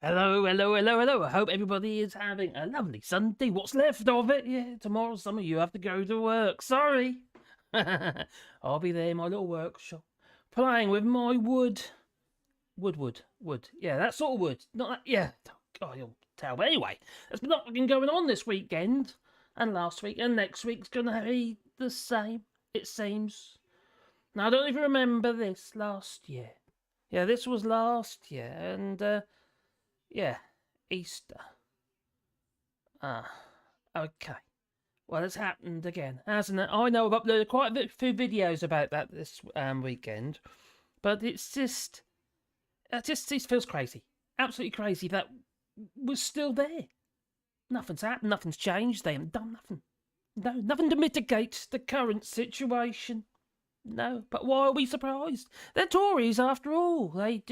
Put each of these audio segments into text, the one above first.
Hello, hello, hello, hello. I hope everybody is having a lovely Sunday. What's left of it? Yeah, tomorrow some of you have to go to work. Sorry. I'll be there in my little workshop, playing with my wood. Wood. Yeah, that sort of wood. Not that, yeah. Oh, you'll tell. But anyway, there's been nothing going on this weekend. And last week and next week's going to be the same, it seems. Now, I don't know if you remember this last year. Yeah, this was last year. And, yeah, Easter. Ah, okay. Well, it's happened again, hasn't it? I know I've uploaded quite a few videos about that this weekend, but it just feels crazy, absolutely crazy that we're still there. Nothing's happened, nothing's changed. They haven't done nothing. No, nothing to mitigate the current situation. No, but why are we surprised? They're Tories after all. They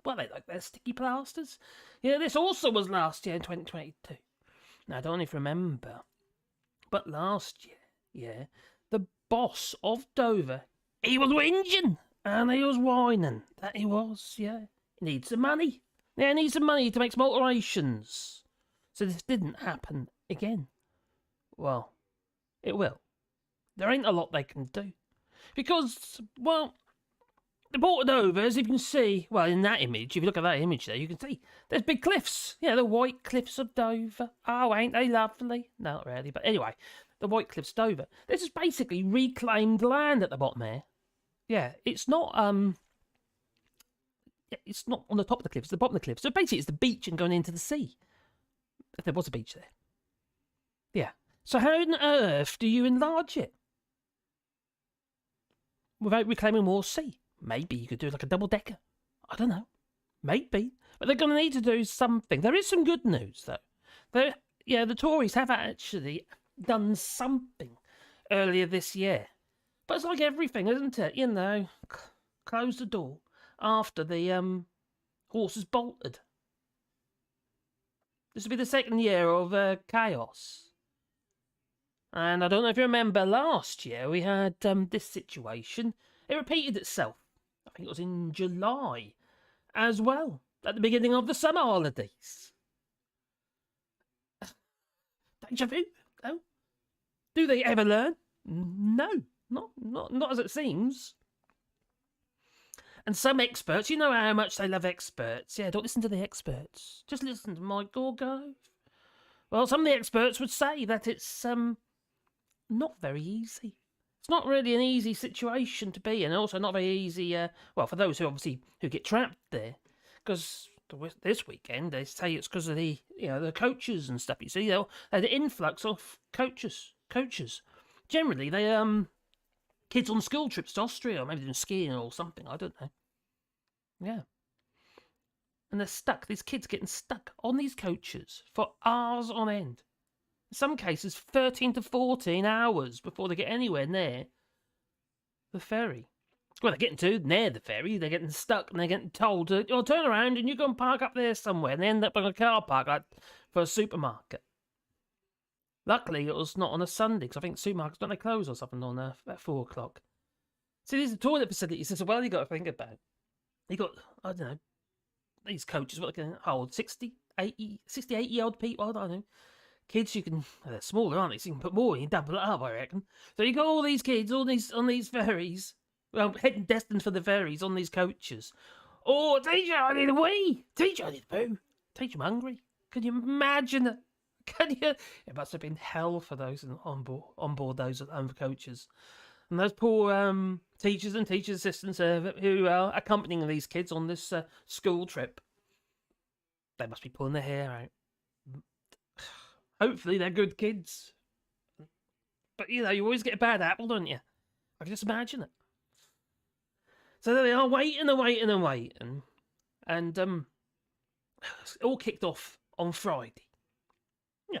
like their sticky plasters. Yeah, this also was last year in 2022. Now, I don't even remember. But last year, yeah, the boss of Dover, he was whinging and he was whining. That he was, yeah. He needs some money. Yeah, he needs some money to make some alterations. So this didn't happen again. Well, it will. There ain't a lot they can do. Because, well, the port of Dover, as you can see, well, in that image, if you look at that image there, you can see there's big cliffs. Yeah, the white cliffs of Dover. Oh, ain't they lovely? No, not really, but anyway, the white cliffs of Dover. This is basically reclaimed land at the bottom there. Yeah, it's not on the top of the cliffs, it's the bottom of the cliffs. So basically, it's the beach and going into the sea. If there was a beach there. Yeah. So how on earth do you enlarge it without reclaiming more sea? Maybe you could do like a double-decker. I don't know. Maybe. But they're going to need to do something. There is some good news, though. The Tories have actually done something earlier this year. But it's like everything, isn't it? You know, close the door after the horses bolted. This will be the second year of chaos. And I don't know if you remember last year, we had this situation. It repeated itself. I think it was in July as well, at the beginning of the summer holidays. Deja vu? No. Do they ever learn? No, not as it seems. And some experts, you know how much they love experts. Yeah, don't listen to the experts. Just listen to Michael Gove. Well, some of the experts would say that it's not very easy. It's not really an easy situation to be in, and also not very easy, for those who get trapped there. Because this weekend, they say it's because of the coaches and stuff. You see, the influx of coaches. Generally, they, kids on school trips to Austria, or maybe doing skiing or something, I don't know. Yeah. And they're stuck, these kids getting stuck on these coaches for hours on end. In some cases, 13 to 14 hours before they get anywhere near the ferry. Well, they're getting near the ferry, they're getting stuck and they're getting told to turn around and you go and park up there somewhere, and they end up in a car park like for a supermarket. Luckily, it was not on a Sunday, because I think supermarkets don't they close or something on at 4 o'clock. See, these are toilet facilities, so well, you got to think about. You got, I don't know, these coaches, what they can hold, 60, 80-odd people, I don't know. Kids, they're smaller, aren't they? So you can put more in, double it up, I reckon. So you got all these kids, on these ferries, well, heading destined for the ferries on these coaches. Oh, teacher, I need a wee. Teacher, I need a poo. Teacher, I'm hungry. Can you imagine it? It must have been hell for those on board those coaches. And those poor teachers and teachers' assistants who are accompanying these kids on this school trip. They must be pulling their hair out. Hopefully they're good kids. But, you always get a bad apple, don't you? I can just imagine it. So there they are, waiting. And it all kicked off on Friday.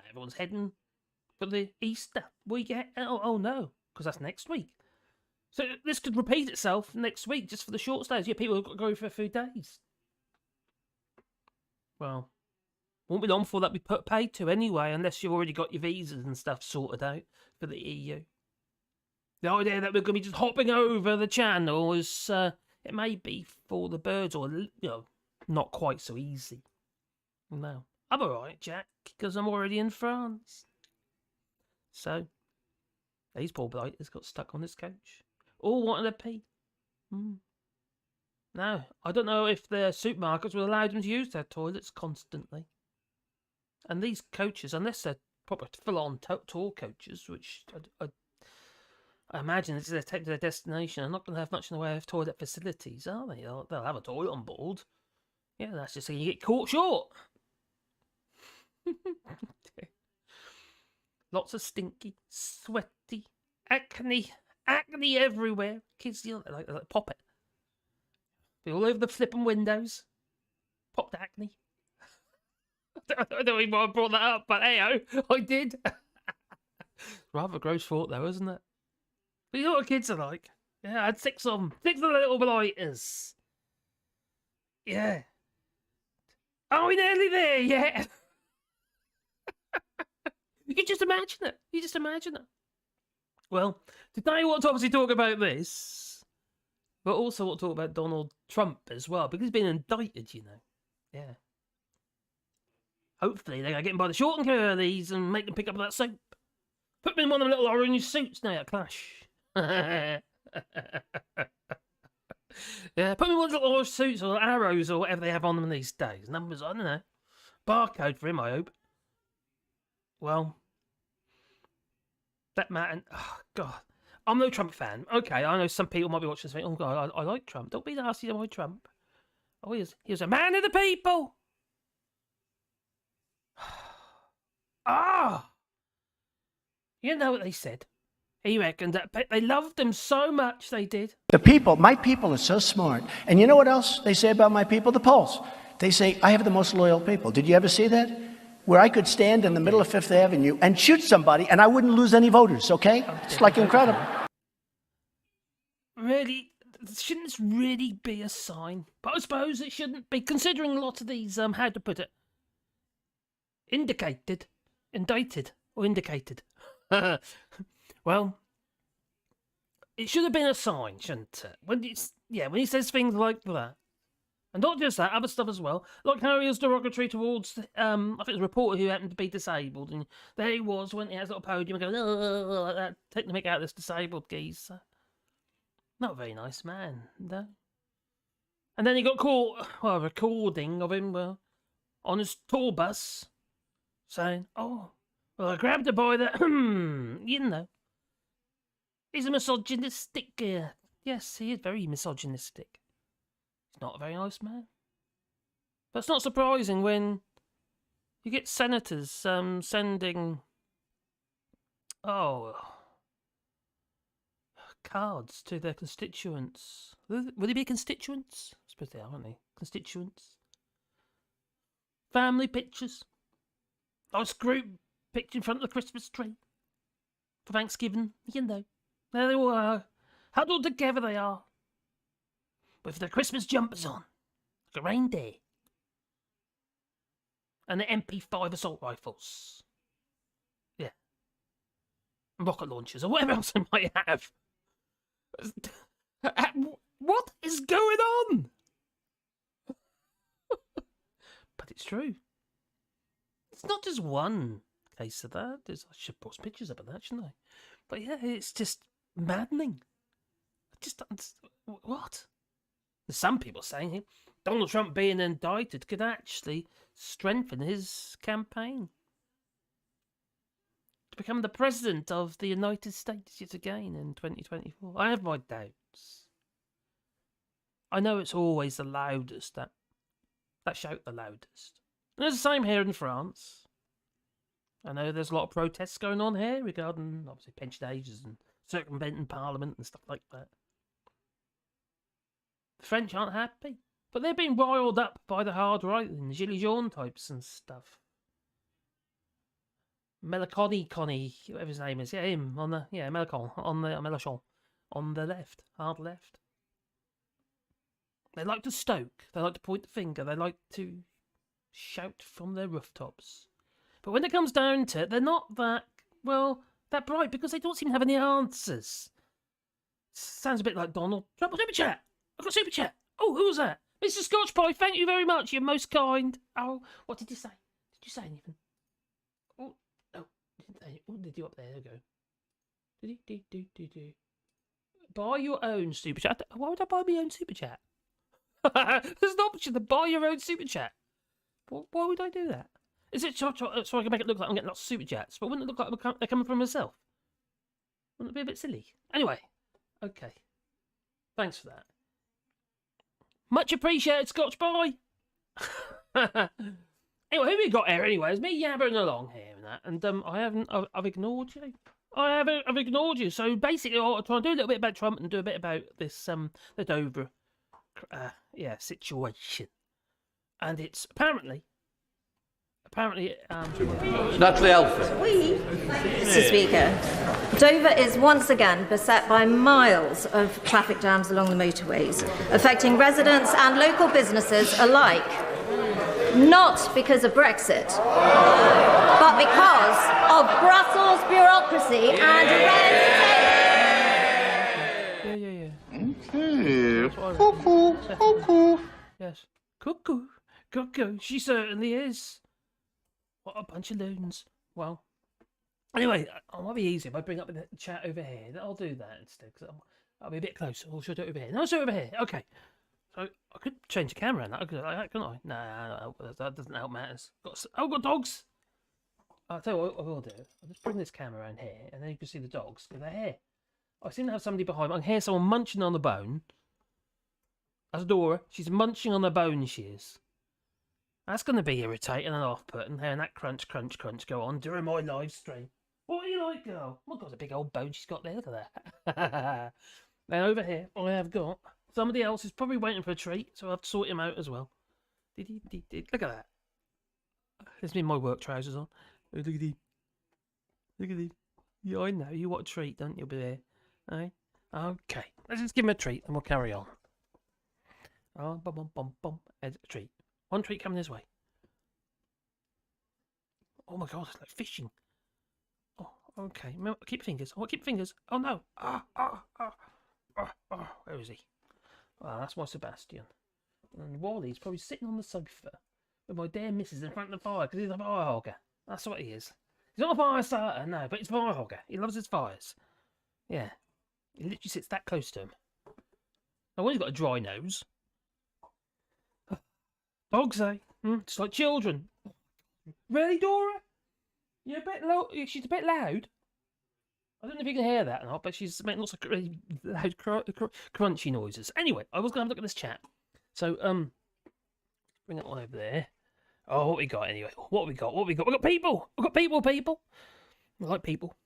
Everyone's heading for the Easter weekend. Oh no, because that's next week. So this could repeat itself next week, just for the short stays. Yeah, people have got to go for a few days. Well, won't be long before that be paid to anyway, unless you've already got your visas and stuff sorted out for the EU. The idea that we're going to be just hopping over the channel is, it may be for the birds, or, not quite so easy. No. I'm alright, Jack, because I'm already in France. So, these poor blighters got stuck on this coach. All wanted a pee. No, I don't know if the supermarkets will allow them to use their toilets constantly. And these coaches, unless they're proper full-on tour coaches, which I imagine it's their take to their destination, are not going to have much in the way of toilet facilities, are they? They'll have a toilet on board. Yeah, that's just so you get caught short. Lots of stinky, sweaty, acne everywhere. Kids, like pop it. Be all over the flipping windows. Popped acne. I don't know why I brought that up, but hey, I did. Rather a gross thought, though, isn't it? But you know what kids are like? Yeah, I had 6 of them. 6 of the little blighters. Yeah. Are we nearly there yet? You can just imagine it. You just imagine it. Well, today I want to obviously talk about this, but also want to talk about Donald Trump as well, because he's been indicted, you know. Yeah. Hopefully they're going to get him by the short and curlies and make them pick up that soap. Put them in one of them little orange suits now, Clash. Yeah, put them in one of the little orange suits or arrows or whatever they have on them these days. Numbers, I don't know. Barcode for him, I hope. Well, that man, oh God, I'm no Trump fan. Okay, I know some people might be watching this. Oh God, I like Trump. Don't be nasty to my Trump. Oh, he was a man of the people. Ah, you know what they said. He reckoned that they loved him so much they did. The people, my people are so smart. And you know what else they say about my people? The polls. They say, I have the most loyal people. Did you ever see that? Where I could stand in the middle of Fifth Avenue and shoot somebody and I wouldn't lose any voters, okay? It's like incredible. Really? Shouldn't this really be a sign? But I suppose it shouldn't be, considering a lot of these, how to put it, indicted, or indicated. Well, it should have been a sign, shouldn't it? When he says things like that. And not just that, other stuff as well. Like how he was derogatory towards, I think it was a reporter who happened to be disabled. And there he was, when he has a little podium and goes, oh, like that, taking the mick out of this disabled geezer. Not a very nice man, no. And then he got caught, well, a recording of him on his tour bus, saying, oh, well, I grabbed a boy that, you know. He's a misogynistic. Yes, he is very misogynistic. He's not a very nice man. But it's not surprising when you get senators sending, cards to their constituents. Would they be constituents? I suppose they are, aren't they? Constituents. Family pictures. Nice group picture in front of the Christmas tree. For Thanksgiving, you know. There they all are. Huddled together they are. With their Christmas jumpers on. Like a reindeer. And the MP5 assault rifles. Yeah. And rocket launchers, or whatever else they might have. What is going on? But it's true. It's not just one case of that. I should post pictures of that, shouldn't I? But yeah, it's just maddening. What? There's some people saying Donald Trump being indicted could actually strengthen his campaign to become the president of the United States yet again in 2024. I have my doubts. I know it's always the loudest that shout the loudest. And it's the same here in France. I know there's a lot of protests going on here regarding, obviously, pension ages and circumventing Parliament and stuff like that. The French aren't happy. But they're being riled up by the hard right and Gilets jaunes types and stuff. Connie, whatever his name is. Yeah, him, Mélenchon, on the left, hard left. They like to stoke, they like to point the finger, they like to shout from their rooftops. But when it comes down to it, they're not that bright because they don't seem to have any answers. Sounds a bit like Donald Trump. Super chat! I've got super chat! Oh, who was that? Mr. Scotch Pie, thank you very much. You're most kind. Oh, what did you say? Did you say anything? Oh, didn't say it. What did you up there? There we go. Do. Buy your own super chat. Why would I buy my own super chat? There's an option to buy your own super chat. Why would I do that? Is it so I can make it look like I'm getting lots of super chats, but wouldn't it look like they're coming from myself? Wouldn't it be a bit silly? Anyway, okay. Thanks for that. Much appreciated, Scotch Boy. Anyway, who we got here anyway? It's me yabbering along here and that, and I've ignored you. I've ignored you. So basically, I'll try and do a little bit about Trump and do a bit about this the Dover situation. And it's apparently Natalie Alford. Mr. Speaker, Dover is once again beset by miles of traffic jams along the motorways, affecting residents and local businesses alike. Not because of Brexit, but because of Brussels bureaucracy and red tape. Yeah. Cuckoo. Yes. Cuckoo. She certainly is. What a bunch of loons. Well, anyway, it might be easier if I bring up the chat over here. I'll do that instead, because I'll be a bit closer. Or should I do it over here? No, I'll do it over here. Okay. So, I could change the camera and that, couldn't I? No, that doesn't help matters. I've got dogs! I'll tell you what I will do. I'll just bring this camera around here, and then you can see the dogs, because they're here. I seem to have somebody behind me. I can hear someone munching on the bone. That's Dora. She's munching on the bone, she is. That's going to be irritating and off-putting, hearing that crunch go on during my live stream. What are you like, girl? Oh my God, a big old bone she's got there. Look at that. Now, over here, I have got somebody else who's probably waiting for a treat, so I'll have to sort him out as well. Look at that. There's me my work trousers on. Look at these. Yeah, I know. You want a treat, don't you, over there? Right? Okay. Let's just give him a treat, and we'll carry on. Oh, bum. A treat. One treat coming this way. Oh my God, it's like fishing. Oh, okay. Keep your fingers. Keep your fingers. Oh no. Where is he? Well, that's my Sebastian. And Wally's probably sitting on the sofa with my dear missus in front of the fire because he's a fire hogger. That's what he is. He's not a fire starter, no, but he's a fire hogger. He loves his fires. Yeah. He literally sits that close to him. Now, Wally's got a dry nose. Dogs, eh? Just like children. Really, Dora? You're a bit low. She's a bit loud. I don't know if you can hear that or not, but she's making lots of really loud, crunchy noises. Anyway, I was going to have a look at this chat. So, bring it on over there. Oh, what we got anyway? What we got? We got people. We've got people. I like people.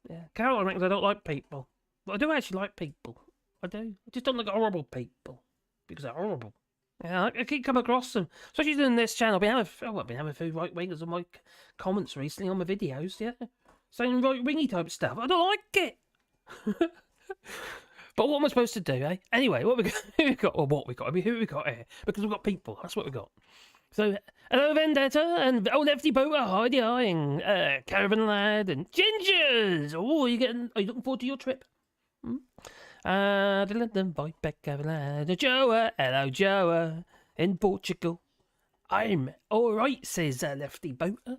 Yeah. Caroline reckons I don't like people. But I do actually like people. I do. I just don't like horrible people. Because they're horrible. Yeah, I keep coming across them. Especially doing this channel. I've been having a few right-wingers on my comments recently on my videos, yeah. Saying right-wingy type stuff. I don't like it. But what am I supposed to do, eh? Anyway, what we got? Or what we got? I mean, who we got here? Because we've got people. That's what we got. So, hello, Vendetta, and Lefty Boater, Heidi, Caravan Lad, and Gingers. Oh, are you looking forward to your trip? Joa, hello Joa, in Portugal. I'm alright, says Lefty Boater.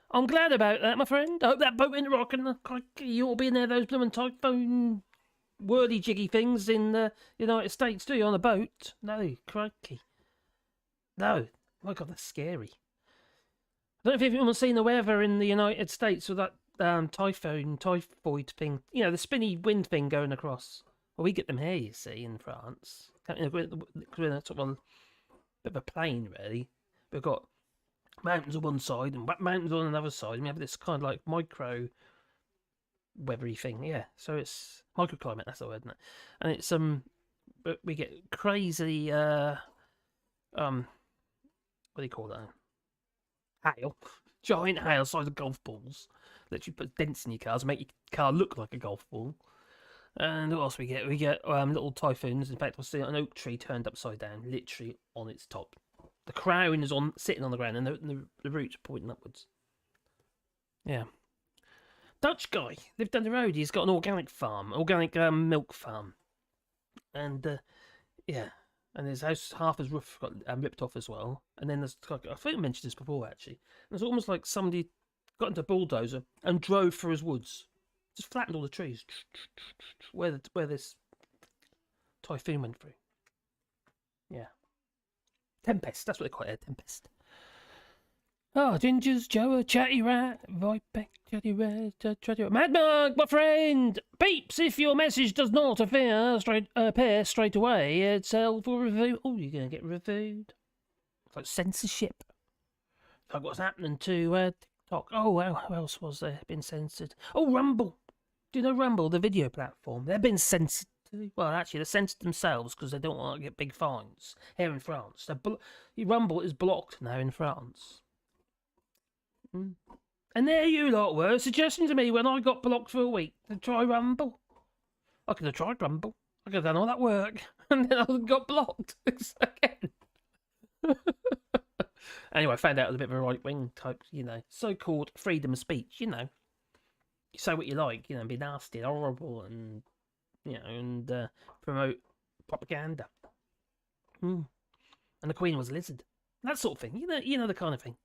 I'm glad about that, my friend. I hope that boat ain't rocking. You ought to be in there, those blooming typhoon whirly-jiggy things in the United States, do you, on a boat? No, crikey. No. My God, that's scary. I don't know if anyone's seen the weather in the United States with that typhoid thing. You know, the spinny wind thing going across. Well, we get them here, you see, in France. We're in a sort of a bit of a plain, really. We've got mountains on one side and mountains on another side. And we have this kind of like micro weathery thing, yeah. So it's microclimate, that's the word, isn't it? And it's but we get crazy what do you call that? Hail. Giant hail size of golf balls. Literally put dents in your cars and make your car look like a golf ball. And what else we get? We get little typhoons. In fact, I see an oak tree turned upside down, literally on its top. The crown is sitting on the ground, and the roots pointing upwards. Yeah. Dutch guy lived down the road. He's got an organic farm, organic milk farm, and yeah, and his house, half his roof got ripped off as well. And then there's, I think I mentioned this before actually. It's almost like somebody got into a bulldozer and drove through his woods, just flattened all the trees where this typhoon went through. Yeah, tempest. That's what they call it, a tempest. Oh, Ginger's Joe, a chatty rat, right back, chatty rat, chatty rat. Mad Mark, my friend! Beeps if your message does not appear straight away. It's held for review. Oh, you're going to get reviewed. It's like censorship. Like what's happening to TikTok. Oh, well, who else was there been censored? Oh, Rumble. Do you know Rumble, the video platform? They've been censored too. Well, actually, they're censored themselves because they don't want to get big fines here in France. Rumble is blocked now in France. And there you lot were suggesting to me when I got blocked for a week to try Rumble. I could have tried Rumble. I could have done all that work, and then I got blocked again. Anyway, I found out it was a bit of a right-wing type, so-called freedom of speech. You say what you like, and be nasty and horrible, and and promote propaganda. And the Queen was a lizard, that sort of thing. You know the kind of thing.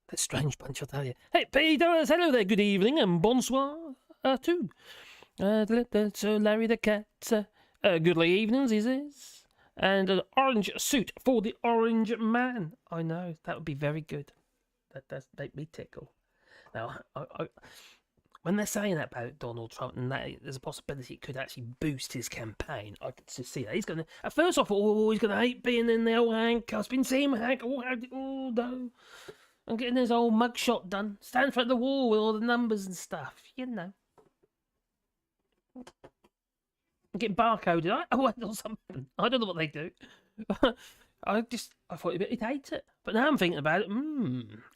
That strange bunch, I'll tell you. Hey, Peter, hello there, good evening, and bonsoir, too. So Larry the cat, goodly evenings, he says. And an orange suit for the orange man. I know, that would be very good. That does make me tickle. Now, when they're saying that about Donald Trump, and that there's a possibility it could actually boost his campaign, I can just see that. He's going to, at first I thought, he's going to hate being in the old handcuffs, been seeing him oh, no. I'm getting his old mugshot done. Stand for the wall with all the numbers and stuff, I'm getting barcoded. Or something. I don't know what they do. I thought he'd hate it. But now I'm thinking about it.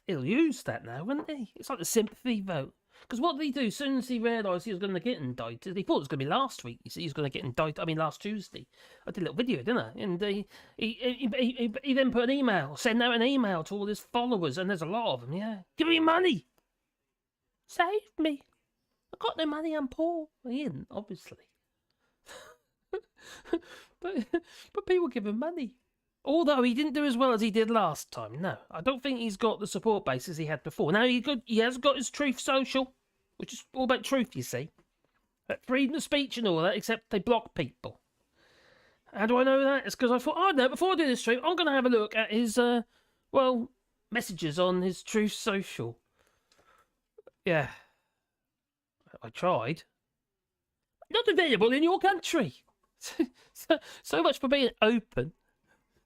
He'll use that now, wouldn't he? It's like the sympathy vote. Because what did he do? As soon as he realised he was going to get indicted, he thought it was going to be last week. You see, he was going to get indicted. I mean, last Tuesday. I did a little video, didn't I? And he then put an email, send out an email to all his followers, and there's a lot of them. Yeah, give me money, save me. I've got no money. I'm poor. He isn't, obviously. but people give him money. Although he didn't do as well as he did last time. No, I don't think he's got the support base as he had before. Now, he has got his Truth Social, which is all about truth, you see. Freedom of speech and all that, except they block people. How do I know that? It's because I thought, no, before I do this stream, I'm going to have a look at his, messages on his Truth Social. Yeah. I tried. Not available in your country. so much for being open.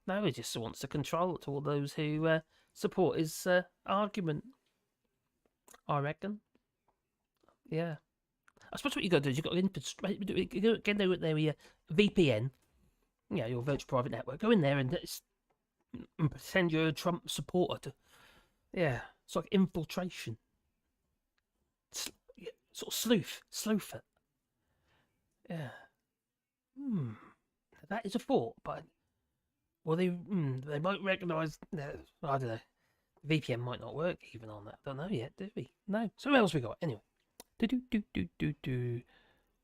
No, he just wants to control it to all those who support his argument. I reckon. Yeah. I suppose what you got to do is you've got to get there with their VPN. Yeah, your virtual private network. Go in there and pretend you're a Trump supporter. Yeah, it's like infiltration. Sort of sleuth it. Yeah. That is a thought, but. Well, they might recognise. I don't know. VPN might not work even on that. Don't know yet, do we? No. So what else we got? Anyway.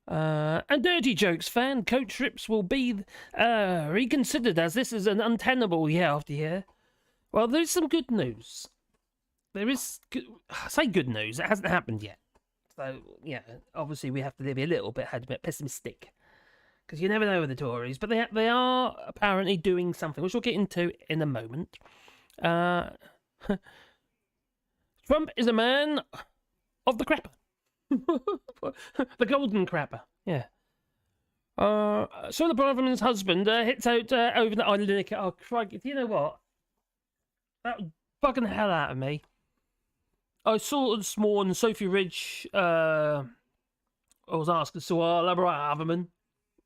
And Dirty Jokes fan, coach trips will be reconsidered as this is an untenable year after year. Well, there's some good news. There is, I say good news. It hasn't happened yet. So yeah, obviously we have to be a little bit pessimistic. Because you never know with the Tories, but they are apparently doing something, which we'll get into in a moment. Trump is a man of the crapper. The golden crapper, yeah. So the Braverman's husband hits out over the island. Oh, crikey, do you know what? That was bugging the hell out of me. I saw this morning Sophie Ridge, I was asking Suella Braverman.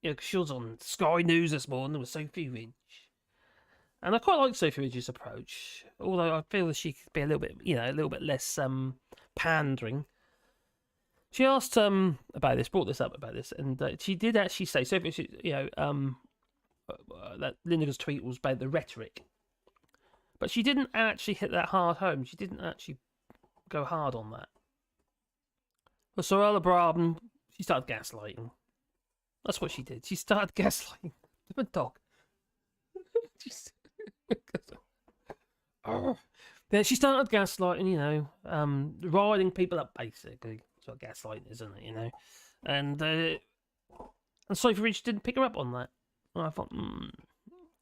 Yeah, cause she was on Sky News this morning with Sophie Ridge. And I quite like Sophie Ridge's approach, although I feel that she could be a little bit less pandering. She asked about this, brought this up about this, and she did actually say, Sophie, that Linda's tweet was about the rhetoric, but she didn't actually hit that hard home. She didn't actually go hard on that. But Sorella Braben, she started gaslighting. That's what she did. She started gaslighting the dog. Yeah, she started gaslighting, you know, riding people up, basically. That's what gaslighting is, isn't it, you know? And Sophie Ridge didn't pick her up on that. And I thought,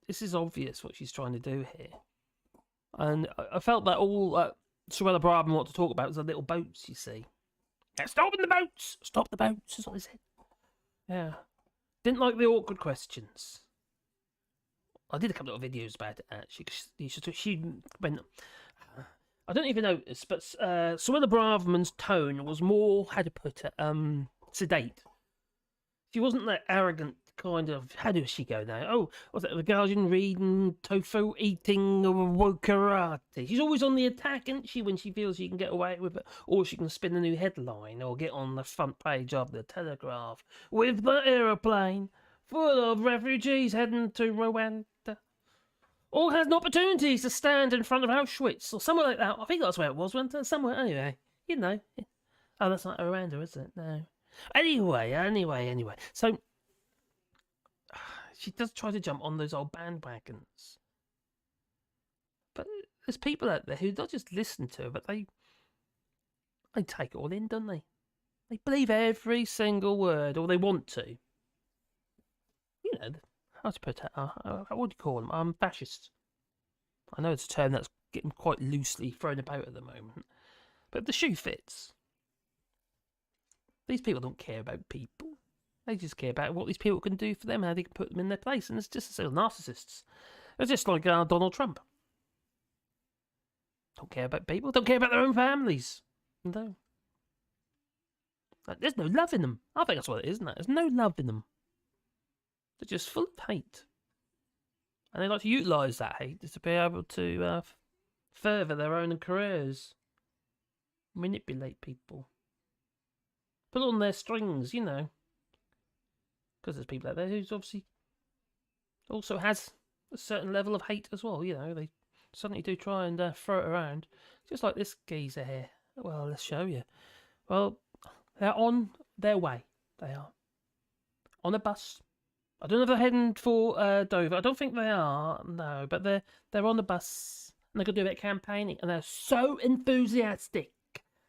this is obvious what she's trying to do here. And I felt that all Suella Braverman wanted to talk about was the little boats, you see. Yeah, stop the boats! Stop the boats, is what they said. Yeah. Didn't like the awkward questions. I did a couple of videos about it, actually. She went... I don't even notice, but Suella Braverman's tone was more, how to put it, sedate. She wasn't that arrogant kind of... How does she go now? Oh, what's that? The Guardian reading, tofu eating, wokerati. She's always on the attack, isn't she, when she feels she can get away with it? Or she can spin a new headline, or get on the front page of the Telegraph with the aeroplane full of refugees heading to Rwanda. Or has an opportunity to stand in front of Auschwitz, or somewhere like that. I think that's where it was, wasn't it? Somewhere, anyway. You know. Oh, that's not Rwanda, is it? No. Anyway. So, she does try to jump on those old bandwagons. But there's people out there who not just listen to her, but they take it all in, don't they? They believe every single word, or they want to. You know, how to put it? What do you call them? Fascists. I know it's a term that's getting quite loosely thrown about at the moment, but the shoe fits. These people don't care about people. They just care about what these people can do for them, how they can put them in their place, and it's just still narcissists. It's just like Donald Trump. Don't care about people. Don't care about their own families. No. There's no love in them. I think that's what it is, isn't it? There's no love in them. They're just full of hate. And they like to utilise that hate to be able to further their own careers. Manipulate people. Put on their strings, you know. Because there's people out there who's obviously also has a certain level of hate as well, you know. They suddenly do try and throw it around. Just like this geezer here. Well, let's show you. Well, they're on their way. They are. On a bus. I don't know if they're heading for Dover. I don't think they are, no. But they're on the bus. And they're going to do a bit of campaigning. And they're so enthusiastic.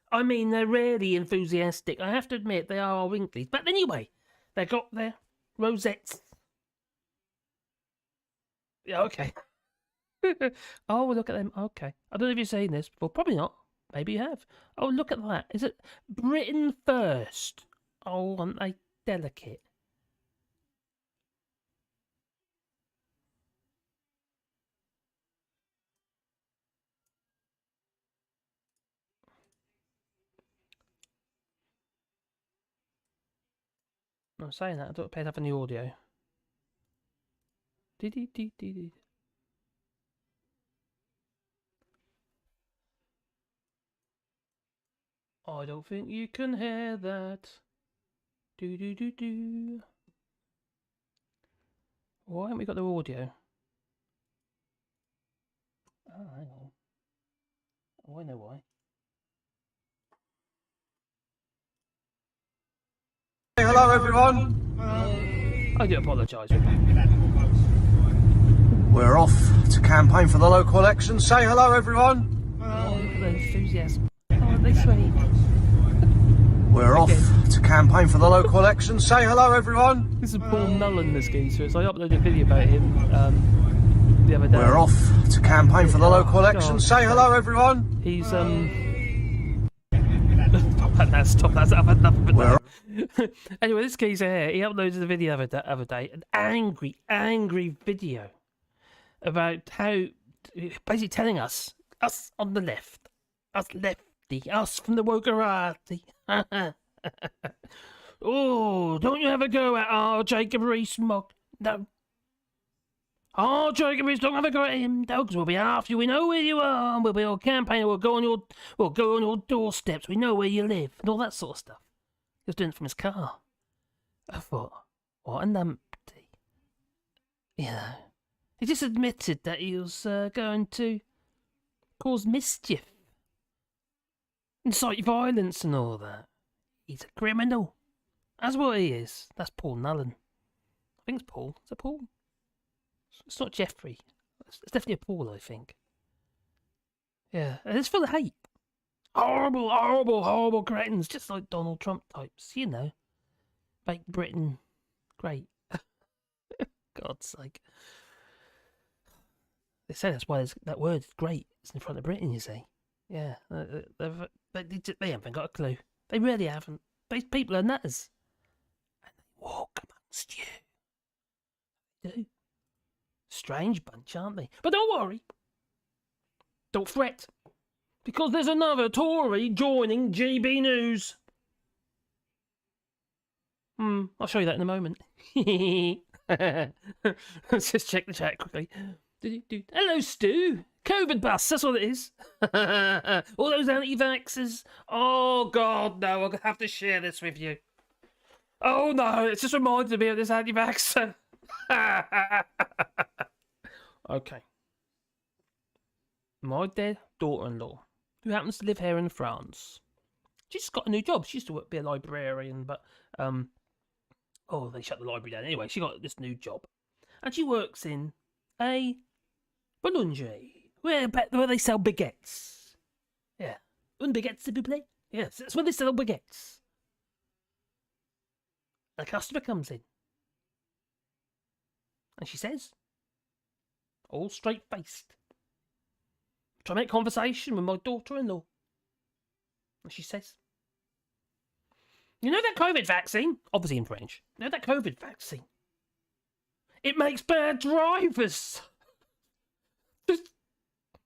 I mean, they're really enthusiastic. I have to admit, they are winklies. But anyway, they got their rosettes. Yeah, okay. Oh, look at them. Okay. I don't know if you've seen this before. Probably not. Maybe you have. Oh, look at that. Is it Britain first? Oh, aren't they delicate? I'm saying that. I don't pay enough on the audio. Dee. I don't think you can hear that. Do. Why haven't we got the audio? Oh, hang on. Oh, I know why. Hello everyone. I do apologise. We're off to campaign for the local election. Say hello everyone. Oh, look at the enthusiasm. Oh, they sweet. We're off to campaign for the local election. Say hello everyone. This is Paul Mullen, this geezer. So I uploaded a video about him the other day. We're off to campaign for the local election. Say hello everyone. He's Stop that. I've had enough of it now. Anyway, this geezer here, he uploaded a video the other day, an angry video about how, basically telling us on the left, us lefty, us from the wokerati. Oh, don't you ever go at our Jacob Rees-Mogg? No. Oh, Jacob Rees, don't have a go at him. Dogs will be after you. We know where you are. We'll be on campaign. We'll go on your doorsteps. We know where you live and all that sort of stuff. He was doing it from his car. I thought, what a numpty. Yeah. He just admitted that he was going to cause mischief, incite violence and all that. He's a criminal. That's what he is. That's Paul Mullen. think it's Paul. Is it Paul? It's not Jeffrey. It's definitely a Paul, I think. Yeah, and it's full of hate. Horrible, horrible, horrible cretins, just like Donald Trump types, you know. Make Britain great. God's sake. They say that's why that word great is in front of Britain, you see. Yeah, they haven't got a clue. They really haven't. These people are nutters. And they walk amongst you. They do. Strange bunch, aren't they? But don't worry. Don't fret. Because there's another Tory joining GB News. I'll show you that in a moment. Let's just check the chat quickly. Hello, Stu. COVID bus, that's what it is. All those anti-vaxxers. Oh, God, no, I'll have to share this with you. Oh, no, it's just reminded me of this anti-vaxxer. Okay. My dead daughter-in-law, who happens to live here in France. She's got a new job. She used to be a librarian, but, they shut the library down. Anyway, she got this new job. And she works in a boulangerie, where they sell baguettes. Yeah. Un baguette, s'il vous plaît? Yes, that's when they sell baguettes. A customer comes in. And she says, all straight-faced, try to make conversation with my daughter-in-law. And she says, you know that COVID vaccine? Obviously in French. You know that COVID vaccine? It makes bad drivers.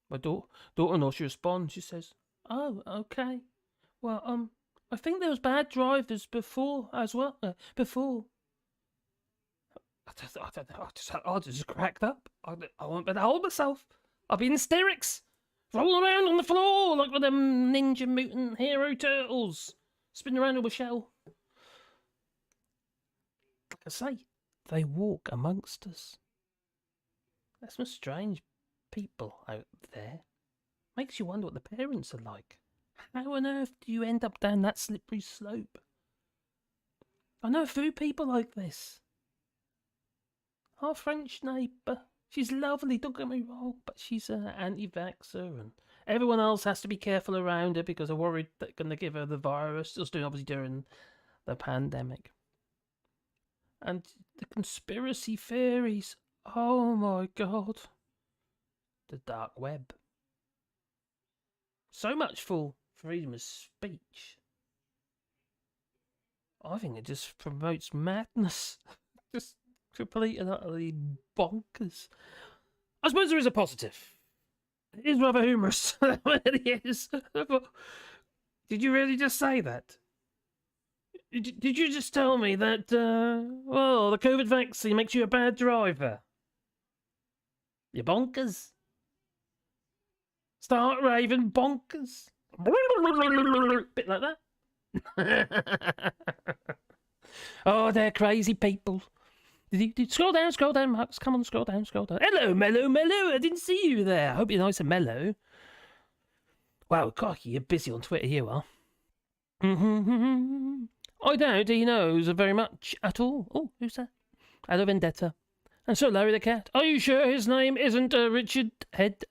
My daughter-in-law, she responds, she says, oh, okay. Well, I think there was bad drivers before as well. Before. I just cracked up. I won't be able to hold myself. I'll be in hysterics. Rolling around on the floor like one of them Ninja Mutant Hero Turtles. Spinning around in a shell. Like I say, they walk amongst us. There's some strange people out there. Makes you wonder what the parents are like. How on earth do you end up down that slippery slope? I know a few people like this. Our French neighbour, she's lovely, don't get me wrong, but she's an anti-vaxxer and everyone else has to be careful around her because they're worried they're going to give her the virus, just doing obviously during the pandemic. And the conspiracy theories, oh my God. The dark web. So much for freedom of speech. I think it just promotes madness. Just complete and utterly bonkers. I suppose there is a positive. It is rather humorous. It really is. Did you really just say that? Did you just tell me that, the COVID vaccine makes you a bad driver? You bonkers. Start raving bonkers. Bit like that. Oh, they're crazy people. Did you scroll down, Max? Come on, scroll down. Hello, Mellow. I didn't see you there. I hope you're nice and mellow. Wow, cocky, you're busy on Twitter, you are. I doubt he knows very much at all. Oh, who's that? Hello, Vendetta. And so, Larry the Cat. Are you sure his name isn't Richard Head?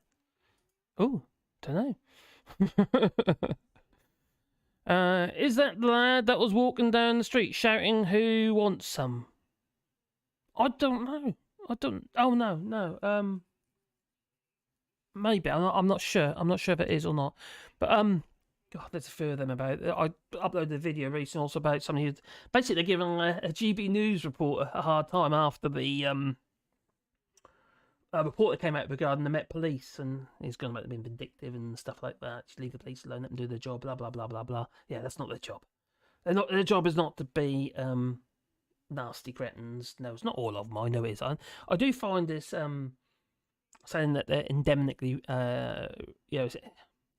Oh, don't know. Is that the lad that was walking down the street shouting, who wants some? I don't know. Oh, no. Maybe. I'm not sure. I'm not sure if it is or not. But, God, there's a few of them about it. I uploaded a video recently also about somebody who's basically giving a GB News reporter a hard time after the, a reporter came out regarding the Met Police, and he's going about them being vindictive and stuff like that. Just leave the police alone, let them do their job, blah, blah, blah, blah, blah. Yeah, that's not their job. Their job is not to be nasty cretins. No, it's not all of them. I know it is. I do find this saying that they're endemically,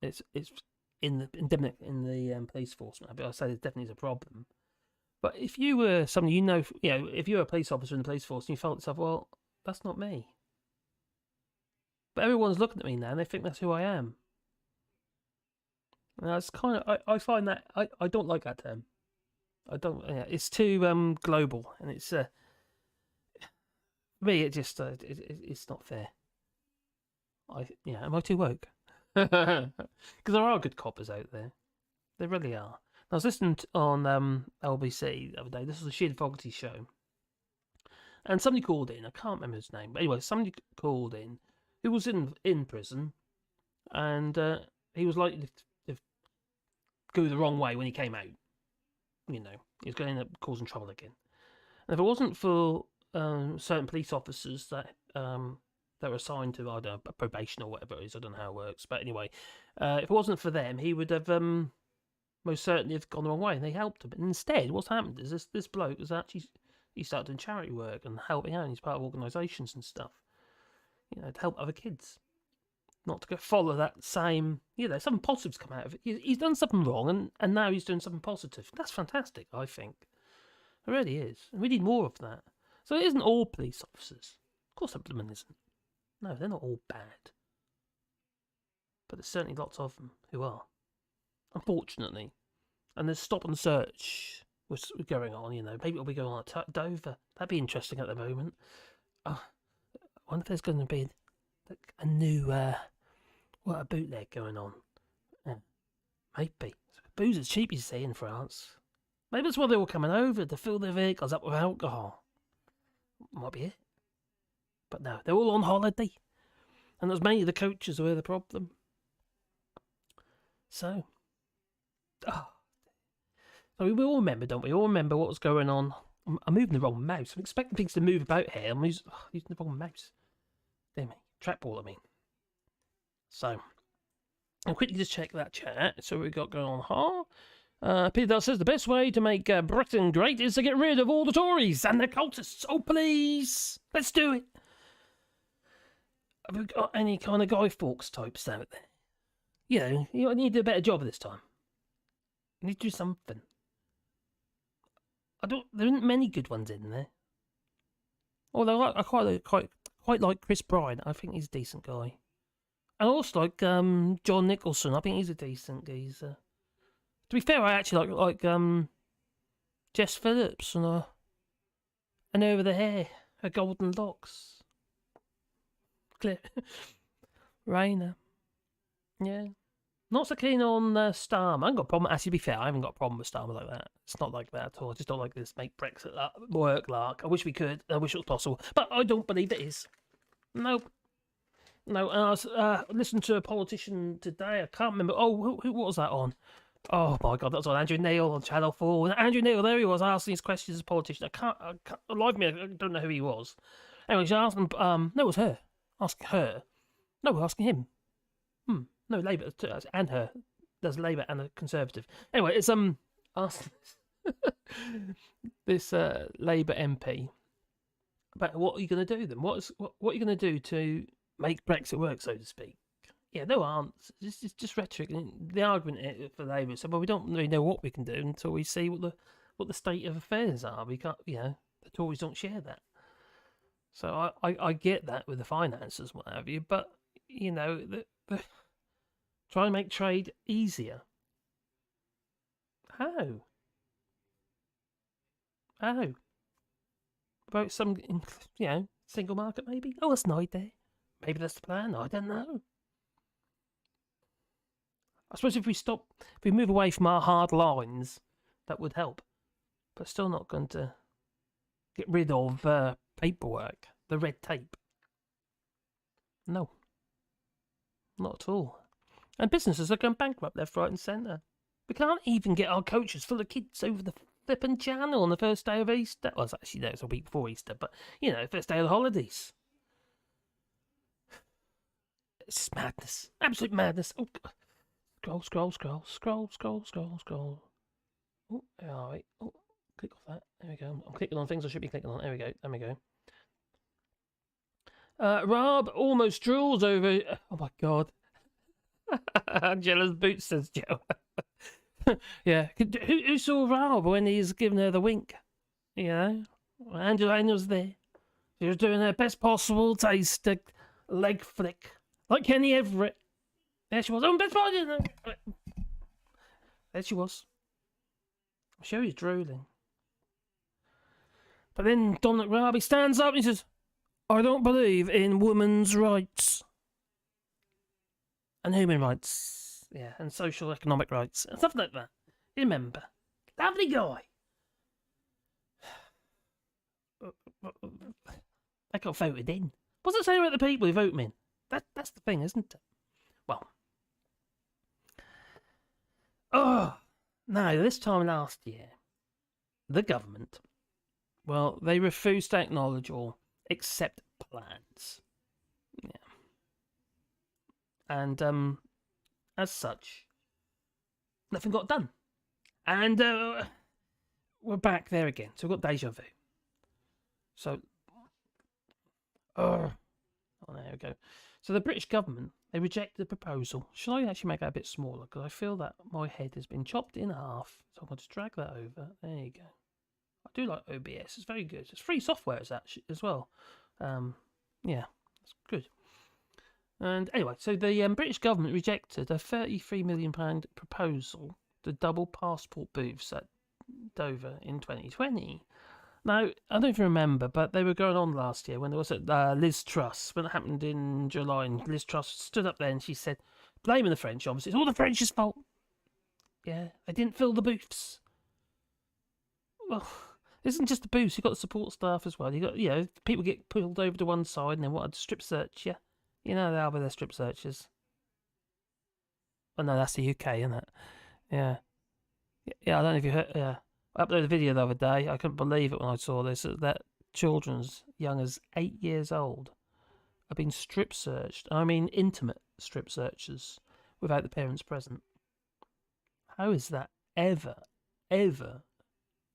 it's endemic in the police force. But I say there definitely is a problem. But if you were somebody if you were a police officer in the police force and you felt yourself, well, that's not me. But everyone's looking at me now and they think that's who I am. And that's kind of, I find that, I don't like that term. I don't, it's too global, and it's, me, it just it's not fair. Am I too woke? Because there are good coppers out there. There really are. I was listening on LBC the other day. This was a Sheer Fogarty show. And somebody called in. I can't remember his name. But anyway, somebody called in who was in prison. And he was likely to go the wrong way when he came out. He was going to end up causing trouble again. And if it wasn't for certain police officers that were assigned to, I don't know, probation or whatever it is, I don't know how it works. But anyway, if it wasn't for them, he would have most certainly have gone the wrong way, and they helped him. And instead, what's happened is this bloke was actually, he started doing charity work and helping out, and he's part of organisations and stuff, to help other kids. Not to go follow that same, something positive's come out of it. He's done something wrong, and now he's doing something positive. That's fantastic, I think. It really is. And we need more of that. So it isn't all police officers. Of course, some of them isn't. No, they're not all bad. But there's certainly lots of them who are. Unfortunately. And there's stop and search was going on, Maybe it'll be going on at Dover. That'd be interesting at the moment. I wonder if there's going to be a new, a bootleg going on. Maybe. Booze is cheap, you see, in France. Maybe that's why they're all coming over, to fill their vehicles up with alcohol. Might be it. But no, they're all on holiday. And there's many of the coaches who are the problem. So we all remember, don't we? All remember what was going on. I'm moving the wrong mouse. I'm expecting things to move about here. I'm using the wrong mouse. Damn me. Trackball, I mean. So, I'll quickly just check that chat. So we've got going on. Peter says the best way to make Britain great is to get rid of all the Tories and the cultists. Oh, please. Let's do it. Have we got any kind of Guy Fawkes types out there? You need to do a better job this time. You need to do something. There aren't many good ones in there. Although I quite like Chris Bryan. I think he's a decent guy. And I also like John Nicholson. I think he's a decent geezer. To be fair, I actually like Jess Phillips and over the hair, her golden locks. Clear. Rainer. Yeah. Not so keen on Starmer. I haven't got a problem. Actually, to be fair, I haven't got a problem with Starmer like that. It's not like that at all. I just don't like this make Brexit work, lark. I wish we could. I wish it was possible. But I don't believe it is. Nope. No, and I was listening to a politician today. I can't remember. Oh, who was that on? Oh, my God, that was on Andrew Neil on Channel 4. And Andrew Neil, there he was, asking these questions as a politician. I can't alive me, I don't know who he was. Anyway, she asked him, no, it was her. Asking her. No, we're asking him. No, Labour, and her. There's Labour and a Conservative. Anyway, it's asked this Labour MP about what are you going to do then? What are you going to do to make Brexit work, so to speak? Yeah, no answers. It's just rhetoric. And the argument for Labour is, well, we don't really know what we can do until we see what the state of affairs are. We can't, the Tories don't share that. So I get that with the finances, what have you, but the try and make trade easier. How? About some, single market maybe? Oh, that's an idea. Maybe that's the plan. I don't know. I suppose if we move away from our hard lines, that would help. But still not going to get rid of paperwork, the red tape. No. Not at all. And businesses are going bankrupt left, right and centre. We can't even get our coaches full of kids over the flipping channel on the first day of Easter. Well, it's a week before Easter, but, first day of the holidays. It's just madness. Absolute madness. Oh, scroll. Oh, alright. Oh, click off that. There we go. I'm clicking on things I should be clicking on. There we go. Rob almost drools over... Oh, my God. Angela's boots, says Joe. Yeah. Who saw Rob when he's giving her the wink? Angela was there. She was doing her best possible taste leg flick. Like Kenny Everett. There she was. Oh, best part. There she was. I'm sure he's drooling. But then Dominic Raab, he stands up and he says, I don't believe in women's rights. And human rights. Yeah, and social economic rights. And stuff like that. You remember. Lovely guy. I got voted in. What's it saying about the people who vote me in? That's the thing, isn't it? Well. Oh, no, this time last year, the government, well, they refused to acknowledge or accept plans. Yeah. And, as such, nothing got done. And, we're back there again. So we've got deja vu. So, there we go. So the British government, they rejected the proposal. Shall I actually make that a bit smaller? Because I feel that my head has been chopped in half. So I'm going to drag that over. There you go. I do like OBS. It's very good. It's free software as well. Yeah, it's good. And anyway, so the British government rejected a £33 million proposal to double passport booths at Dover in 2020. Now, I don't even remember, but they were going on last year when there was Liz Truss, when it happened in July, and Liz Truss stood up there and she said, blaming the French, obviously, it's all the French's fault. Yeah, they didn't fill the booths. Well, it isn't just the booths, you've got the support staff as well. You got, people get pulled over to one side and then what, a strip search you. You know they are with their strip searches. Oh no, that's the UK, isn't it? Yeah. Yeah, I don't know if you heard, yeah. I uploaded a video the other day. I couldn't believe it when I saw this. That children as young as 8 years old have been strip searched. I mean, intimate strip searches without the parents present. How is that ever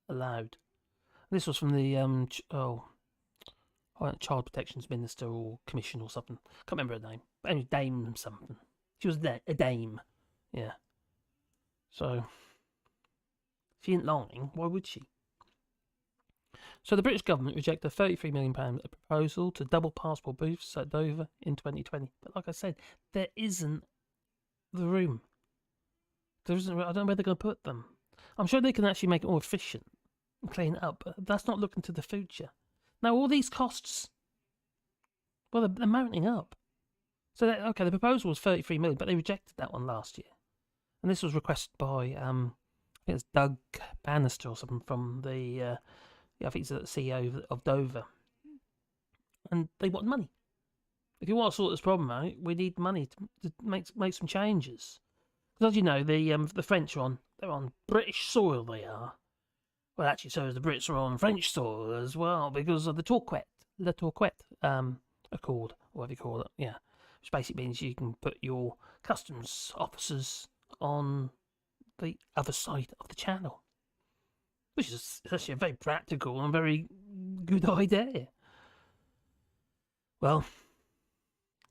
allowed? This was from the Child Protections Minister or Commission or something. Can't remember her name. But anyway, Dame something. She was a dame. Yeah. So. She ain't lying, why would she? So the British government rejected a £33 million proposal to double passport booths at Dover in 2020. But like I said, there isn't the room. I don't know where they're going to put them. I'm sure they can actually make it more efficient and clean it up, but that's not looking to the future. Now, all these costs, well, they're mounting up. So, the proposal was £33 million, but they rejected that one last year. And this was requested by... I think it's Doug Bannister or something from the, I think he's the CEO of Dover. And they want money. If you want to sort this problem out, we need money to make some changes. Because as you know, the French they're on British soil, they are. Well, actually, so is the Brits are on French soil as well, because of the Torquet Accord, or whatever you call it, yeah. Which basically means you can put your customs officers on the other side of the channel, which is actually a very practical and very good idea. Well,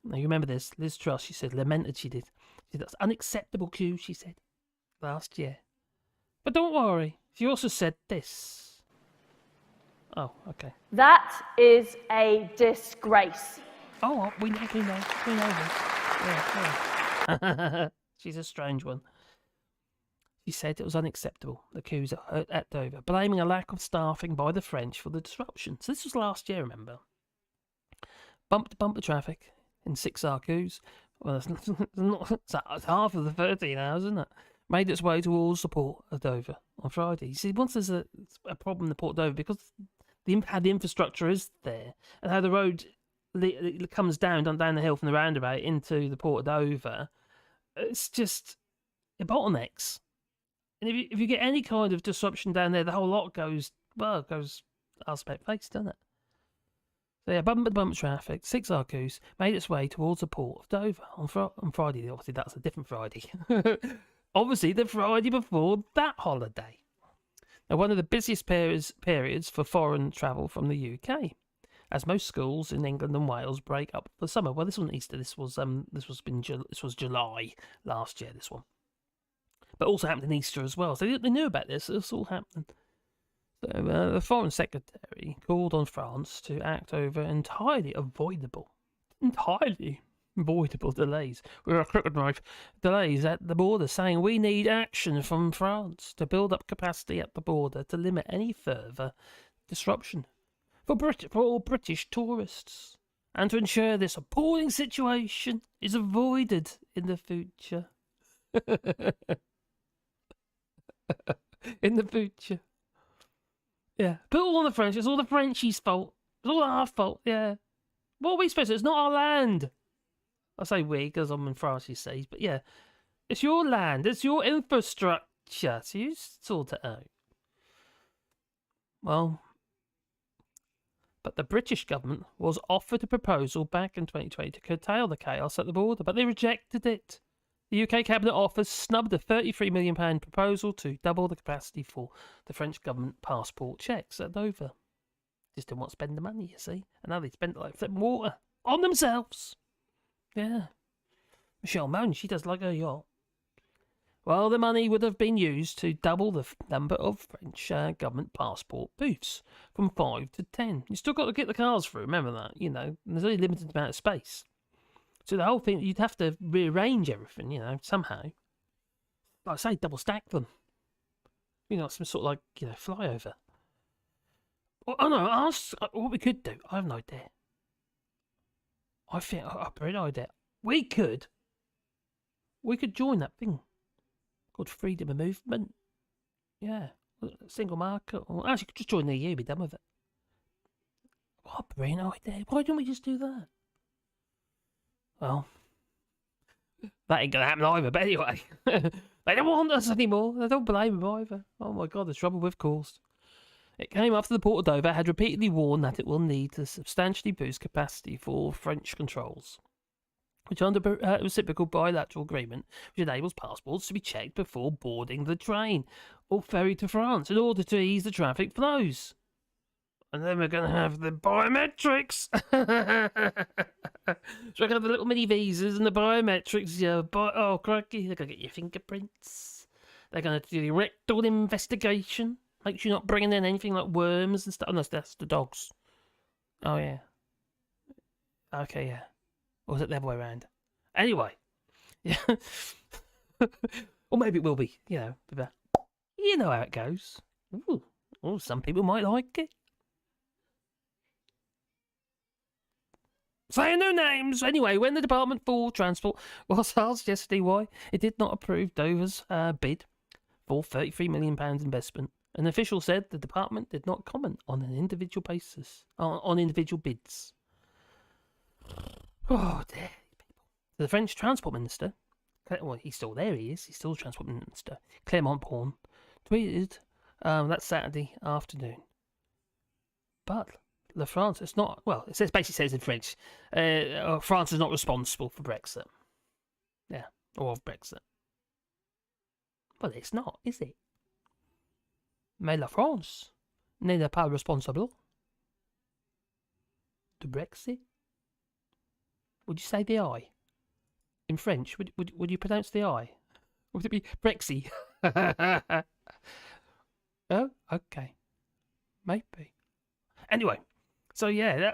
now you remember this, Liz Truss, she said, lamented she did. She said, that's unacceptable queue, she said, last year. But don't worry, she also said this. Oh, okay. That is a disgrace. Oh, we know this. Yeah. She's a strange one. She said it was unacceptable, the queues at Dover, blaming a lack of staffing by the French for the disruption. So this was last year, remember? Bumper traffic in 6-hour queues. Well, it's half of the 13 hours, isn't it? Made its way towards the port of Dover on Friday. You see, once there's a problem in the port of Dover, because how the infrastructure is there, and how the road comes down the hill from the roundabout into the port of Dover, it's just it bottlenecks. And if you get any kind of disruption down there, the whole lot goes aspect-faced, doesn't it? So yeah, bumper traffic, 6-hour queues, made its way towards the port of Dover on Friday. Obviously, that's a different Friday. Obviously, the Friday before that holiday. Now, one of the busiest periods for foreign travel from the UK, as most schools in England and Wales break up for summer. Well, this wasn't Easter. This was July last year. This one. But also happened in Easter as well. So they knew about this. This all happened. So the Foreign Secretary called on France to act over entirely avoidable delays. We're a crooked knife. Delays at the border, saying we need action from France to build up capacity at the border to limit any further disruption. for all British tourists, and to ensure this appalling situation is avoided in the future. In the future. Yeah, put it all on the French. It's all the Frenchies' fault. It's all our fault, yeah. What are we supposed to do? It's not our land. I say we, because I'm in France, you see. But yeah, it's your land. It's your infrastructure. So you sort it out. Well, but the British government was offered a proposal back in 2020 to curtail the chaos at the border, but they rejected it. The UK Cabinet Office snubbed a £33 million proposal to double the capacity for the French government passport checks at Dover. Just didn't want to spend the money, you see. And now they spent it like flipping water on themselves. Yeah. Michelle Moan, she does like her yacht. Well, the money would have been used to double the number of French government passport booths from 5 to 10. You still got to get the cars through, remember that, you know. And there's only a limited amount of space. So the whole thing, you'd have to rearrange everything, you know, somehow. Like I say, double stack them. You know, some sort of like, you know, flyover. Oh no, ask what we could do. I have no idea. I think I've got an idea. We could join that thing called freedom of movement. Yeah, single market. Or actually, just join the EU. Be done with it. What a brilliant idea! Why don't we just do that? Well, that ain't gonna happen either. But anyway, they don't want us anymore. They don't blame them either. Oh my God, the trouble we've caused. It came after the Port of Dover had repeatedly warned that it will need to substantially boost capacity for French controls, which under a reciprocal bilateral agreement which enables passports to be checked before boarding the train or ferry to France in order to ease the traffic flows. And then we're going to have the biometrics. So we're going to have the little mini visas and the biometrics. Oh, crikey, they're going to get your fingerprints. They're going to do the rectal investigation. Make sure you're not bringing in anything like worms and stuff. Oh, no, that's the dogs. Oh, yeah. Okay, yeah. Or was it the other way around? Anyway. Yeah. Or maybe it will be, you know. You know how it goes. Ooh. Oh, some people might like it. Saying no names. Anyway, when the Department for Transport was asked yesterday why it did not approve Dover's bid for £33 million investment, an official said the department did not comment on an individual basis, on individual bids. Oh, dear people. The French Transport Minister, well, he's still there, he's still the Transport Minister, Clément Beaune, tweeted that Saturday afternoon. But La France, it's not, well, it basically says in French, France is not responsible for Brexit. Yeah, or of Brexit. Well, it's not, is it? Mais la France n'est pas responsable de Brexit. Would you say the I? In French, would you pronounce the I? Would it be Brexit? Oh, okay. Maybe. Anyway, so yeah,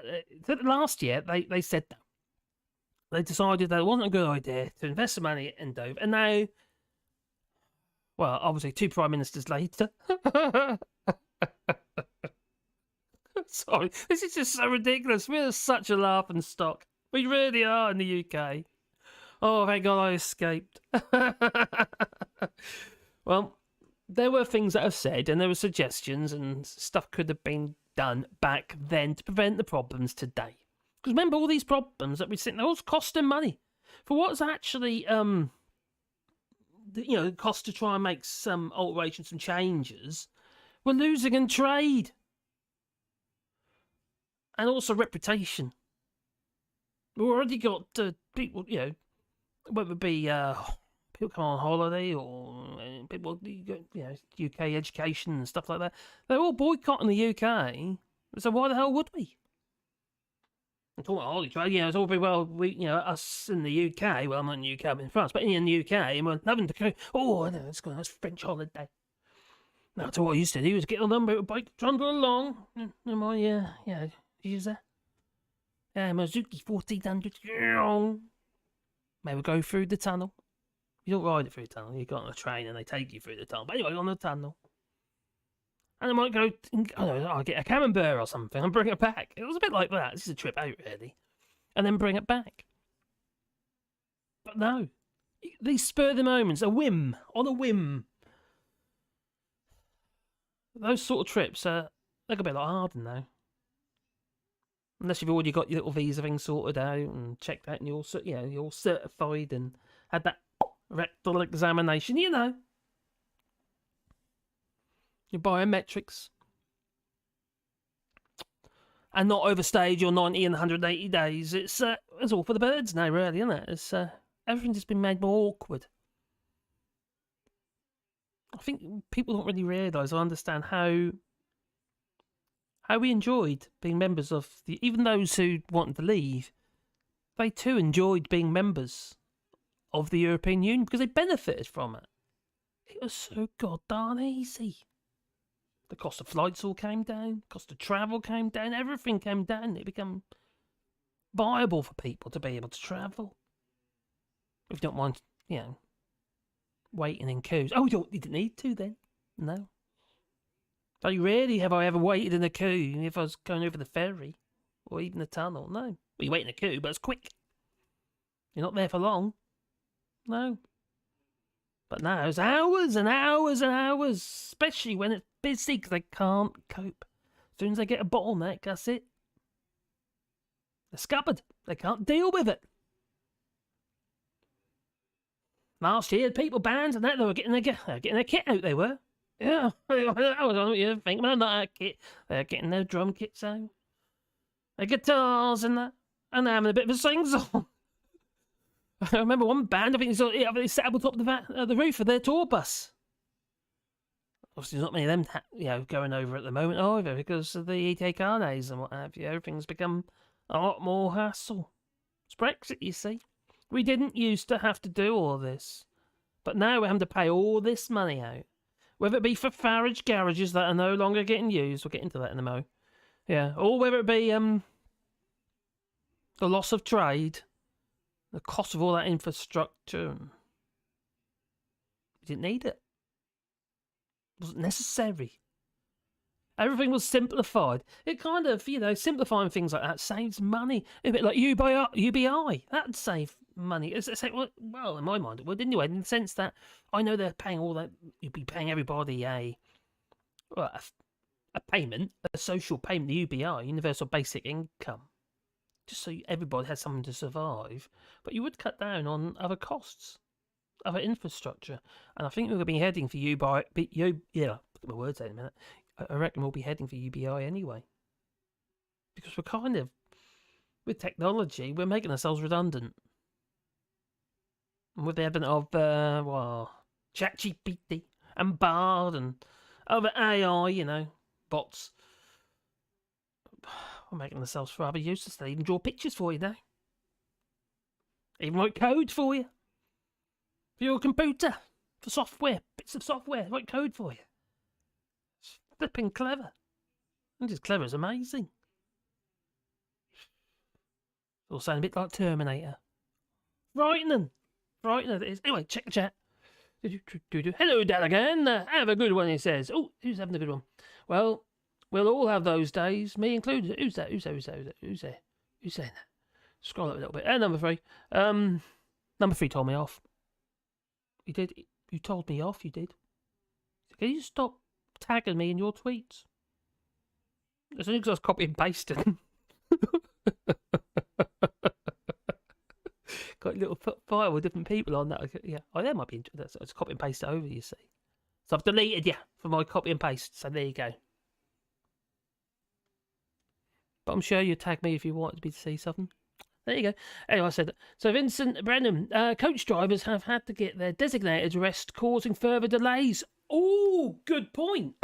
last year they said that. They decided that it wasn't a good idea to invest the money in Dover. And now, well, obviously 2 prime ministers later. Sorry, this is just so ridiculous. We're such a laughing stock. We really are in the UK. Oh, thank God I escaped. Well, there were things that are said and there were suggestions and stuff could have been done back then to prevent the problems today. Because remember, all these problems that we're seeing, they're all costing money. For what's actually, cost to try and make some alterations and changes, we're losing in trade. And also reputation. We've already got people, whether it be people come on holiday or people, UK education and stuff like that. They're all boycotting the UK. So why the hell would we? I'm talking about holiday trade. It's all very well, us in the UK. Well, I'm not in the UK, I'm in France. But in the UK, and we're having to go, let's go on this French holiday. Now, to what I used to do was get on the motorbike, trundle along. And my, use that. Mazuki 1400. Maybe go through the tunnel. You don't ride it through the tunnel. You go on a train and they take you through the tunnel. But anyway, on the tunnel. And I might go, I don't know, I'll get a camembert or something and bring it back. It was a bit like that. This is a trip out, really. And then bring it back. But no. These spur of the moments, on a whim. Those sort of trips, they're a bit like Arden now. Unless you've already got your little visa thing sorted out and checked out and you're certified and had that rectal examination, your biometrics. And not overstayed your 90 and 180 days. It's all for the birds now, really, isn't it? It's everything's just been made more awkward. I think people don't really realise or understand how we enjoyed being members of even those who wanted to leave, they too enjoyed being members of the European Union because they benefited from it. It was so goddamn easy. The cost of flights all came down, cost of travel came down, everything came down. It became viable for people to be able to travel. If you don't mind, waiting in queues. Oh, you didn't need to then? No. Very rarely have I ever waited in a queue if I was going over the ferry or even the tunnel. No. Well, you wait in a queue, but it's quick. You're not there for long. No. But now it's hours and hours and hours, especially when it's busy because they can't cope. As soon as they get a bottleneck, that's it. They're scuppered. They can't deal with it. Last year, people banned and that they were getting their kit out. They were, yeah. I don't know what you think, but I'm not a kit. They're getting their drum kits out, their guitars and that, and they're having a bit of a sing-song. I remember one band. I think they set up on top of the roof of their tour bus. Obviously, there's not many of them, going over at the moment either because of the ETA carnets and what have you. Everything's become a lot more hassle. It's Brexit, you see. We didn't used to have to do all this, but now we're having to pay all this money out. Whether it be for Farage garages that are no longer getting used, we'll get into that in a mo. Yeah, or whether it be the loss of trade, the cost of all that infrastructure. We didn't need it. It wasn't necessary. Everything was simplified. It kind of, simplifying things like that saves money. A bit like UBI. That would save money. It's like, well, in my mind it would anyway, in the sense that I know they're paying all that. You'd be paying everybody a payment, a social payment, the UBI, Universal Basic Income, just so everybody has something to survive. But you would cut down on other costs, other infrastructure, and I think we're going to be heading for UBI. Get my words out in a minute. I reckon we'll be heading for UBI anyway, because we're kind of, with technology, we're making ourselves redundant. And with the advent of ChatGPT and Bard and other AI, bots, we're making ourselves rather useless. They even draw pictures for you now. Even write code for you. For your computer. For software. Bits of software. Write code for you. It's flipping clever. And just clever is amazing. It's all sounding a bit like Terminator. Frightening it is. Anyway, check the chat. Hello, Dad again. Have a good one, he says. Oh, who's having a good one? Well, we'll all have those days, me included. Who's that? Who's saying that? Scroll up a little bit. Number 3. Number 3 told me off. You did. You told me off, you did. Can you stop tagging me in your tweets? As soon as I was copy and pasting. Got a little file with different people on that. Yeah, that might be interesting. So it's copy and paste it over, you see. So I've deleted you for my copy and paste. So there you go. But I'm sure you'll tag me if you wanted me to see something. There you go. Anyway, I said that. So Vincent Brennan, coach drivers have had to get their designated rest, causing further delays. Oh, good point.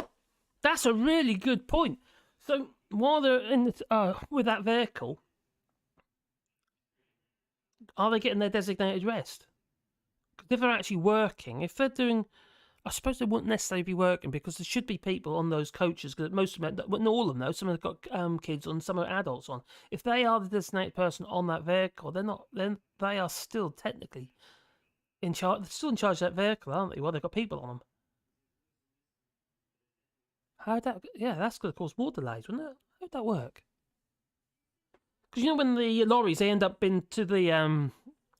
That's a really good point. So while they're in with that vehicle, are they getting their designated rest? Because if they're actually working, if they're doing, I suppose they wouldn't necessarily be working because there should be people on those coaches, because most of them, not all of them though, some have got kids on, some are adults on. If they are the designated person on that vehicle, then they are still technically in charge. They're still in charge of that vehicle, aren't they? Well, they've got people on them. How'd that? Yeah, that's going to cause more delays, wouldn't it? How'd that work? Because you know when the lorries they end up into the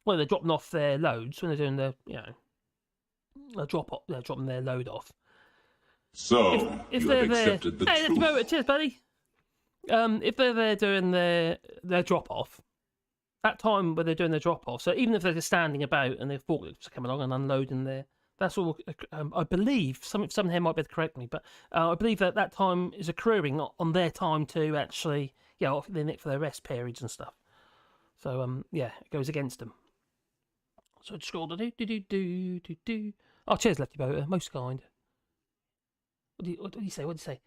well, they're dropping off their loads when they're doing the they're dropping their load off. So If you they're have there, accepted the hey, truth. cheers, buddy. If they're there doing their drop off, that time where they're doing their drop off, so even if they're just standing about and their forklifts are coming along and unloading their, that's all. I believe someone here might be able to correct me, but I believe that time is accruing on their time to actually, they're in it for their rest periods and stuff. So it goes against them. So just scroll do. Oh, cheers, Lefty Boater, most kind. What do you say? What do you say?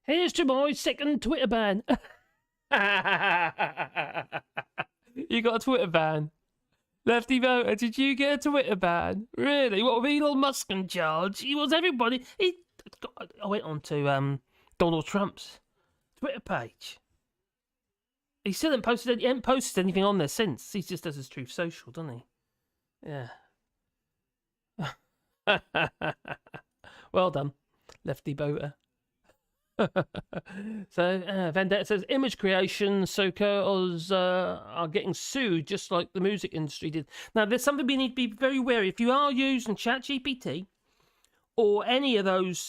Here's to my second Twitter ban. You got a Twitter ban? Lefty Voter, did you get a Twitter ban? Really? What, with Elon Musk in charge? He was everybody. I went on to Donald Trump's Twitter page. He still hasn't posted anything on there since. He just does his Truth Social, doesn't he? Yeah. Well done, Lefty Voter. So Vendetta says image creation so-called are getting sued just like the music industry did. Now there's something we need to be very wary. If you are using ChatGPT or any of those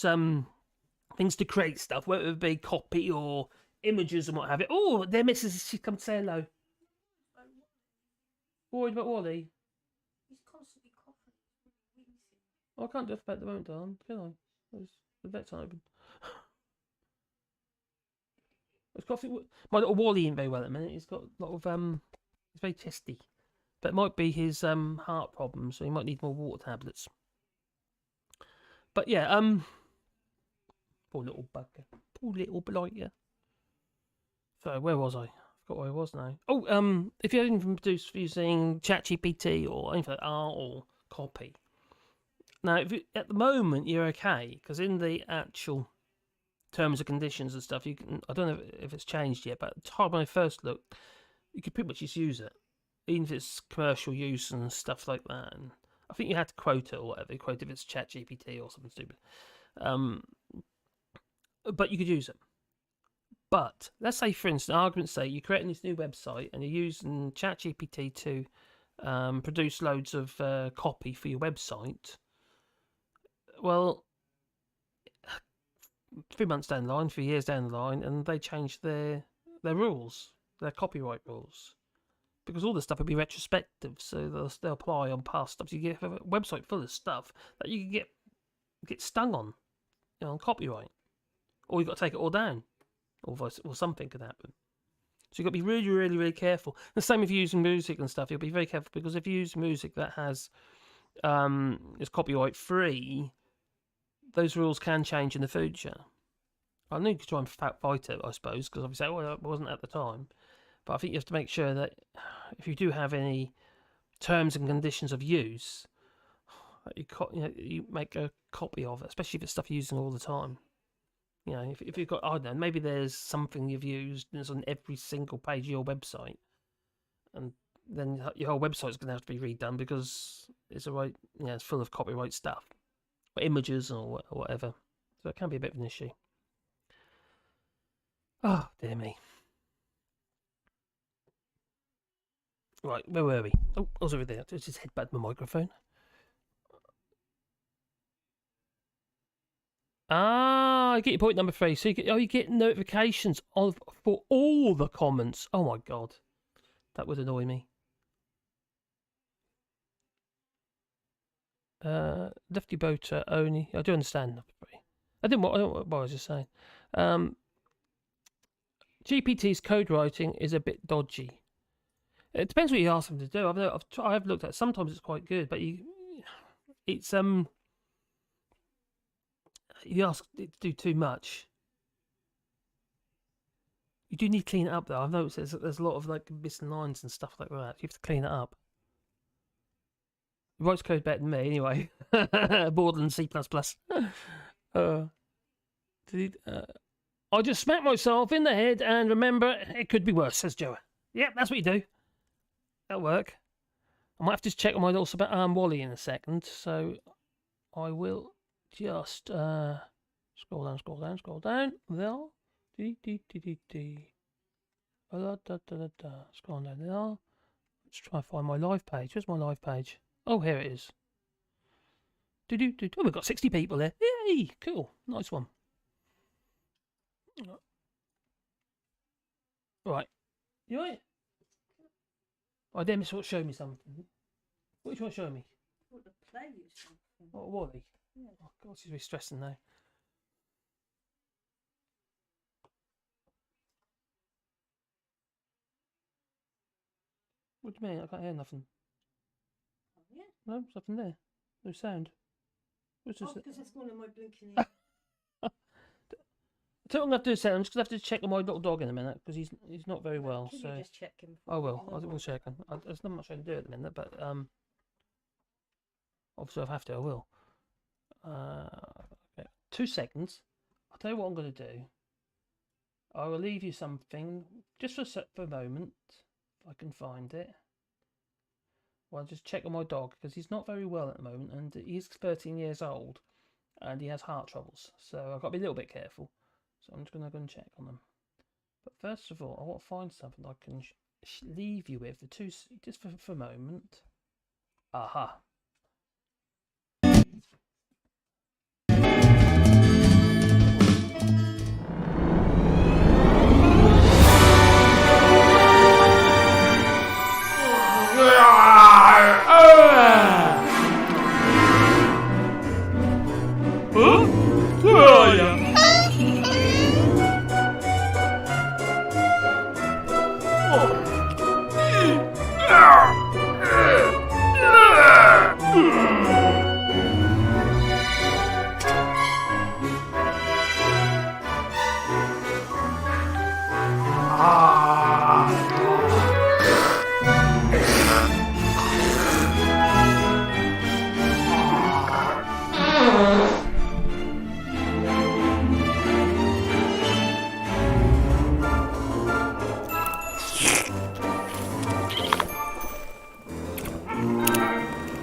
things to create stuff, whether it be copy or images and what have you. Oh, there Mrs. She come to say hello. Worried about Wally? He's constantly coughing. I can't do it about the moment, darling, can I? The vet's open. It's coffee. My little Wally ain't very well at the minute. He's got a lot of he's very chesty, but it might be his heart problem, so he might need more water tablets. But yeah, poor little bugger, poor little blighter. So where was I? I forgot where I was now. Oh, if you haven't produced using ChatGPT or anything like art or copy, now at the moment you're okay because in the actual terms and conditions and stuff, you can. I don't know if it's changed yet, but at the time when I first looked, you could pretty much just use it, even if it's commercial use and stuff like that. And I think you had to quote it or whatever. You quote if it's ChatGPT or something stupid. But you could use it. But let's say, for instance, argument's sake, you're creating this new website and you're using ChatGPT to produce loads of copy for your website. Well, 3 months down the line, 3 years down the line, and they change their rules, their copyright rules, because all the stuff will be retrospective, so they'll apply on past stuff. So you get a website full of stuff that you can get stung on, on copyright, or you've got to take it all down, or something could happen. So you've got to be really, really, really careful. The same if you're using music and stuff, you'll be very careful because if you use music that has is copyright free, those rules can change in the future. I need to try and fight it, I suppose, because obviously it wasn't at the time. But I think you have to make sure that if you do have any terms and conditions of use, you make a copy of it, especially if it's stuff you're using all the time. If you've got, I don't know, maybe there's something you've used and it's on every single page of your website, and then your whole website's going to have to be redone because it's it's full of copyright stuff. Images or whatever, so it can be a bit of an issue. Oh dear me. Right, where were we? Oh, I was over there. Let's just head back to my microphone. I get your point number 3. So you get notifications for all the comments. Oh my god, that would annoy me. Lefty Boater only. I do understand. I don't know what I was just saying. GPT's code writing is a bit dodgy. It depends what you ask them to do. I've looked at it. Sometimes it's quite good, but it's if you ask it to do too much, you do need to clean it up though. I've noticed there's a lot of missing lines and stuff like that. You have to clean it up. He writes code better than me, anyway. Borderlands C++. I just smacked myself in the head and remember it could be worse, says Joe. Yep, that's what you do. That'll work. I might have to check on my little Wally in a second, so I will just Scroll down, scroll down, scroll down. There. D. Da, da, da, da, da. Scroll down there. Let's try and find my live page. Where's my live page? Oh, here it is. Oh, we've got 60 people there. Yay! Cool. Nice one. Right. You right? Oh, then Miss show me something. What do you want to show me? What the play you something. What, Wally? Yeah. Oh, God, she's really stressing now. What do you mean? I can't hear nothing. Oh, yeah. No, there's nothing there. No sound. What's this? Because that's one of my blinking. I think I'm going to have to do a second. I'm just going to have to check on my little dog in a minute because he's not very well. Can So you just check him? I will. I will check him. There's not much I can do at the minute, but obviously if I have to, I will. Okay. 2 seconds. I'll tell you what I'm going to do. I will leave you something just for a moment, if I can find it. Well, I'll just check on my dog because he's not very well at the moment, and he's 13 years old, and he has heart troubles. So I've got to be a little bit careful. So I'm just going to go and check on them. But first of all, I want to find something I can leave you with for just for a moment. Aha.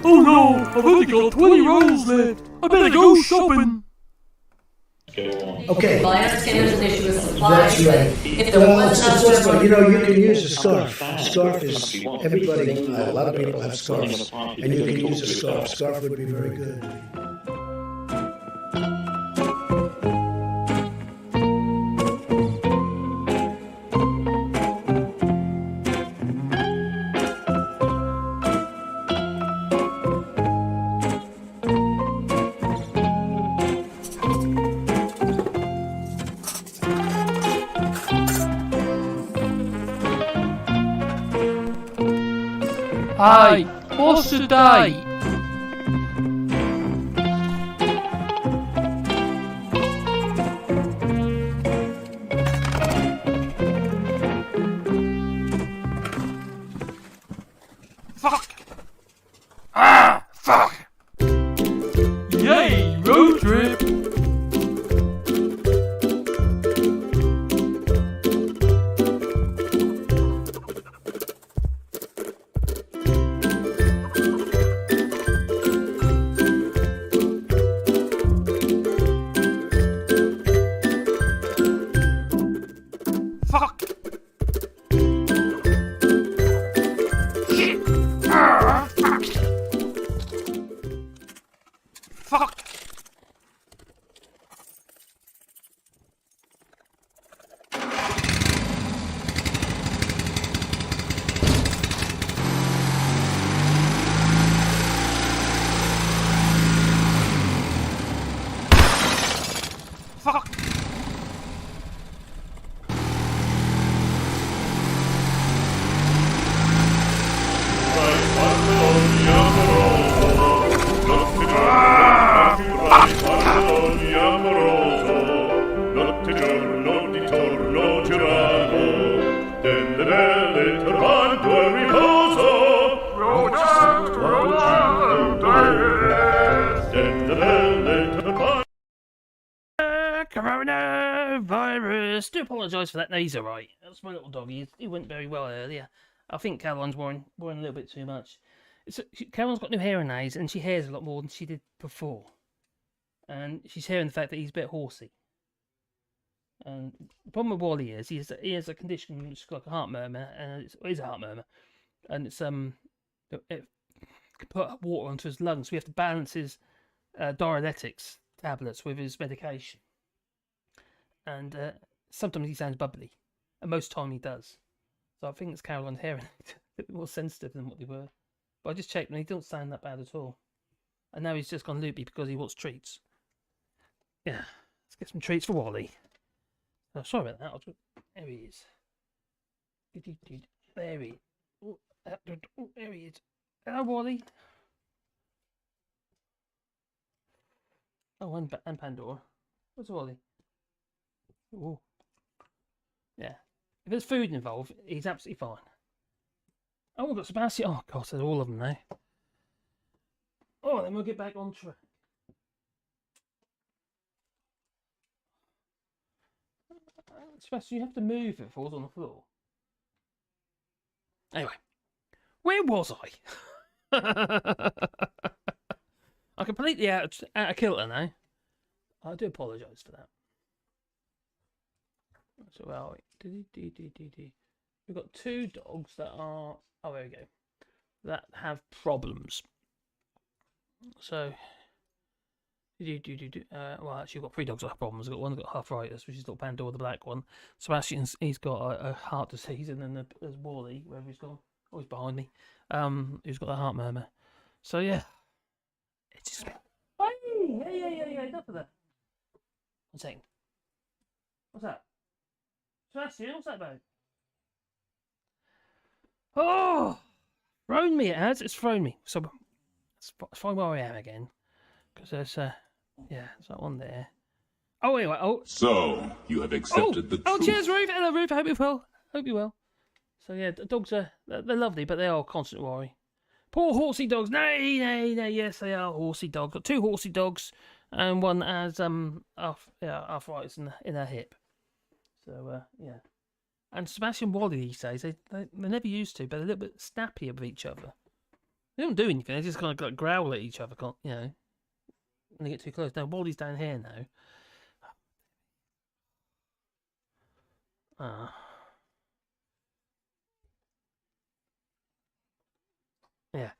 Oh no, I've only got 20 rolls left. I better go shopping. Okay. Well, I understand there's an issue with supply. That's right. If there Well, was it's enough just like, you know, you can use a scarf. A scarf is, everybody, a lot of people have scarves, and you can use a scarf. Scarf would be very good. Hey, what's the date? Fuck! Ah, fuck! Yay, road trip! Fuck! Shit! Ah, fuck! Fuck! Fuck! Coronavirus. Do apologise for that. No, he's alright. That's my little dog. He went very well earlier. I think Caroline's wearing a little bit too much. Caroline's got new hearing aids and she hears a lot more than she did before. and she's hearing the fact that he's a bit horsey. And the problem with Wally is he has a condition which is like a heart murmur, and it is a heart murmur, and it's it can put water onto his lungs. So we have to balance his diuretics tablets with his medication, and sometimes he sounds bubbly, and most time he does. So I think it's Caroline's hearing a bit more sensitive than what they were. But I just checked, and he don't sound that bad at all. And now he's just gone loopy because he wants treats. Yeah, let's get some treats for Wally. Oh, sorry about that. There he is. There he is. Oh, there he is. Hello, Wally. Oh, and Pandora. Where's Wally? Oh. Yeah. If there's food involved, he's absolutely fine. Oh, we've got Sebastian. Oh, God, there's all of them now. Oh, then we'll get back on track. Sebastian, you have to move if it falls on the floor. Anyway, where was I? I'm completely out of kilter now. I do apologise for that. So, where are we? We've got 2 dogs that are... Oh, there we go. That have problems. So... well, actually, we've got 3 dogs that have problems. We've got one that's got arthritis, which is little Pandora, the black one. Sebastian's, he's got a heart disease, and then there's Wally, wherever he's gone. Oh, he's behind me. Who's got a heart murmur. So, yeah. It's just... Hey, enough of that. 1 second. What's that? Sebastian, what's that about? Oh! Thrown me, it has. It's thrown me. So, let's find where I am again. Because there's, yeah, there's that one there. Oh, anyway, So, you have accepted the truth. Oh, cheers, Ruth. Hello, Ruth. I hope you're well. Hope you're well. So, yeah, the dogs are, they're lovely, but they are a constant worry. Poor horsey dogs. Nay, yes, they are horsey dogs. Got 2 horsey dogs, and one has, arthritis in their hip. So, yeah. And Sebastian and Wally these days, they never used to, but they're a little bit snappy with each other. They don't do anything, they just kind of like growl at each other, you know, when they get too close. Now, Wally's down here now. Yeah.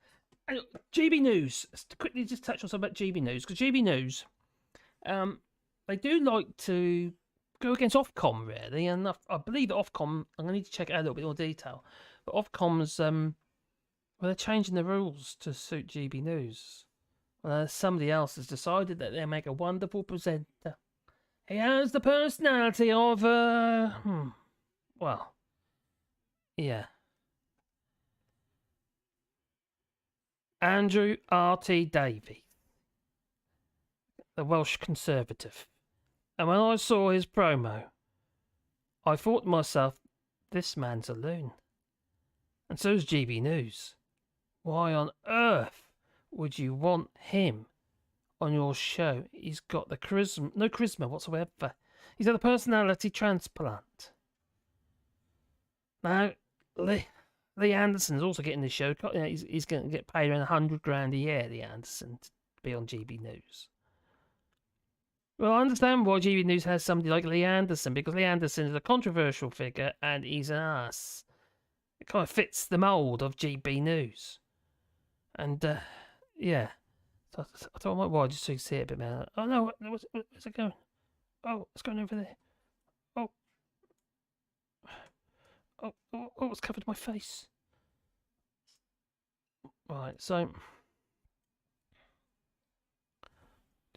And GB News. Let's quickly just touch on something about GB News, because GB News, they do like to go against Ofcom, really, and I believe that Ofcom, I'm going to need to check it out a little bit more detail, but Ofcom's, well, they're changing the rules to suit GB News. Somebody else has decided that they'll make a wonderful presenter. He has the personality of, well, yeah. Andrew R.T. Davies, the Welsh Conservative. And when I saw his promo, I thought to myself, this man's a loon. And so's GB News. Why on earth would you want him on your show? He's got the charisma, no charisma whatsoever. He's had a personality transplant. Now, Lee Anderson's also getting the show. He's going to get paid around $100,000 a year, Lee Anderson, to be on GB News. Well, I understand why GB News has somebody like Lee Anderson, because Lee Anderson is a controversial figure and he's an ass. It kind of fits the mould of GB News. And, yeah. So I thought I might watch just so you can see it a bit better. Oh, no, where's it going? Oh, it's going over there. Oh, it's covered my face. Right, so...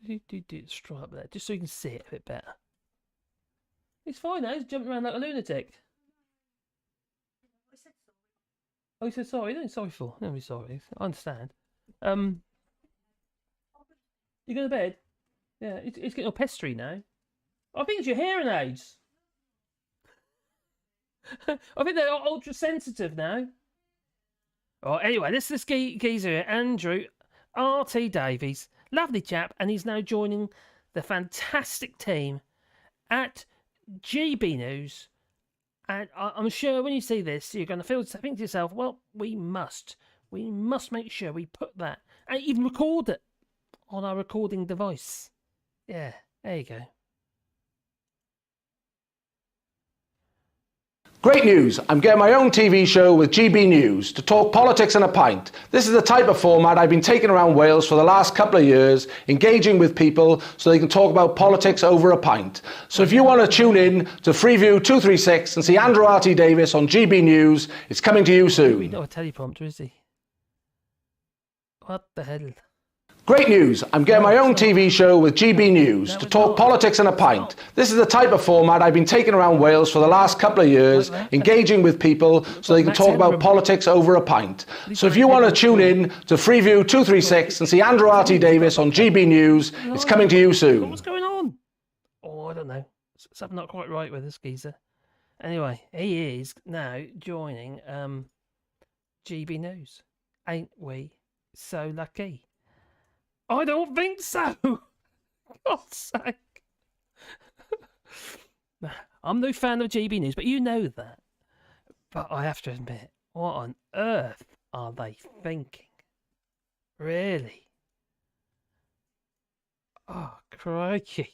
Let's up there, just so you can see it a bit better. He's fine now, he's jumping around like a lunatic. Oh, he said sorry. Don't be sorry for. Don't be sorry. I understand. You go to bed? Yeah, it's getting all pestery now. I think it's your hearing aids. I think they're ultra sensitive now. Oh, anyway, this is geezer here, Andrew R.T. Davies. Lovely chap, and he's now joining the fantastic team at GB News. And I'm sure when you see this, you're going to think to yourself, well, we must make sure we put that, and even record it on our recording device. Yeah, there you go. Great news, I'm getting my own TV show with GB News to talk politics in a pint. This is the type of format I've been taking around Wales for the last couple of years, engaging with people so they can talk about politics over a pint. So if you want to tune in to Freeview 236 and see Andrew R.T. Davis on GB News, it's coming to you He's soon. not a teleprompter, is he? What the hell? Great news, I'm getting my own TV show with GB News to talk politics in a pint. This is the type of format I've been taking around Wales for the last couple of years, engaging with people so they can talk about politics over a pint. So if you want to tune in to Freeview 236 and see Andrew R.T. Davis on GB News, it's coming to you soon. What's going on? Oh, I don't know. Something not quite right with this geezer. Anyway, he is now joining GB News. Ain't we so lucky? I don't think so. God's sake. I'm no fan of GB News, but you know that. But I have to admit, what on earth are they thinking? Really? Oh, crikey.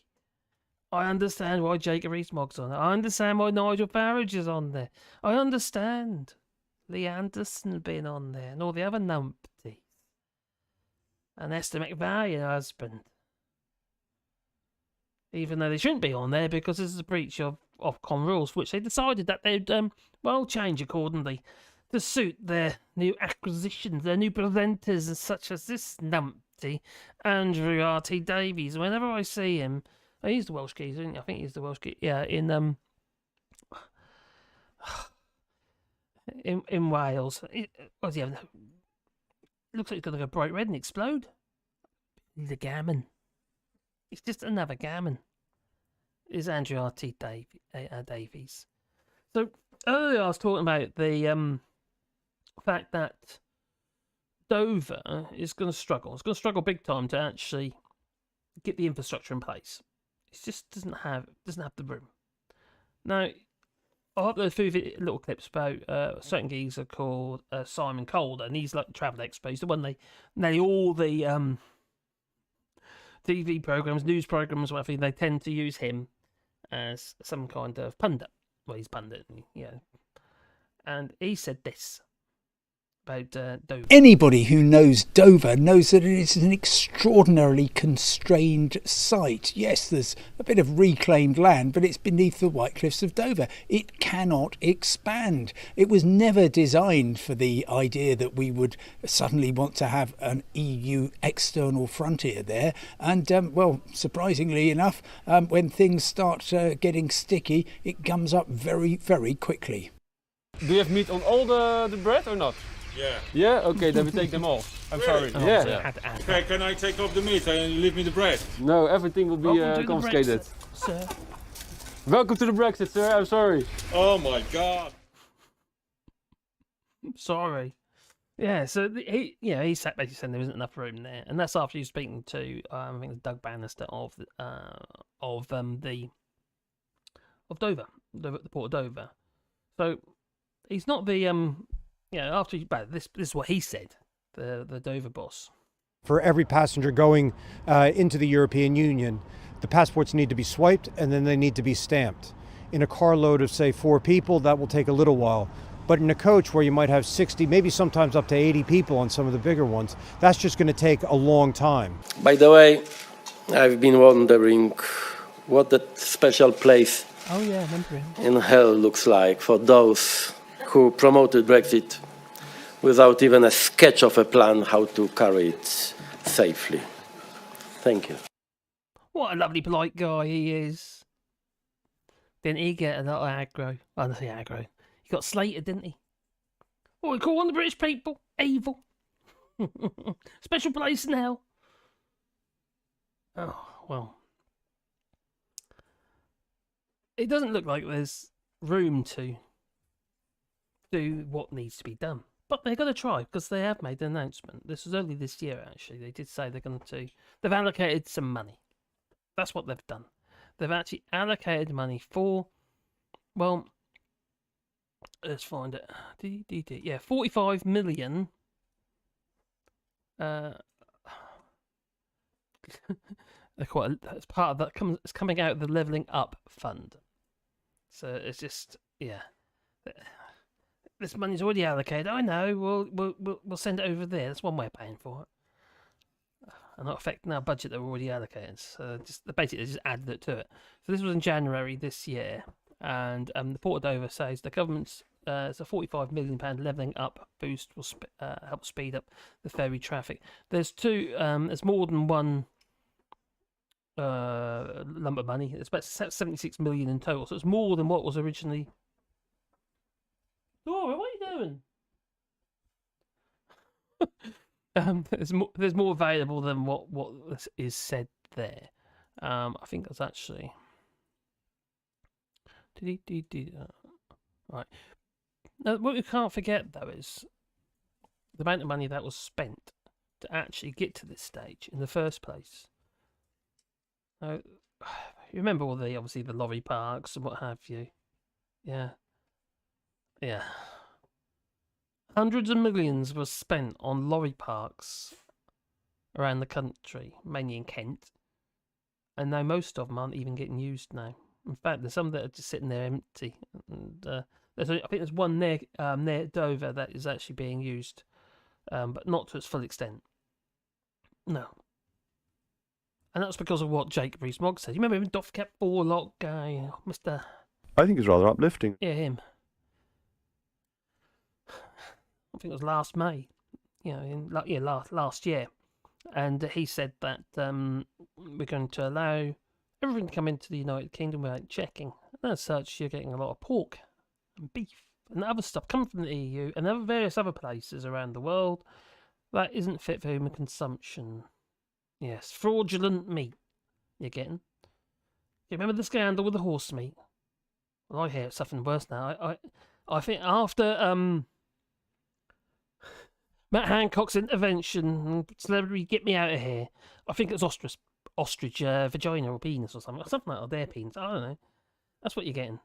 I understand why Jacob Rees-Mogg's on it. I understand why Nigel Farage is on there. I understand Lee Anderson being on there and all the other numpties. And Esther McVallion, husband. Even though they shouldn't be on there because this is a breach of Ofcom rules, which they decided that they'd, change accordingly to suit their new acquisitions, their new presenters, such as this numpty, Andrew R.T. Davies. Whenever I see him, he's the Welsh geezer, isn't he? I think he's the Welsh geezer. Yeah, in Wales. What does he have? Looks like he's going to go bright red and explode. He's a gammon. He's just another gammon. Is Andrew R.T. Davies. So earlier I was talking about the fact that Dover is going to struggle. It's going to struggle big time to actually get the infrastructure in place. It just doesn't have the room. Now, I'll upload a few little clips about a certain geezer called Simon Calder, and he's like the travel expert. He's the one they all the TV programs, news programs, whatever. They tend to use him as some kind of pundit. Well, he's pundit, and he said this about Dover. Anybody who knows Dover knows that it is an extraordinarily constrained site. Yes, there's a bit of reclaimed land, but it's beneath the White Cliffs of Dover. It cannot expand. It was never designed for the idea that we would suddenly want to have an EU external frontier there. And, surprisingly enough, when things start getting sticky, it gums up very, very quickly. Do you have meat on all the bread or not? Yeah. Yeah? Okay, then we take them all. I'm sorry. Oh, Yeah. Okay, can I take off the meat and leave me the bread? No, everything will be confiscated. Sir. Welcome to the Brexit, sir. I'm sorry. Oh my god. Sorry. Yeah, so he sat basically saying there isn't enough room there, and that's after you speaking to I think it's Doug Bannister of Dover, the Port of Dover. So he's not the this is what he said, the Dover boss. For every passenger going into the European Union, the passports need to be swiped and then they need to be stamped. In a carload of, say, 4 people, that will take a little while. But in a coach where you might have 60, maybe sometimes up to 80 people on some of the bigger ones, that's just going to take a long time. By the way, I've been wondering what that special place in hell looks like for those who promoted Brexit without even a sketch of a plan how to carry it safely. Thank you. What a lovely, polite guy he is. Didn't he get a lot of aggro? Oh, not aggro. He got slated, didn't he? What we call on the British people? Evil. Special place in hell. Oh, well. It doesn't look like there's room to do what needs to be done. But they're going to try, because they have made an announcement. This was early this year, actually. They did say they're going to... They've allocated some money. That's what they've done. They've actually allocated money for... Well, let's find it. Yeah, 45 million... They're quite. It's part of that. It's coming out of the Levelling Up Fund. So it's just this money's already allocated. I know. We'll send it over there. That's one way of paying for it, and not affecting our budget that we're already allocated. So basically just added it to it. So this was in January this year, and the Port of Dover says the government's it's a £45 million Levelling Up boost will help speed up the ferry traffic. There's there's more than one lump of money. It's about 76 million in total, so it's more than what was originally. Laura, what are you doing? There's more available than what is said there. I think that's actually. Right. Now, what we can't forget though is the amount of money that was spent to actually get to this stage in the first place. Now, you remember all obviously the lorry parks and what have you. Yeah. Hundreds of millions was spent on lorry parks around the country, mainly in Kent, and now most of them aren't even getting used now. In fact, there's some that are just sitting there empty. And I think there's one near Dover that is actually being used, but not to its full extent. No. And that's because of what Jake Rees-Mogg said. You remember him, Doff Cap Borlock guy, Mr. I think it's rather uplifting. Yeah, him. I think it was last May, last year. And he said that we're going to allow everything to come into the United Kingdom without checking. And as such, you're getting a lot of pork and beef and other stuff coming from the EU and various other places around the world that isn't fit for human consumption. Yes, fraudulent meat you're getting. You remember the scandal with the horse meat? Well, I hear it's something worse now. I think after Matt Hancock's intervention, celebrity, get me out of here. I think it's ostrich vagina or penis or something like that, or their penis. I don't know. That's what you're getting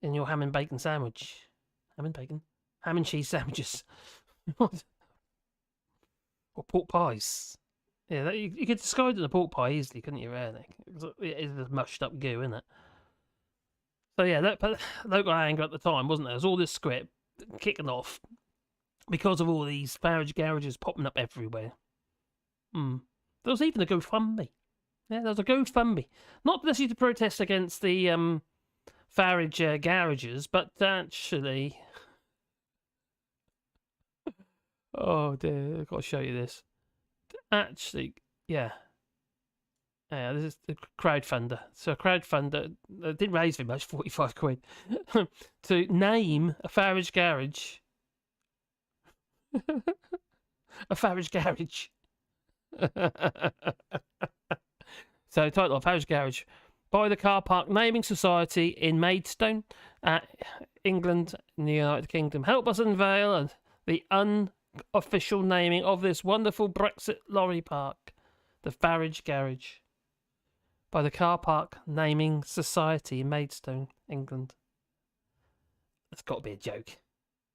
in your ham and bacon sandwich. Ham and cheese sandwiches. Or pork pies. Yeah, you could discard it in a pork pie easily, couldn't you, really? It is a mushed up goo, isn't it? So yeah, that local anger at the time, wasn't there? There was all this script kicking off because of all these Farage garages popping up everywhere. There was even a GoFundMe. Yeah, there was a GoFundMe. Not necessarily to protest against the Farage garages, but actually... Oh dear, I've got to show you this. Actually, yeah. This is the crowdfunder. So a crowdfunder didn't raise very much, 45 quid, to name a Farage garage. A Farage garage. So title of Farage Garage. By the Car Park Naming Society in Maidstone, England, in the United Kingdom. Help us unveil the unofficial naming of this wonderful Brexit lorry park, the Farage Garage. By the Car Park Naming Society in Maidstone, England. That's got to be a joke.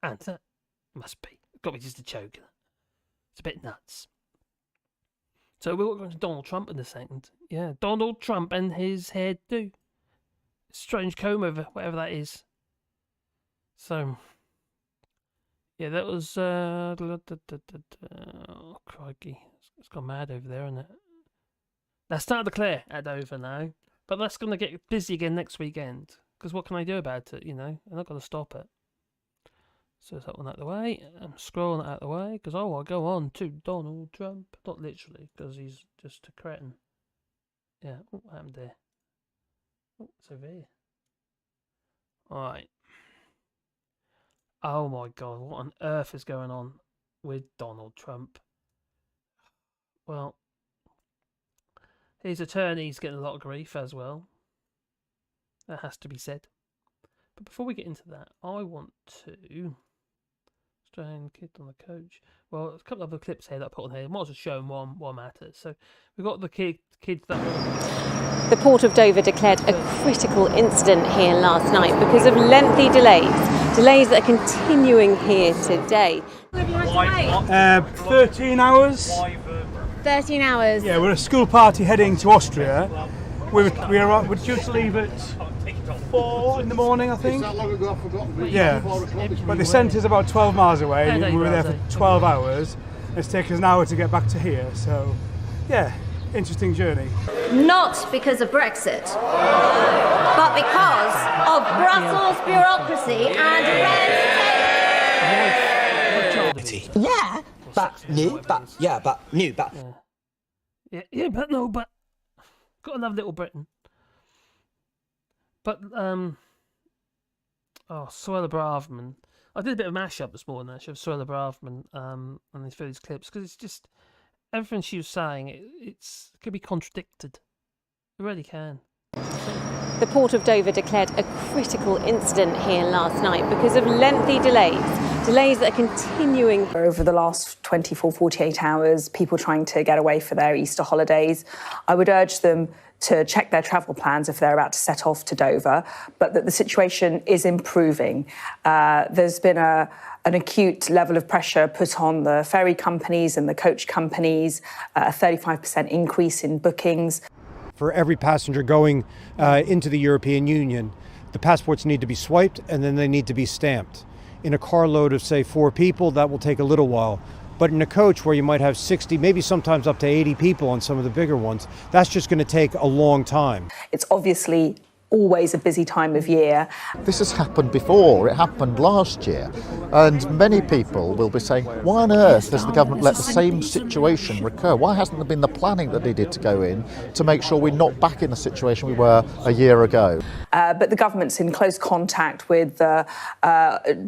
And it must be. It's got to be just a joke. It's a bit nuts. So we're going to Donald Trump in a second. Yeah, Donald Trump and his hairdo. Strange comb over, whatever that is. So, yeah, that was... oh, crikey. It's gone mad over there, isn't it? That's starting to clear at Dover now. But that's going to get busy again next weekend. Because what can I do about it, you know? I'm not going to stop it. So is that one out of the way? I'm scrolling it out of the way. Because I'll go on to Donald Trump. Not literally, because he's just a cretin. Yeah, what happened there? Oh, it's over here. Alright. Oh my god, what on earth is going on with Donald Trump? Well, his attorney's getting a lot of grief as well. That has to be said. But before we get into that, I want to... Let's Australian kid on the coach. Well, a couple of other clips here that I put on here. I might as well show them one matter. So we've got the kids that were... The Port of Dover declared a critical incident here last night because of lengthy delays that are continuing here today. 13 hours. 13 hours. Yeah, we're a school party heading to Austria. We're due to leave at 4 in the morning, I think. Yeah, but the centre's about 12 miles away. We were there for 12 hours. It's taken us an hour to get back to here, so yeah, interesting journey. Not because of Brexit, but because of Brussels bureaucracy and red tape. Yeah, but new, but yeah, but new, but yeah, but no, but gotta love Little Britain. But Suella Braverman. I did a bit of mashup this morning actually of Suella Braverman and these clips because it's just everything she was saying. It can be contradicted. It really can. The Port of Dover declared a critical incident here last night because of lengthy delays that are continuing. Over the last 24, 48 hours, people trying to get away for their Easter holidays. I would urge them to check their travel plans if they're about to set off to Dover, but that the situation is improving. There's been an acute level of pressure put on the ferry companies and the coach companies, a 35% increase in bookings. For every passenger going into the European Union, the passports need to be swiped and then they need to be stamped. In a carload of, say, 4 people, that will take a little while. But in a coach where you might have 60, maybe sometimes up to 80 people on some of the bigger ones, that's just going to take a long time. It's obviously always a busy time of year. This has happened before. It happened last year. And many people will be saying, why on earth has the government let the same situation recur? Why hasn't there been the planning that needed to go in to make sure we're not back in the situation we were a year ago? But the government's in close contact with the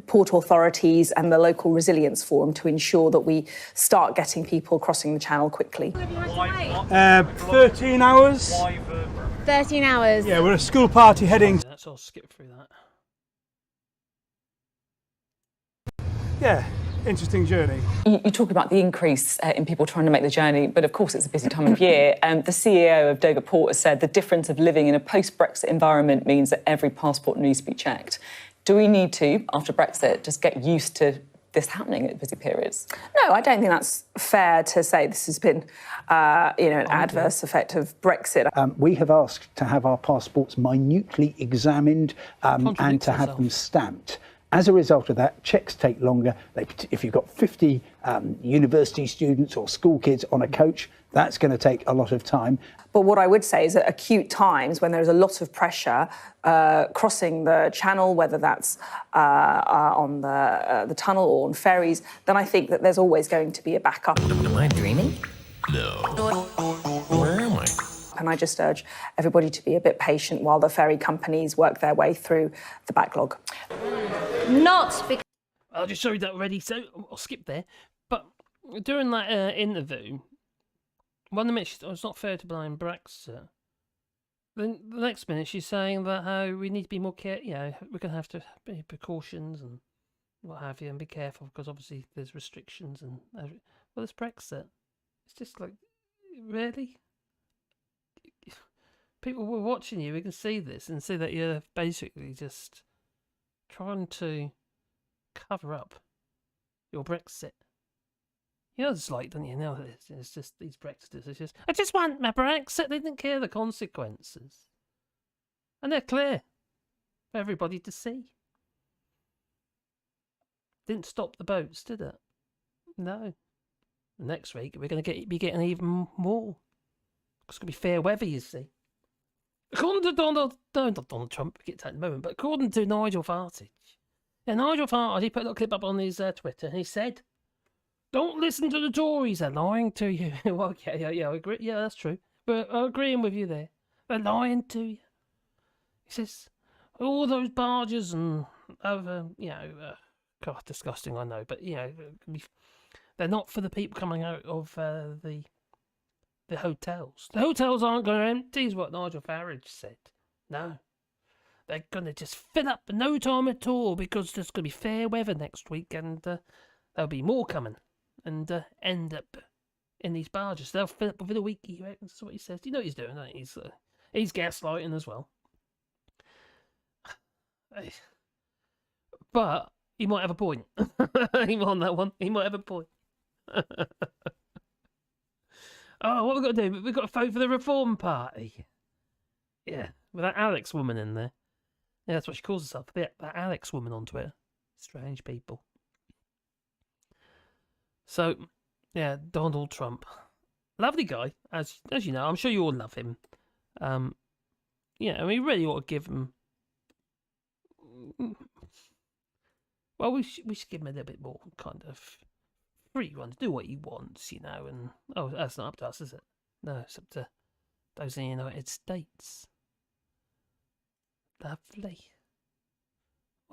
port authorities and the local resilience forum to ensure that we start getting people crossing the channel quickly. 13 hours. 13 hours. Yeah, we're a school party heading. So I'll skip through that. Yeah, interesting journey. You talk about the increase in people trying to make the journey, but of course it's a busy time of year. The CEO of Dover Port has said the difference of living in a post-Brexit environment means that every passport needs to be checked. Do we need to, after Brexit, just get used to this happening at busy periods? No, I don't think that's fair to say this has been, an adverse effect of Brexit. We have asked to have our passports minutely examined and to have them stamped. As a result of that, checks take longer. If you've got 50 university students or school kids on a coach, that's going to take a lot of time. But what I would say is at acute times, when there's a lot of pressure crossing the channel, whether that's on the tunnel or on ferries, then I think that there's always going to be a backup. Am I dreaming? No. Where am I? And I just urge everybody to be a bit patient while the ferry companies work their way through the backlog. Not because... I'll just show you that already, so I'll skip there. But during that interview, one minute she thought it's not fair to blame Brexit. Then the next minute she's saying that how we need to be more careful. We're going to have to be precautions and what have you, and be careful because obviously there's restrictions and well, it's Brexit. It's just like, really? People were watching you. We can see this and see that you're basically just trying to cover up your Brexit. You know, it's like, don't you know, it's just these Brexiters. It's just, I just want my Brexit. They didn't care the consequences. And they're clear for everybody to see. Didn't stop the boats, did it? No. Next week, we're going to be getting even more. It's going to be fair weather, you see. According to Donald Trump, we'll get to that in a moment, but according to Nigel Farage, Nigel Farage, he put a little clip up on his Twitter, and he said, don't listen to the Tories, they're lying to you. Well, okay, yeah, I agree. Yeah, that's true. But I'm agreeing with you there. They're lying to you. He says, all those barges and other, God, disgusting, I know, but, they're not for the people coming out of the hotels. The hotels aren't going to empty, is what Nigel Farage said. No. They're going to just fill up in no time at all because there's going to be fair weather next week and there'll be more coming and end up in these barges. They'll fill up within a week, he reckons. That's what he says. You know what he's doing, don't you? He's gaslighting as well. But he might have a point. On that one, he might have a point. Oh, what have we got to do? We've got to vote for the Reform Party. Yeah, with that Alex woman in there. Yeah, that's what she calls herself. That Alex woman on Twitter. Strange people. So, yeah, Donald Trump. Lovely guy, as you know. I'm sure you all love him. Yeah, I mean, we really ought to give him... Well, we should give him a little bit more kind of free run to do what he wants, you know, and... Oh, that's not up to us, is it? No, it's up to those in the United States. Lovely.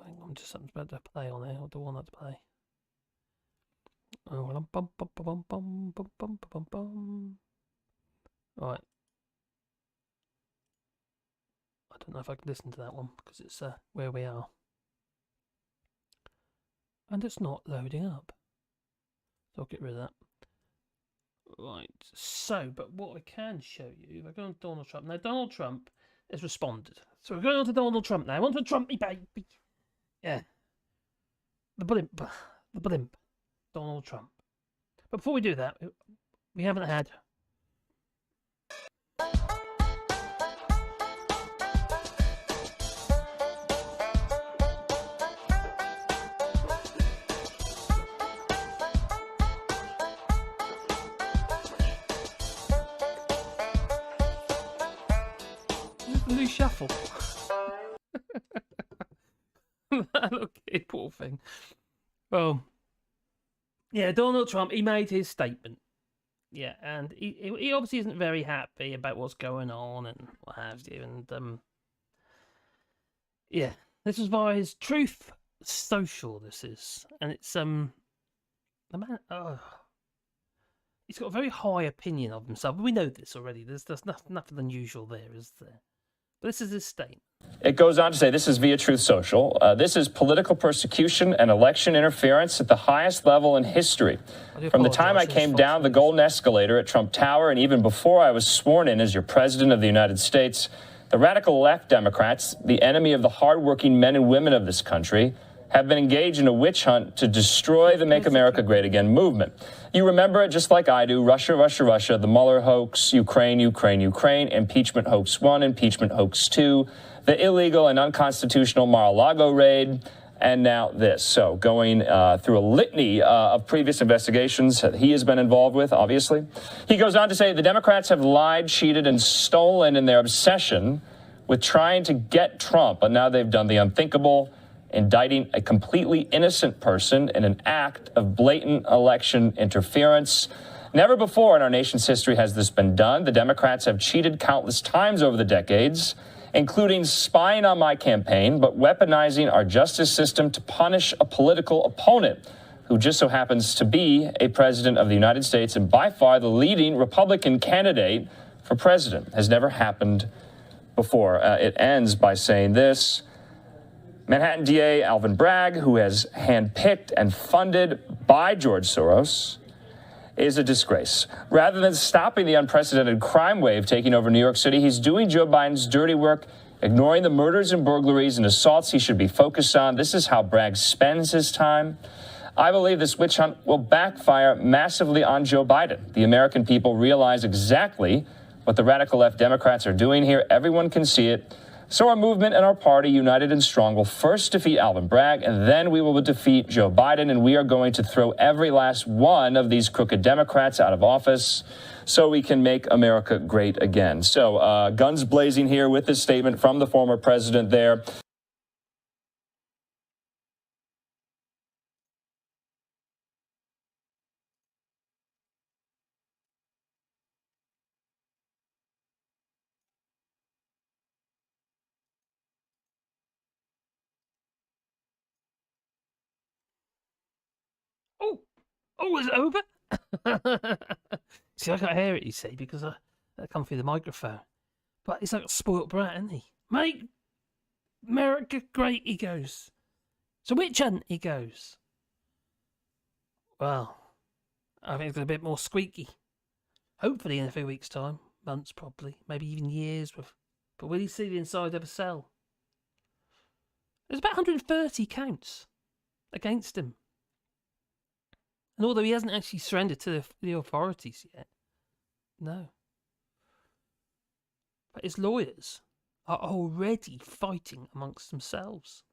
Hang on, just something's about to play on there. I don't want that to play. Oh, bum bum bum bum bum bum bum bum. Right. I don't know if I can listen to that one because it's where we are. And it's not loading up. So I'll get rid of that. Right. So, but what I can show you, if I go on to Donald Trump. Now, Donald Trump has responded. So we're going on to Donald Trump now. On to Trumpy baby. Yeah. The blimp. Donald Trump. But before we do that, we haven't had... New shuffle. That little kid, poor thing. Well, yeah, Donald Trump, he made his statement. Yeah, and he obviously isn't very happy about what's going on and what have you. And yeah, this is via his Truth Social. This is, and it's the man. Oh, he's got a very high opinion of himself. We know this already. There's nothing unusual there, is there? But this is his statement. It goes on to say, this is via Truth Social. This is political persecution and election interference at the highest level in history. From the time I came down the golden escalator at Trump Tower, and even before I was sworn in as your president of the United States, the radical left Democrats, the enemy of the hardworking men and women of this country, have been engaged in a witch hunt to destroy the Make America Great Again movement. You remember it just like I do. Russia, Russia, Russia, the Mueller hoax, Ukraine, Ukraine, Ukraine, impeachment hoax 1, impeachment hoax 2, the illegal and unconstitutional Mar-a-Lago raid, and now this. So going through a litany of previous investigations that he has been involved with, obviously. He goes on to say the Democrats have lied, cheated, and stolen in their obsession with trying to get Trump, but now they've done the unthinkable, indicting a completely innocent person in an act of blatant election interference. Never before in our nation's history has this been done. The Democrats have cheated countless times over the decades, including spying on my campaign, but weaponizing our justice system to punish a political opponent who just so happens to be a president of the United States and by far the leading Republican candidate for president. Has never happened before. It ends by saying this. Manhattan DA Alvin Bragg, who has handpicked and funded by George Soros, is a disgrace. Rather than stopping the unprecedented crime wave taking over New York City, he's doing Joe Biden's dirty work, ignoring the murders and burglaries and assaults he should be focused on. This is how Bragg spends his time. I believe this witch hunt will backfire massively on Joe Biden. The American people realize exactly what the radical left Democrats are doing here. Everyone can see it. So our movement and our party, united and strong, will first defeat Alvin Bragg, and then we will defeat Joe Biden, and we are going to throw every last one of these crooked Democrats out of office so we can make America great again. So guns blazing here with this statement from the former president there. Oh, is it over? See, I can't hear it, you see, because I come through the microphone. But he's like a spoilt brat, isn't he? Make America great, he goes. So witch hunt, he goes. well, I think it's going to be a bit more squeaky. Hopefully in a few weeks' time. Months, probably. Maybe even years. But will he see the inside of a cell? There's about 130 counts against him. And although he hasn't actually surrendered to the authorities yet, no. But his lawyers are already fighting amongst themselves.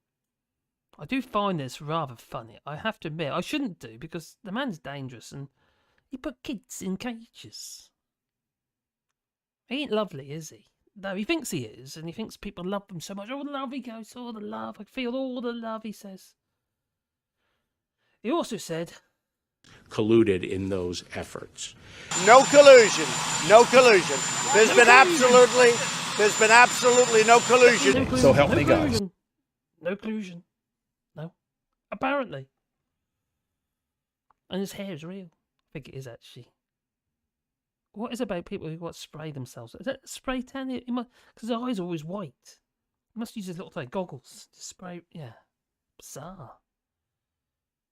I do find this rather funny. I have to admit, I shouldn't do, because the man's dangerous and he put kids in cages. He ain't lovely, is he? No, he thinks he is, and he thinks people love him so much. All the love, he goes, all the love. I feel all the love, he says. He also said... colluded in those efforts. No collusion. No collusion. There's been absolutely no collusion. So help me God. No collusion. No. Apparently. And his hair is real. I think it is, actually. What is it about people who spray themselves? Is that spray tan? Because his eyes are always white. He must use his little goggles to spray. Yeah. Bizarre.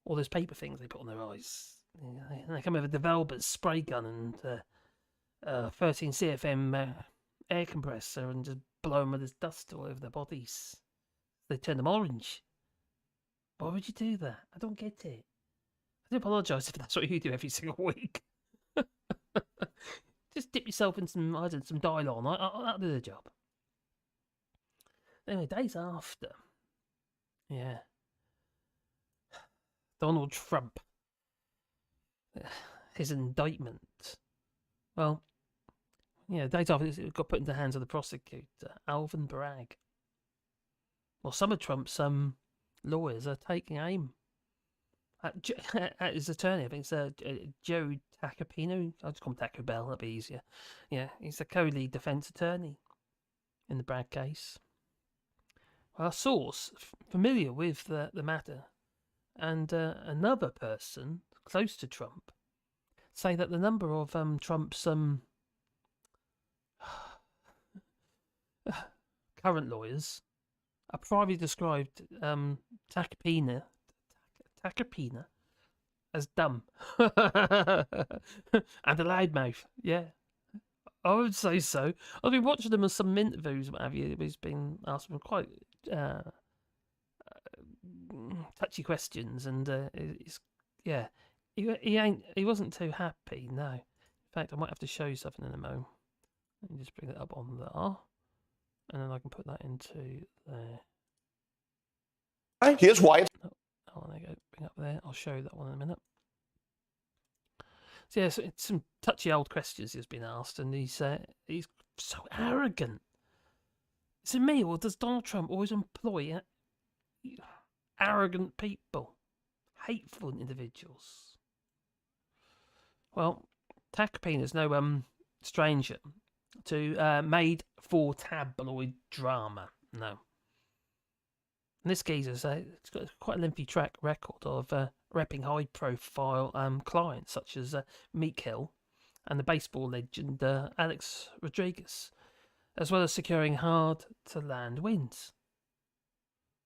All those paper things they put on their eyes. Yeah, they come with a developer's spray gun and 13 CFM air compressor and just blow them with this dust all over their bodies. They turn them orange. Why would you do that? I don't get it. I do apologise if that's what you do every single week. Just dip yourself in some Dylon. That'll do the job. Anyway, days after. Yeah. Donald Trump. His indictment. Well, yeah, days after it got put into the hands of the prosecutor, Alvin Bragg. Well, some of Trump's lawyers are taking aim at his attorney. I think it's Joe Tacopino. I'll just call him Taco Bell, that'll be easier. Yeah, he's the co-lead defence attorney in the Bragg case. Well, a source familiar with the matter and another person close to Trump say that the number of Trump's current lawyers are privately described Tacopina as dumb and a loudmouth. Yeah, I would say so. I've been watching him in some interviews, what have you. He's been asked some quite touchy questions, and he wasn't too happy. No, in fact, I might have to show you something in a moment. Let me just bring it up on there, and then I can put that into there. Here's why it's... Oh, there you go. Bring up there. I'll show you that one in a minute. So yeah, so it's some touchy old questions he's been asked, and he's so arrogant. Is it me, or does Donald Trump always employ arrogant people, hateful individuals? Well, Tacopina is no stranger to made-for tabloid drama. No. And this geezer's it's got quite a lengthy track record of repping high-profile clients such as Meek Hill and the baseball legend Alex Rodriguez, as well as securing hard-to-land wins.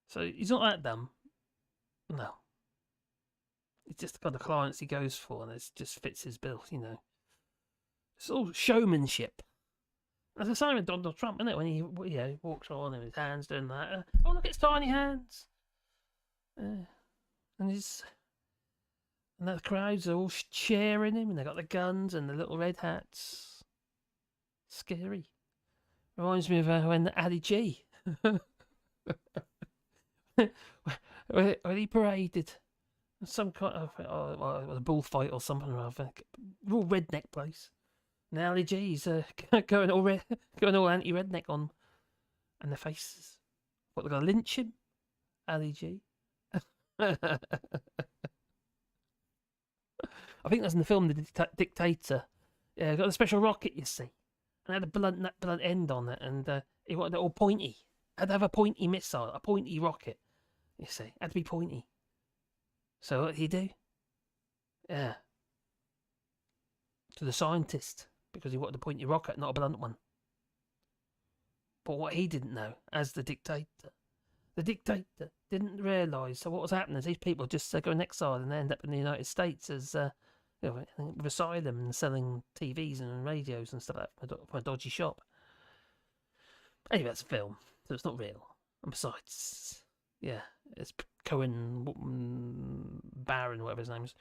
So he's not that dumb. No. It's just the kind of clients he goes for, and it just fits his bill, you know. It's all showmanship. That's the same with Donald Trump, isn't it? When he walks on and his hands doing that. Oh, look at his tiny hands. And the crowds are all cheering him, and they got the guns and the little red hats. Scary. Reminds me of when Ali G. when he paraded some kind of a bullfight or something or other. Real redneck place. And Ali G's going all anti-redneck on, and their faces. What, they're gonna lynch him? Ali G. I think that's in the film The Dictator. Yeah, got a special rocket, you see, and it had a blunt end on it, and he wanted it all pointy. Had to have a pointy missile, a pointy rocket. You see, had to be pointy. So what did he do? Yeah. To the scientist, because he wanted a pointy rocket, not a blunt one. But what he didn't know, as the dictator didn't realise. So what was happening is these people just go in exile and they end up in the United States as with asylum and selling TVs and radios and stuff like that from a dodgy shop. Anyway, that's a film, so it's not real. And besides, yeah, it's Cohen Baron, whatever his name is.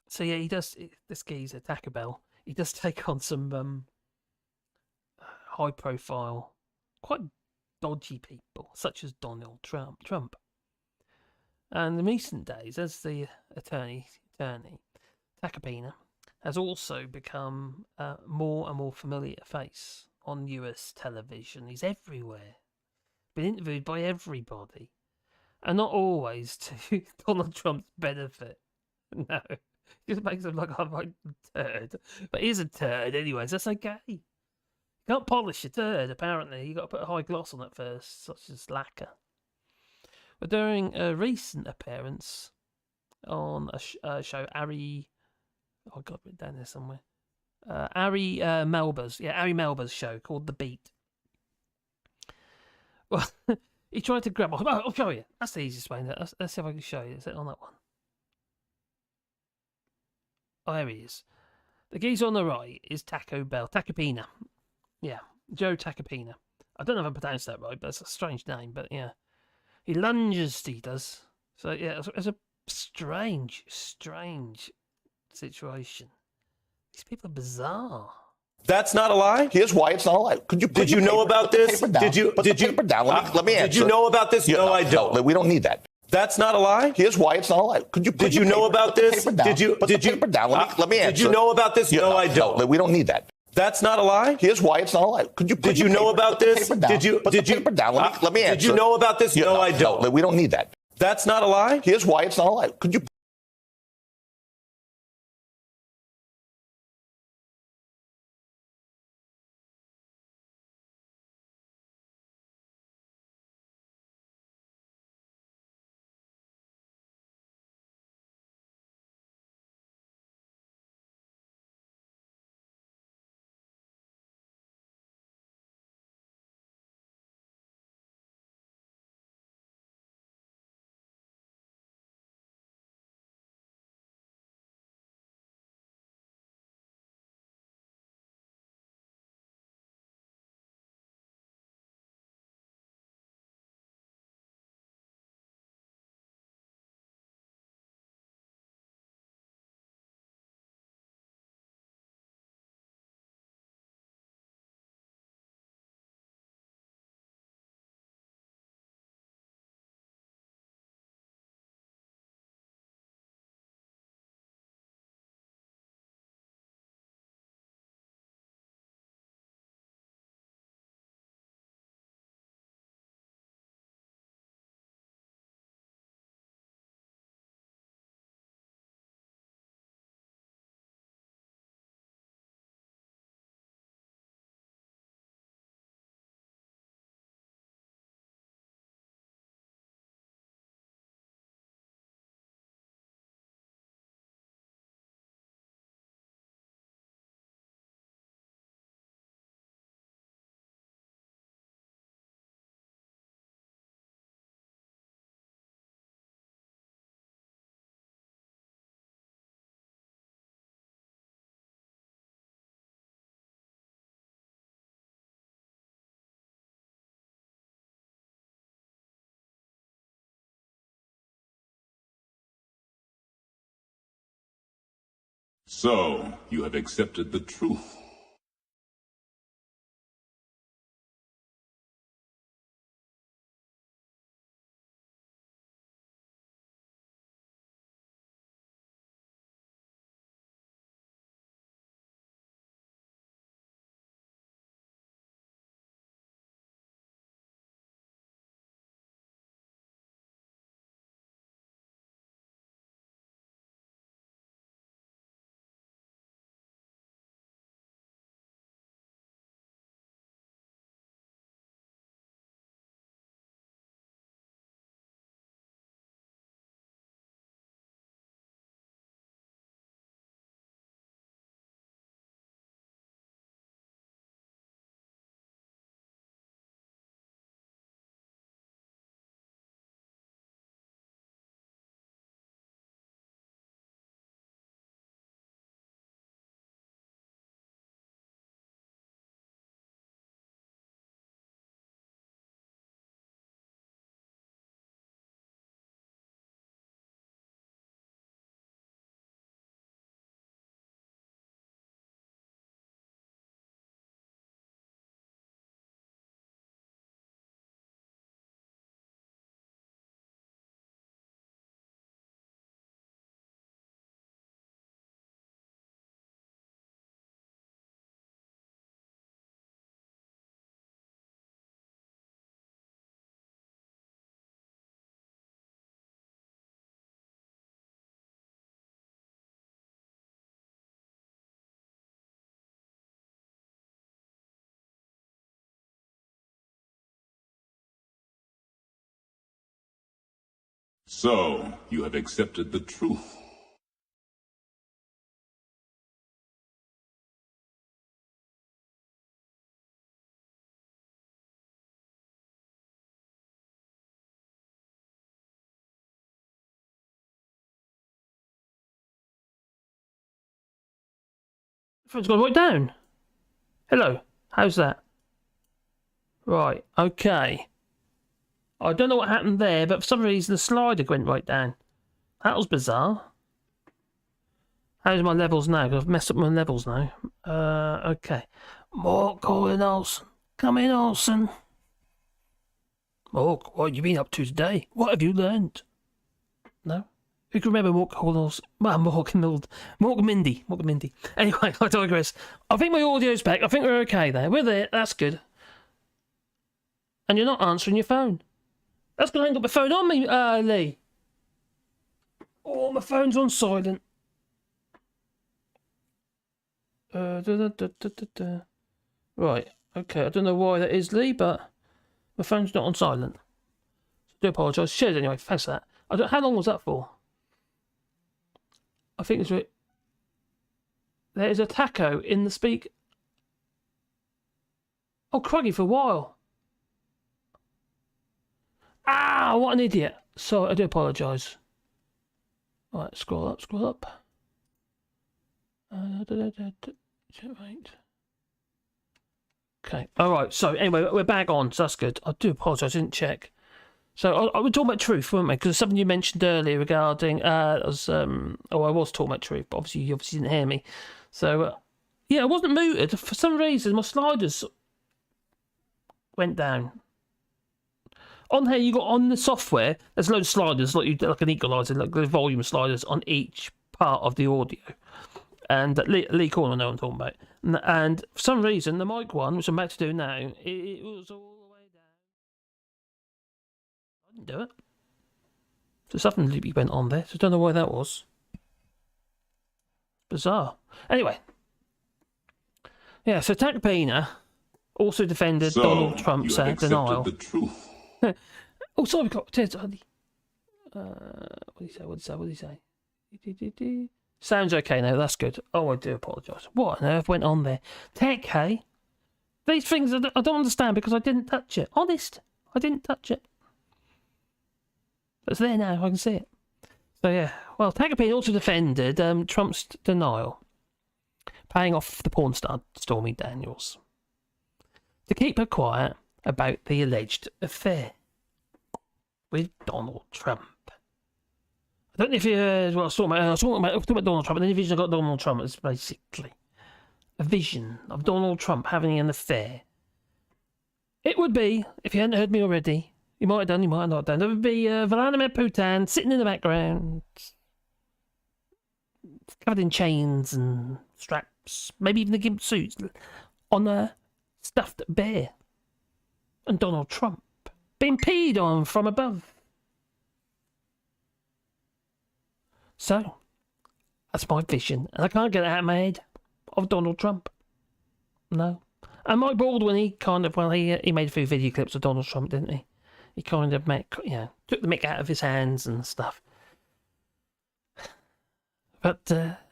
So yeah, he does. This geezer, Taco Bell, he does take on some high-profile, quite dodgy people, such as Donald Trump. And in recent days, as the attorney, Tacopina has also become a more and more familiar face on US television. He's everywhere, been interviewed by everybody, and not always to Donald Trump's benefit. No, just makes him look like a turd, but he's a turd anyways. That's okay. You can't polish a turd. Apparently, you got to put a high gloss on it first, such as lacquer. But during a recent appearance on a show, Ari, I got it down there somewhere. Ari Melba's show called The Beat. Well, he tried to grab. I'll show you. That's the easiest way. Let's see if I can show you. Is it on that one? Oh, there he is. The geezer on the right is Taco Bell. Tacopina. Yeah, Joe Tacopina. I don't know if I pronounced that right, but it's a strange name. But yeah, he lunges, he does. So yeah, it's a strange situation. These people are bizarre. That's not a lie? Here's why it's not a lie. Could you Did you know about this? Did you put the paper down? Let me answer. Did you know about this? No, I don't. No, we don't need that. That's not a lie? Here's why it's not a lie. Did you know about this? Did you put the paper down? Let me answer. Did you know about this? No, I don't. No, we don't need that. That's not a lie? Here's why it's not a lie. Did you know about this? Did you put the paper down? Let me answer. Did you know about this? No, I don't. No, we don't need that. That's not a lie? Here's why it's not a lie. So, you have accepted the truth. So, you have accepted the truth. Phone's gone right down. Hello. How's that? Right. Okay. I don't know what happened there, but for some reason the slider went right down. That was bizarre. How's my levels now? 'Cause I've messed up my levels now. Okay. Mark calling Olsen. Come in, Olsen. Mark, what have you been up to today? What have you learned? No? Who can remember Mark Olsen? Well, Mark Mindy. Anyway, I digress. I think my audio's back. I think we're okay there. We're there. That's good. And you're not answering your phone. That's because I ain't got my phone on me, Lee. Oh, my phone's on silent. Right, okay, I don't know why that is, Lee, but my phone's not on silent. So I do apologise. Cheers anyway, thanks for that. How long was that for? I think it's... There is a taco in the speak... Oh, cruggy for a while. Ah, what an idiot. Sorry, I do apologise. Right, scroll up. Right. Okay, alright, so anyway, we're back on, so that's good. I do apologise, I didn't check. So, I was talking about truth, weren't we? Because something you mentioned earlier regarding, I was talking about truth, but obviously you didn't hear me. So, yeah, I wasn't muted. For some reason, my sliders went down. On here, you got on the software, there's loads of sliders, like an equaliser, like the volume sliders on each part of the audio. And Lee Corner, I know what I'm talking about. And for some reason, the mic one, which I'm about to do now, it was all the way down. I didn't do it. So something went on there, so I don't know why that was. Bizarre. Anyway. Yeah, so Takapina also defended Donald Trump's denial. The truth. Oh, sorry, we've got Ted. What did he say? Sounds okay now, that's good. Oh, I do apologise. What on earth went on there? Tech, hey? These things I don't understand because I didn't touch it. Honest, I didn't touch it. It's there now, I can see it. So yeah, well, Takapina also defended Trump's denial, paying off the porn star Stormy Daniels to keep her quiet about the alleged affair with Donald Trump. I don't know if you heard what I was talking about. I was talking about Donald Trump, and the vision I got Donald Trump is basically a vision of Donald Trump having an affair. It would be, if you hadn't heard me already, you might have done, you might have not done, it would be Vladimir Putin sitting in the background, covered in chains and straps, maybe even the gimp suits, on a stuffed bear. And Donald Trump being peed on from above. So, that's my vision, and I can't get it out of my head, of Donald Trump. No. And Mike Baldwin, he made a few video clips of Donald Trump, didn't he? He kind of took the mick out of his hands and stuff. But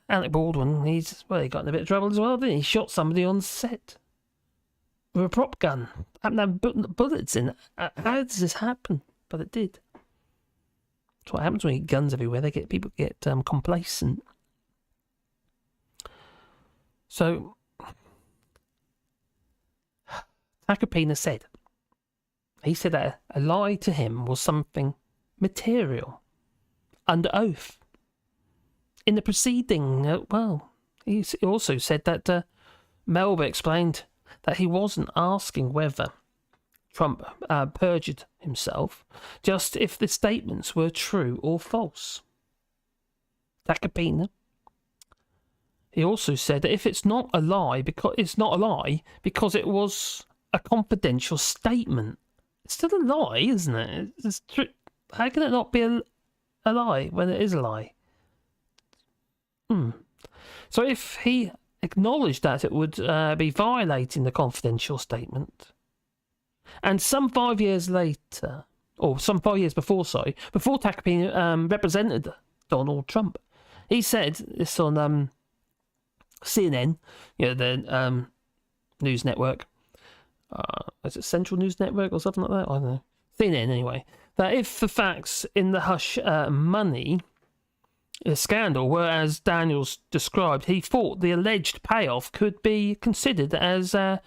Alec Baldwin, he got in a bit of trouble as well, didn't he? He shot somebody on set with a prop gun. Happened to have bullets in it. How does this happen? But it did. That's what happens when you get guns everywhere. People get complacent. So, Takapina said, that a lie to him was something material, under oath. In the proceeding, he also said that Melba explained that he wasn't asking whether Trump perjured himself, just if the statements were true or false. Takapina. He also said that if it's not a lie, because it was a confidential statement. It's still a lie, isn't it? It's true. How can it not be a lie when it is a lie? So if he acknowledged that it would be violating the confidential statement, and some 5 years later or some 5 years before, before Takapini represented Donald Trump. He said this on CNN, the news network. Is it Central News Network or something like that? I don't know. CNN anyway. That if the facts in the hush money scandal were as Daniels described, he thought the alleged payoff could be considered as, an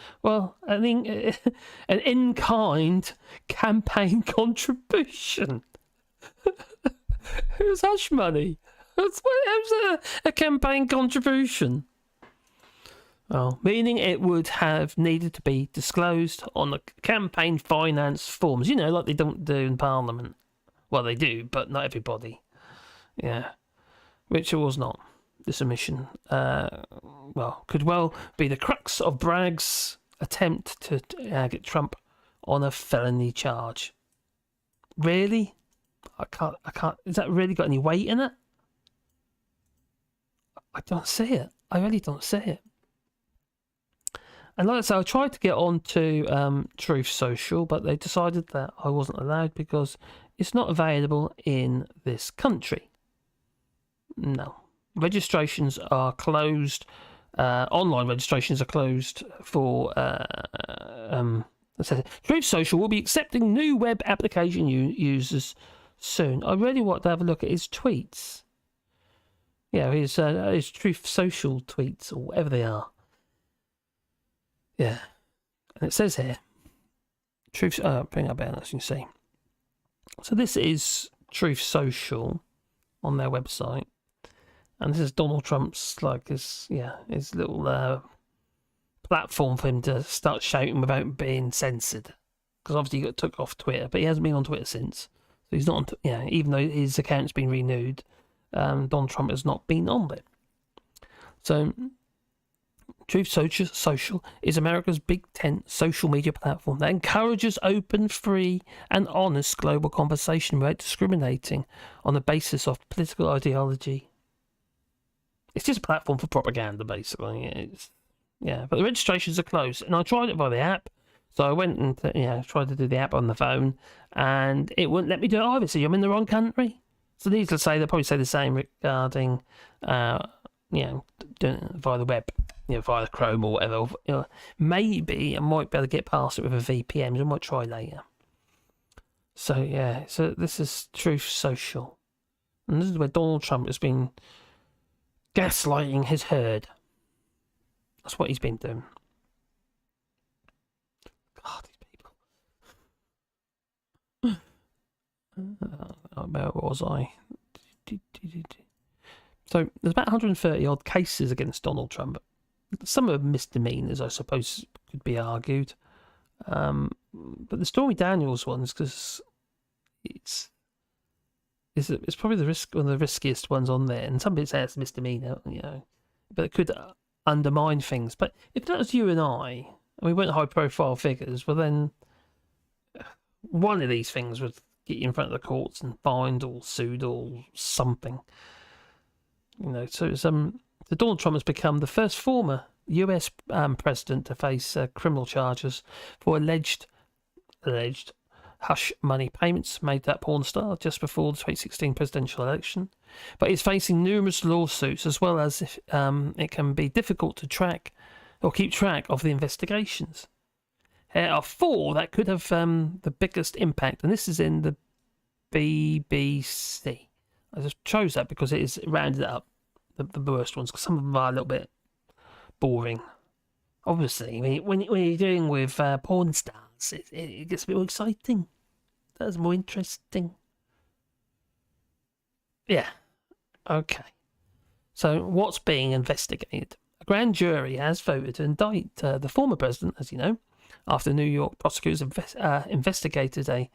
in-kind campaign contribution. It was hush money. It was a campaign contribution. Oh, meaning it would have needed to be disclosed on the campaign finance forms. Like they don't do in Parliament. Well, they do, but not everybody. Yeah. Which it was not. This omission, could well be the crux of Bragg's attempt to get Trump on a felony charge. Really? I can't. Has that really got any weight in it? I don't see it. I really don't see it. And like I said, I tried to get on to Truth Social, but they decided that I wasn't allowed because it's not available in this country. No. Registrations are closed. Online registrations are closed for... Truth Social will be accepting new web application users soon. I really want to have a look at his tweets. His Truth Social tweets, or whatever they are. Yeah. And it says here, Truth... bring up there, as you can see. So this is Truth Social on their website. And this is Donald Trump's, his little platform for him to start shouting without being censored. Because obviously he got took off Twitter, but he hasn't been on Twitter since. So he's not on, even though his account's been renewed, Donald Trump has not been on it. So, Truth Social is America's big tent social media platform that encourages open, free, and honest global conversation without discriminating on the basis of political ideology. It's just a platform for propaganda, basically. But the registrations are closed, and I tried it via the app. So I went and tried to do the app on the phone, and it wouldn't let me do it either. So I'm in the wrong country. So needless to say, they'll probably say the same regarding, doing it via the web, via Chrome or whatever. Maybe I might be able to get past it with a VPN. So I might try later. So so this is Truth Social, and this is where Donald Trump has been gaslighting his herd. That's what he's been doing. God, these people. Where was I? So there's about 130 odd cases against Donald Trump. Some of them misdemeanors, I suppose, could be argued. But the Stormy Daniels ones, because it's probably one of the riskiest ones on there, and some people say it's a misdemeanor, but it could undermine things. But if that was you and I, and we weren't high-profile figures, well then, one of these things would get you in front of the courts and fined or sued or something. So it's, Donald Trump has become the first former US president to face criminal charges for alleged hush money payments made that porn star just before the 2016 presidential election. But he's facing numerous lawsuits, as well as it can be difficult to track or keep track of the investigations. There are four that could have the biggest impact, and this is in the BBC. I just chose that because it is rounded up, the worst ones, because some of them are a little bit boring. Obviously, when you're dealing with porn stars, it gets a bit more exciting. That's more interesting. Yeah. Okay. So, what's being investigated? A grand jury has voted to indict the former president, as you know, after New York prosecutors investigated a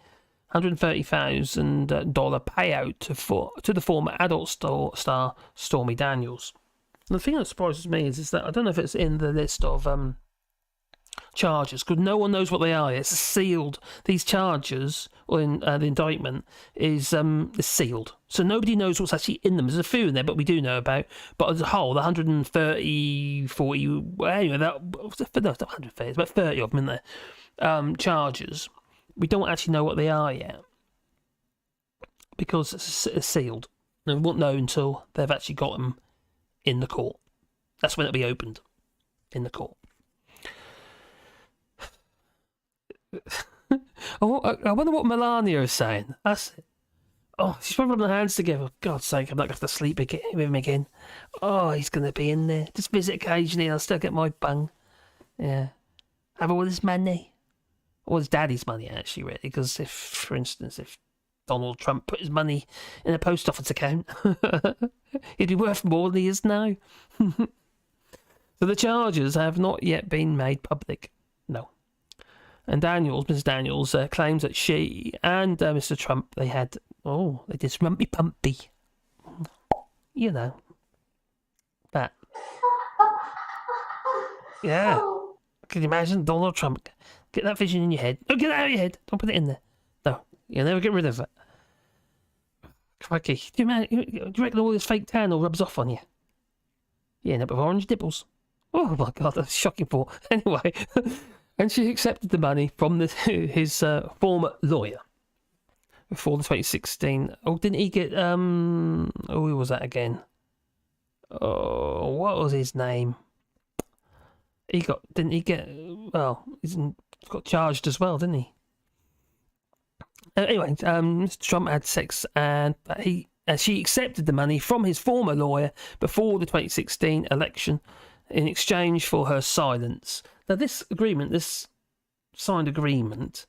$130,000 payout to the former adult star Stormy Daniels. And the thing that surprises me is that I don't know if it's in the list of charges, because no one knows what they are. It's sealed. These charges, or the indictment, is sealed. So nobody knows what's actually in them. There's a few in there, but we do know about. But as a whole, the 130, 40, well, anyway, not 130, it's about 30 of them in there, charges. We don't actually know what they are yet. because it's sealed. And we won't know until they've actually got them in the court. That's when it'll be opened, in the court. I wonder what Melania is saying. That's it. Oh, she's probably rubbing her hands together. God's sake, I'm not going to have to sleep with him again. Oh, he's going to be in there. Just visit occasionally, I'll still get my bung. Yeah. Have all his money. Or his daddy's money, actually, really. Because if, for instance, if Donald Trump put his money in a post office account, he'd be worth more than he is now. So the charges have not yet been made public. No. And Mrs. Daniels, claims that she and Mr. Trump, they did rumpy pumpy. You know. That. Yeah. Can you imagine Donald Trump? Get that vision in your head. Don't get it out of your head. Don't put it in there. No. You'll never get rid of it. Crikey. Do you reckon all this fake tan all rubs off on you? You end up with orange nipples. Oh my God, that's a shocking thought. Anyway. And she accepted the money from his former lawyer before the 2016. Oh, didn't he get who was that again? Oh, what was his name? He got charged as well, didn't he? Anyway, Mr. Trump had sex, and she accepted the money from his former lawyer before the 2016 election in exchange for her silence. Now, this signed agreement,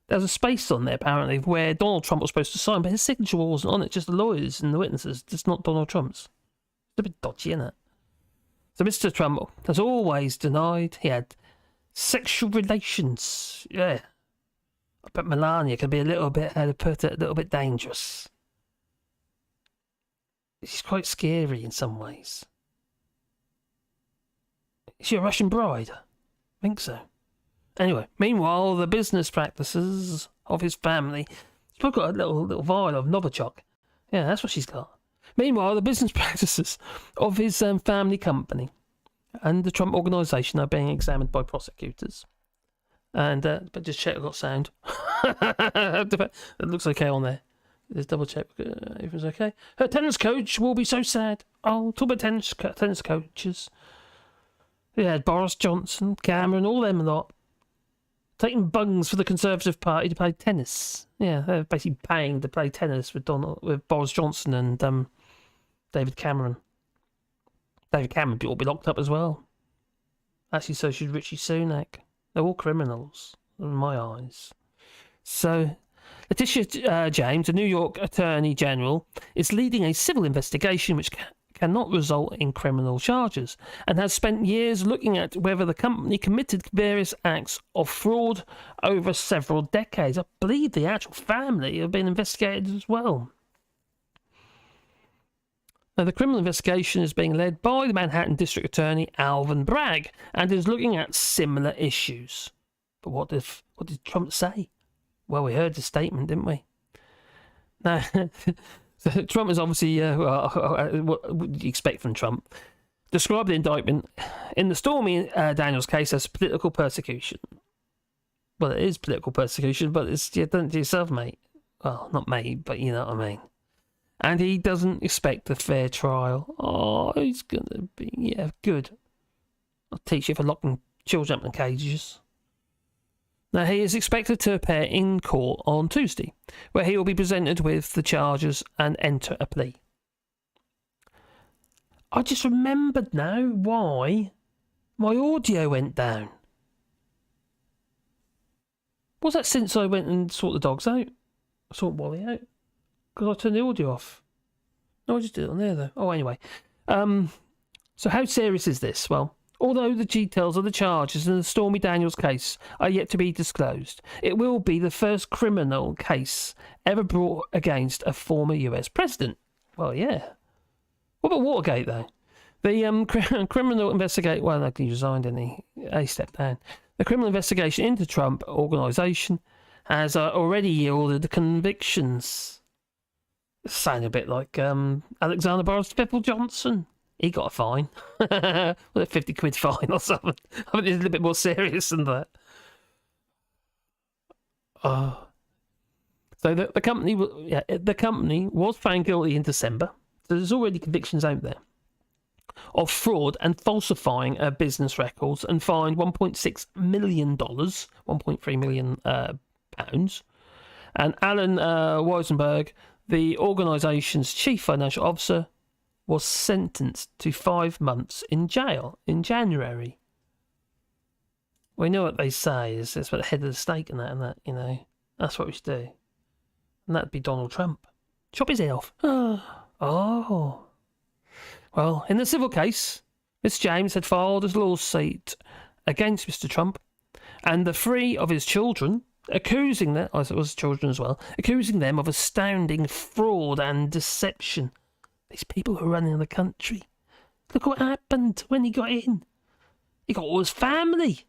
there was a space on there, apparently, where Donald Trump was supposed to sign, but his signature wasn't on it, just the lawyers and the witnesses, just not Donald Trump's. It's a bit dodgy, isn't it? So Mr. Trump has always denied he had sexual relations. Yeah. But Melania can be a little bit, how to put it, a little bit dangerous. She's quite scary in some ways. Is she a Russian bride? I think so. Anyway, meanwhile, the business practices of his family. She's got a little vial of Novichok. Yeah, that's what she's got. Meanwhile, the business practices of his family company and the Trump organisation are being examined by prosecutors. And but just check I've got sound. It looks okay on there. Just double check everything's okay. Her tennis coach will be so sad. Oh, talk about tennis coaches. Yeah, Boris Johnson, Cameron, all them lot. Taking bungs for the Conservative Party to play tennis. Yeah, they're basically paying to play tennis with Boris Johnson and David Cameron. David Cameron will be locked up as well. Actually, so should Richie Sunak. They're all criminals, in my eyes. So, Letitia James, a New York Attorney General, is leading a civil investigation which cannot result in criminal charges, and has spent years looking at whether the company committed various acts of fraud over several decades. I believe the actual family have been investigated as well. Now, the criminal investigation is being led by the Manhattan District Attorney Alvin Bragg and is looking at similar issues. But what did Trump say? Well, we heard the statement, didn't we? Now, Trump is obviously, what would you expect from Trump? Described the indictment in the Stormy Daniels case as political persecution. Well, it is political persecution, but it's you've done it to yourself, mate. Well, not mate, but you know what I mean. And he doesn't expect a fair trial. Oh, he's going to be, yeah, good. I'll teach you for locking children up in cages. Now, he is expected to appear in court on Tuesday, where he will be presented with the charges and enter a plea. I just remembered now why my audio went down. Was that since I went and sorted the dogs out? I sorted Wally out. Because I turned the audio off. No, I just did it on there, though. Oh, anyway. So how serious is this? Well, although the details of the charges in the Stormy Daniels case are yet to be disclosed, it will be the first criminal case ever brought against a former US president. Well, yeah. What about Watergate, though? The criminal investigation... Well, he resigned, didn't he? He stepped down. The criminal investigation into Trump organisation has already yielded convictions. Sound a bit like Alexander Boris Johnson. He got a fine. Well, a 50 quid fine or something. I mean, it's a little bit more serious than that. So So the company was found guilty in December. So there's already convictions out there of fraud and falsifying business records, and fined $1.6 million, 1.3 million pounds. And Alan Weisenberg, the organisation's chief financial officer, was sentenced to 5 months in jail in January. We know what they say is it's about the head of the state and that, you know. That's what we should do. And that'd be Donald Trump. Chop his head off. Oh. Well, in the civil case, Miss James had filed a lawsuit against Mr. Trump and the 3 of his children, accusing them, as it was children as well, accusing them of astounding fraud and deception. These people who are running the country. Look what happened when he got in. He got all his family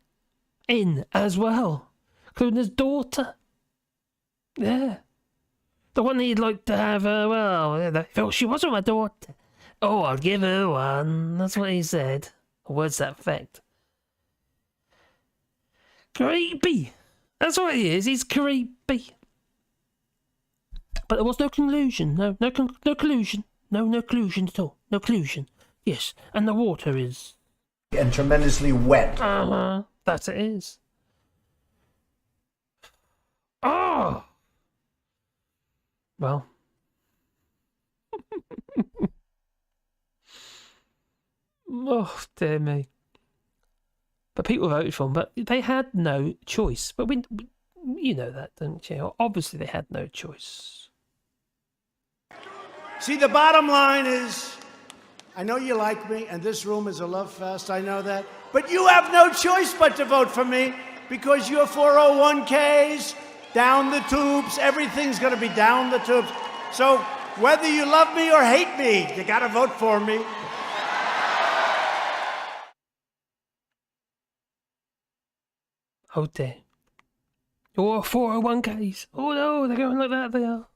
in as well, including his daughter. Yeah. The one he'd like to have, they felt she wasn't my daughter. Oh, I'll give her one. That's what he said. Words to that effect. Creepy. That's what he is. He's creepy. But there was no collusion. No collusion. No collusion at all. No collusion. Yes, and the water is... and tremendously wet. That it is. Oh! Well. Oh, dear me. But people voted for him, but they had no choice. But you know that, don't you? Obviously they had no choice. See, the bottom line is, I know you like me, and this room is a love fest, I know that, but you have no choice but to vote for me, because your 401ks, down the tubes, everything's going to be down the tubes. So whether you love me or hate me, you got to vote for me. Oh dear. Your 401ks. Oh no, they're going like that, they are.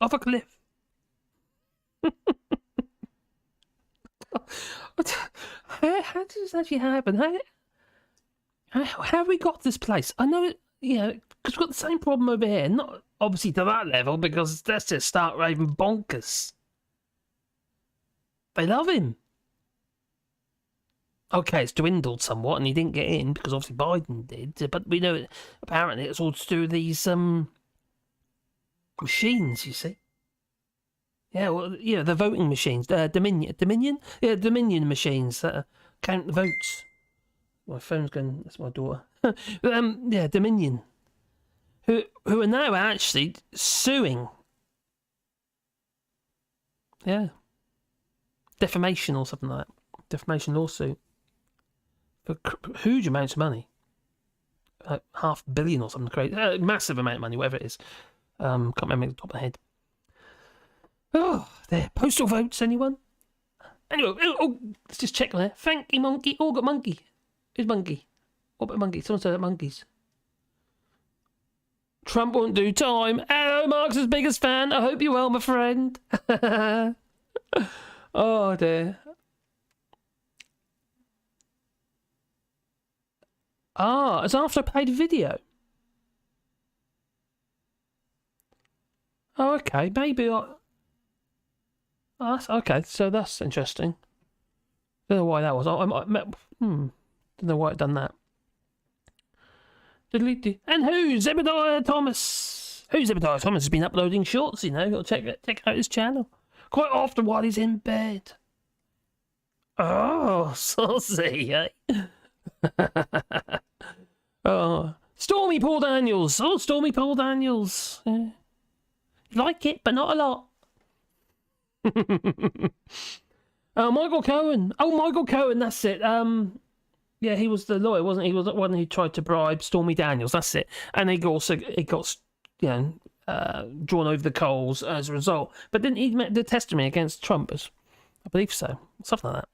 Off a cliff. How did this actually happen? How have we got this place? I know it, because we've got the same problem over here. Not obviously to that level, because that's just start raving bonkers. They love him. Okay, it's dwindled somewhat, and he didn't get in because obviously Biden did. But we know apparently it's all to do with these machines. You see. Yeah, well, the voting machines, Dominion? Yeah, Dominion machines that count the votes. My phone's going, that's my daughter. Yeah, Dominion. Who are now actually suing. Yeah. Defamation or something like that. Defamation lawsuit. For huge amounts of money. Like $500 million or something crazy. Massive amount of money, whatever it is. Can't remember off the top of my head. Oh, there. Postal votes, anyone? Anyway, let's just check there. Thanky monkey. Oh, got monkey. Who's monkey? What about monkey? Someone said that monkeys. Trump won't do time. Hello, Mark's biggest fan. I hope you're well, my friend. Oh, dear. Ah, it's after I played a video. Oh, okay. Maybe I... Oh, that's, okay, so that's interesting. Don't know why that was. Don't know why I'd done that. And who's Zebediah Thomas? Who's Zebediah Thomas has been uploading shorts, You'll check out his channel. Quite often while he's in bed. Oh, saucy, eh? Oh, Stormy Paul Daniels. Oh, Stormy Paul Daniels. Yeah. You like it, but not a lot. Michael Cohen. Oh, Michael Cohen, that's it. Yeah, he was the lawyer, wasn't he? He was the one who tried to bribe Stormy Daniels, that's it. And he got drawn over the coals as a result. But didn't he make the testimony against Trump? I believe so. Something like that.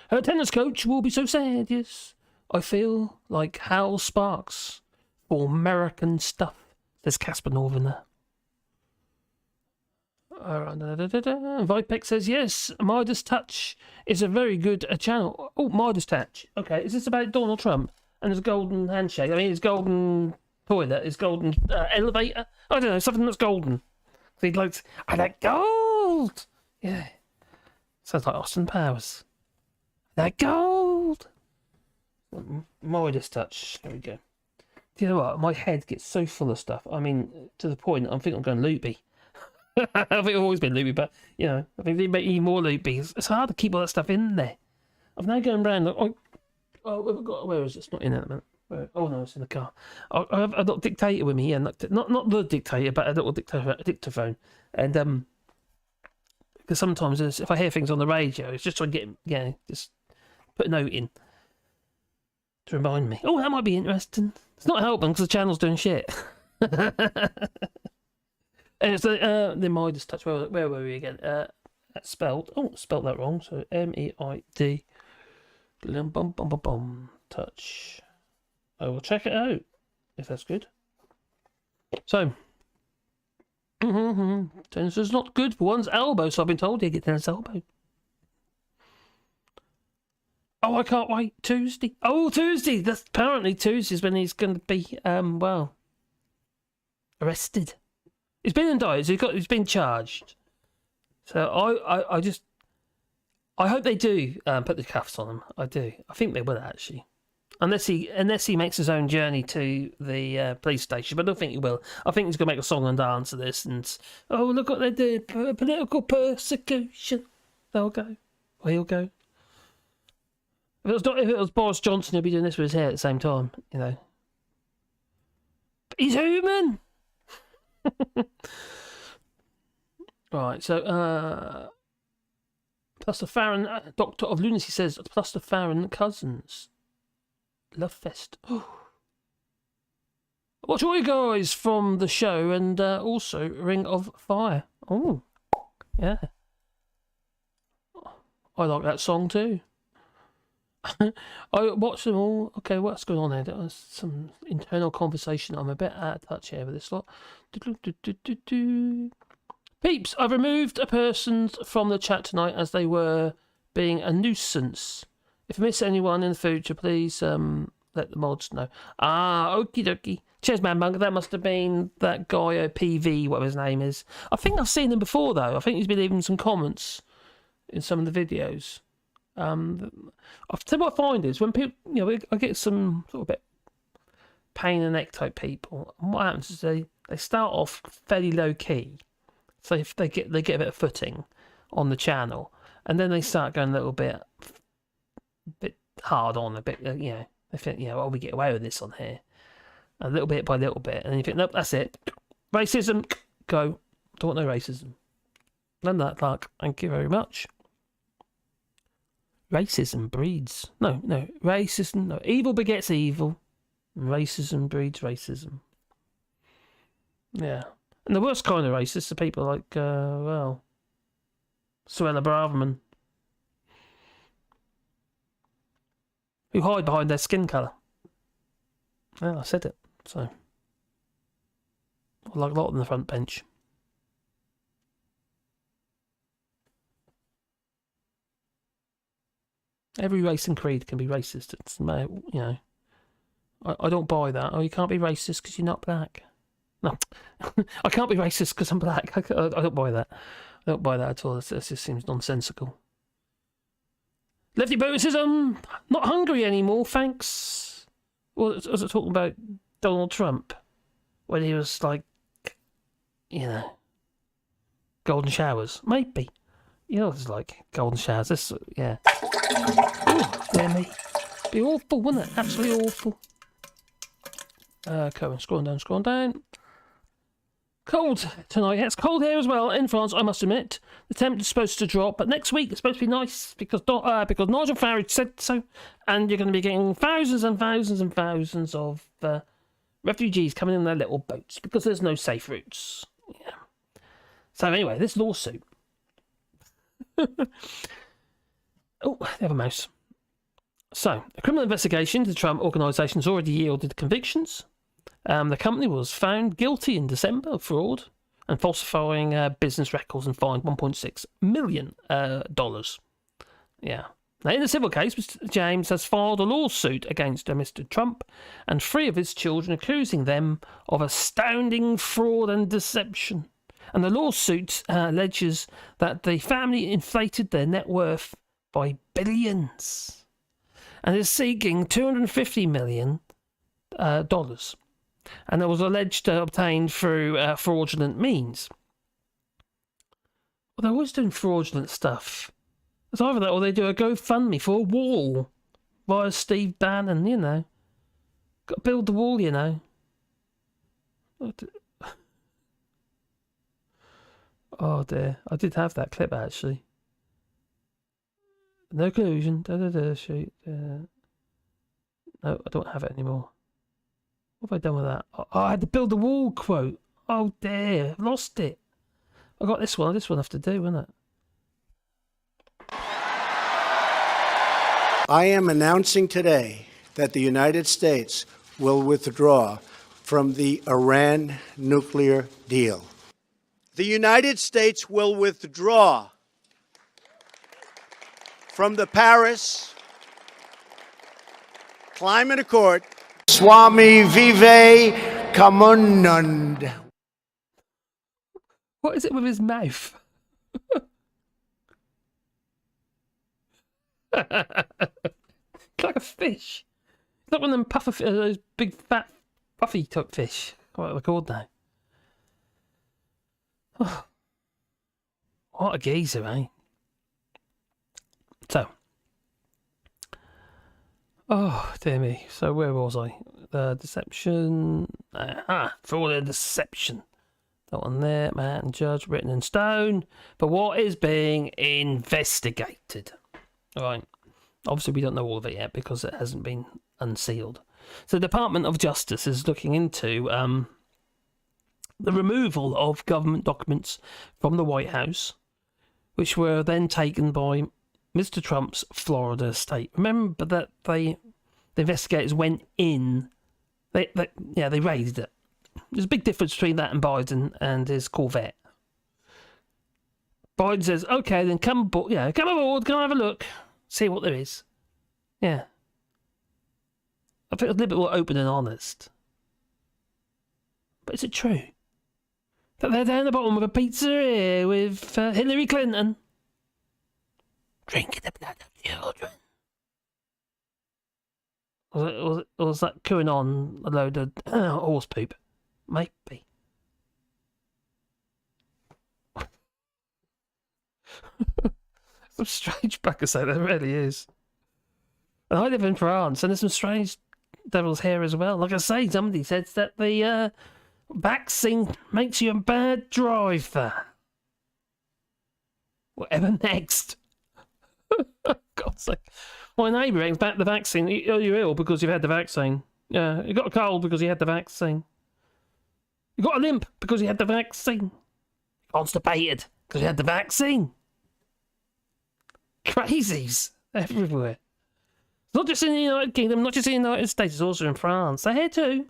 Her tennis coach will be so sad, yes. I feel like Hal Sparks for American stuff, says Casper Northerner. Vipek says, yes, Midas Touch is a very good channel. Oh, Midas Touch. Okay, is this about Donald Trump and his golden handshake? I mean, his golden toilet, his golden elevator. I don't know, something that's golden. He'd like, I like gold. Yeah. Sounds like Austin Powers. I like gold. Midas touch. There we go. Do you know what? My head gets so full of stuff. I mean, to the point I think I'm going loopy. I think I've always been loopy, but you know, I think they make me more loopy. It's hard to keep all that stuff in there. I'm now going round. Where is it? It's not in there at the minute. Oh no, it's in the car. I have a little dictator with me here, not the dictator, but a little dictaphone. And because sometimes if I hear things on the radio, it's just trying to get just put a note in to remind me. Oh, that might be interesting. It's not helping because the channel's doing shit. And it's the Midas touch. Where were we again? That's spelled. Oh, spelled that wrong. So MEID. Touch. I will check it out if that's good. So, tennis is not good for one's elbow. So I've been told you get tennis elbow. Oh, I can't wait. Tuesday. Oh, Tuesday. That's apparently Tuesday's when he's going to be arrested. He's been indicted. He's been charged. So I hope they do put the cuffs on him. I do. I think they will actually, unless he makes his own journey to the police station. But I don't think he will. I think he's going to make a song and dance to this. And look what they did. Political persecution. They'll go. Or he'll go. If it was Boris Johnson, he'll be doing this with his hair at the same time. You know. But he's human. Right, so Plus the Farron, Doctor of Lunacy says Plus the Farron cousins Love Fest. Watch all you guys from the show and also Ring of Fire. Oh, yeah, I like that song too. I watched them all. Okay, what's going on there? There was some internal conversation. I'm a bit out of touch here with this lot. Peeps, I've removed a person from the chat tonight as they were being a nuisance. If I miss anyone in the future, please let the mods know. Okie dokie. Cheers, man monk. That must have been that guy PV, whatever his name is. I think I've seen him before though. I think he's been leaving some comments in some of the videos. I'll tell you what I find is when people, I get some sort of bit pain in the neck type people. And what happens is they start off fairly low key, so if they get a bit of footing on the channel, and then they start going a little bit hard on, a bit, they think, we get away with this on here, a little bit by little bit, and then you think, nope, that's it, racism, go, don't want no racism. None of that, Clark. Thank you very much. Racism breeds. No, racism. No, evil begets evil. Racism breeds racism. Yeah. And the worst kind of racists are people like, Suella Braverman, who hide behind their skin colour. Well, I said it, so. I like a lot on the front bench. Every race and creed can be racist. It's, I don't buy that. Oh, you can't be racist because you're not black. No, I can't be racist because I'm black. I don't buy that. I don't buy that at all. It just seems nonsensical. Lefty Bootism, not hungry anymore, thanks. Well, was it talking about Donald Trump when he was like, golden showers? Maybe. It's like golden showers. This, yeah. Oh, dear me. Be awful, wouldn't it? Absolutely awful. Cohen, scrolling down. Cold tonight. It's cold here as well in France, I must admit. The temperature's supposed to drop, but next week it's supposed to be nice because Nigel Farage said so, and you're going to be getting thousands and thousands and thousands of refugees coming in their little boats because there's no safe routes. Yeah. So anyway, this lawsuit. Oh, they have a mouse. So, a criminal investigation into the Trump organisation has already yielded convictions. The company was found guilty in December of fraud and falsifying business records and fined $1.6 million. Yeah, Now, in the civil case, Mr. James has filed a lawsuit against Mr. Trump and 3 of his children, accusing them of astounding fraud and deception. And the lawsuit alleges that the family inflated their net worth by billions and is seeking $250 million. And it was alleged to obtained through fraudulent means. Well, they're always doing fraudulent stuff. It's either that or they do a GoFundMe for a wall via Steve Bannon, you know. Got to build the wall, you know. Oh dear, I did have that clip actually. No collusion, shoot. No, I don't have it anymore. What have I done with that? Oh, I had to build the wall quote. Oh dear, I've lost it. I got this one. This one I have to do, isn't it? I am announcing today that the United States will withdraw from the Iran nuclear deal. The United States will withdraw from the Paris Climate Accord. Swami Vivekananda. What is it with his mouth? It's like a fish. It's like one of them those big fat puffy type fish. What are they called now? Oh, what a geezer, eh? So, oh dear me. So where was I? Deception. Fraud and deception. That one there, man and judge, written in stone. But what is being investigated? All right. Obviously, we don't know all of it yet because it hasn't been unsealed. So the Department of Justice is looking into the removal of government documents from the White House, which were then taken by Mr. Trump's Florida estate. Remember that the investigators went in. They raided it. There's a big difference between that and Biden and his Corvette. Biden says, "Okay, then come aboard. Yeah, come aboard. Come have a look. See what there is." Yeah. I think a little bit more open and honest. But is it true that they're down the bottom of a pizzeria with Hillary Clinton drinking the blood of children? Or was that going on a load of horse poop? Maybe. Some strange backers out there, really is. And I live in France, and there's some strange devil's hair as well. Like I say, somebody said that the vaccine makes you a bad driver. Whatever next. God's sake. My neighbour brings back the vaccine. You're ill because you've had the vaccine. Yeah, you got a cold because you had the vaccine. You got a limp because you had the vaccine. Constipated because you had the vaccine. Crazies everywhere. Not just in the United Kingdom, not just in the United States, it's also in France. They're here too.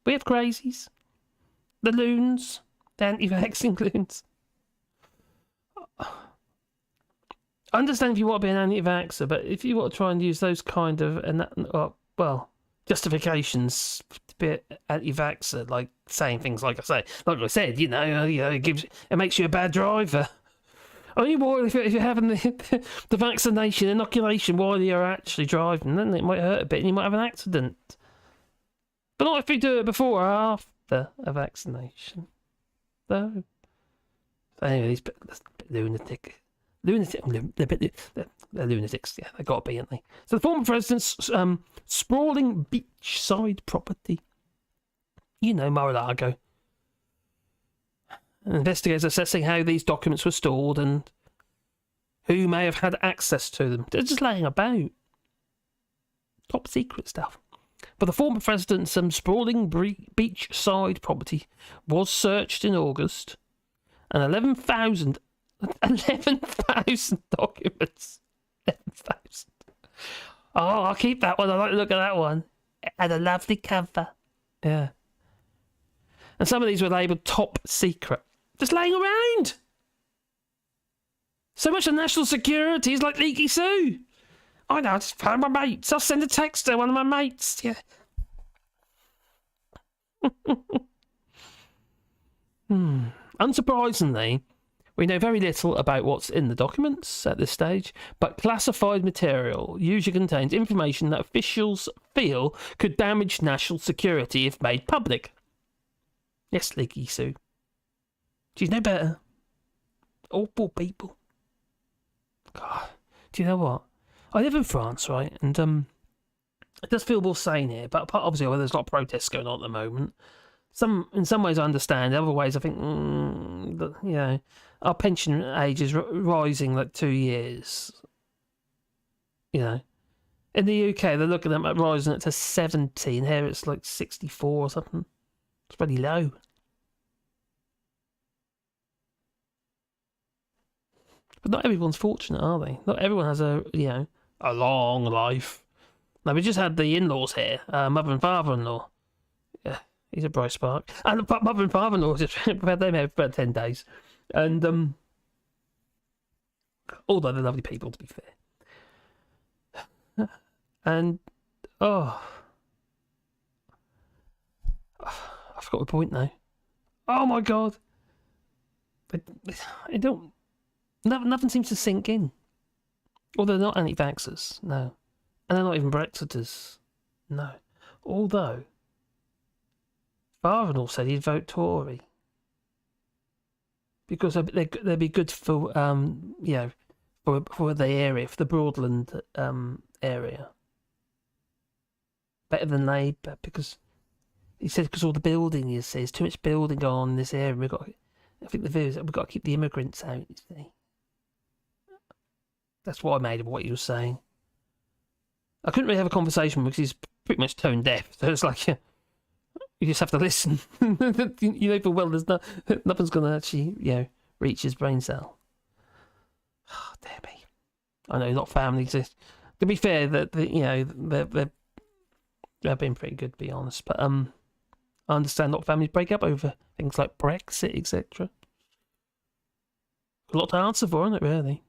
We have crazies. The loons. The anti-vaccine loons. I understand if you want to be an anti-vaxxer, but if you want to try and use those kind of justifications to be an anti-vaxxer, like saying things like I said, it makes you a bad driver. Only more if you're having the vaccination, inoculation while you're actually driving, then it might hurt a bit and you might have an accident. But not if you do it before or after a vaccination. So, anyway, these bit lunatic. They're lunatics, yeah, they've got to be, haven't they? So the former president's sprawling beachside property. You know, Mar-a-Lago. Investigators assessing how these documents were stored and who may have had access to them. They're just laying about. Top secret stuff. But the former president's sprawling beachside property was searched in August, and 11,000 documents. 11,000. Oh, I'll keep that one. I like to look at that one. It had a lovely cover. Yeah. And some of these were labelled top secret. Just laying around. So much of national security is like leaky Sue. I know, I just found my mates. I'll send a text to one of my mates. Yeah. Unsurprisingly, we know very little about what's in the documents at this stage, but classified material usually contains information that officials feel could damage national security if made public. Yes, Leaky Sue. She's no better. Awful people. God, do you know what? I live in France, right? And it does feel more sane here, but obviously there's a lot of protests going on at the moment. In some ways I understand, in other ways I think, our pension age is rising like 2 years. In the UK they're looking at rising it to 70, and here it's like 64 or something. It's pretty low. But not everyone's fortunate, are they? Not everyone has a long life. Now, we just had the in-laws here, mother and father-in-law. Yeah, he's a bright spark. And mother and father-in-law, just had them here for about 10 days. And, although they're lovely people, to be fair. And, I forgot the point now. Oh my God. I don't... Nothing seems to sink in. Well, they're not anti-vaxxers, no. And they're not even Brexiters, no. Although, father-in-law said he'd vote Tory. Because they'd be good for, for the area, for the Broadland area. Better than Labour, because he said because all the building, you see, there's too much building going on in this area. I think the view is that we've got to keep the immigrants out, you see. That's what I made of what he was saying. I couldn't really have a conversation because he's pretty much tone deaf. So it's like, you just have to listen. For well, nothing's going to actually, reach his brain cell. Oh, dear me. I know, not families. To be fair, they've been pretty good, to be honest. But I understand a lot of families break up over things like Brexit, etc. A lot to answer for, isn't it, really?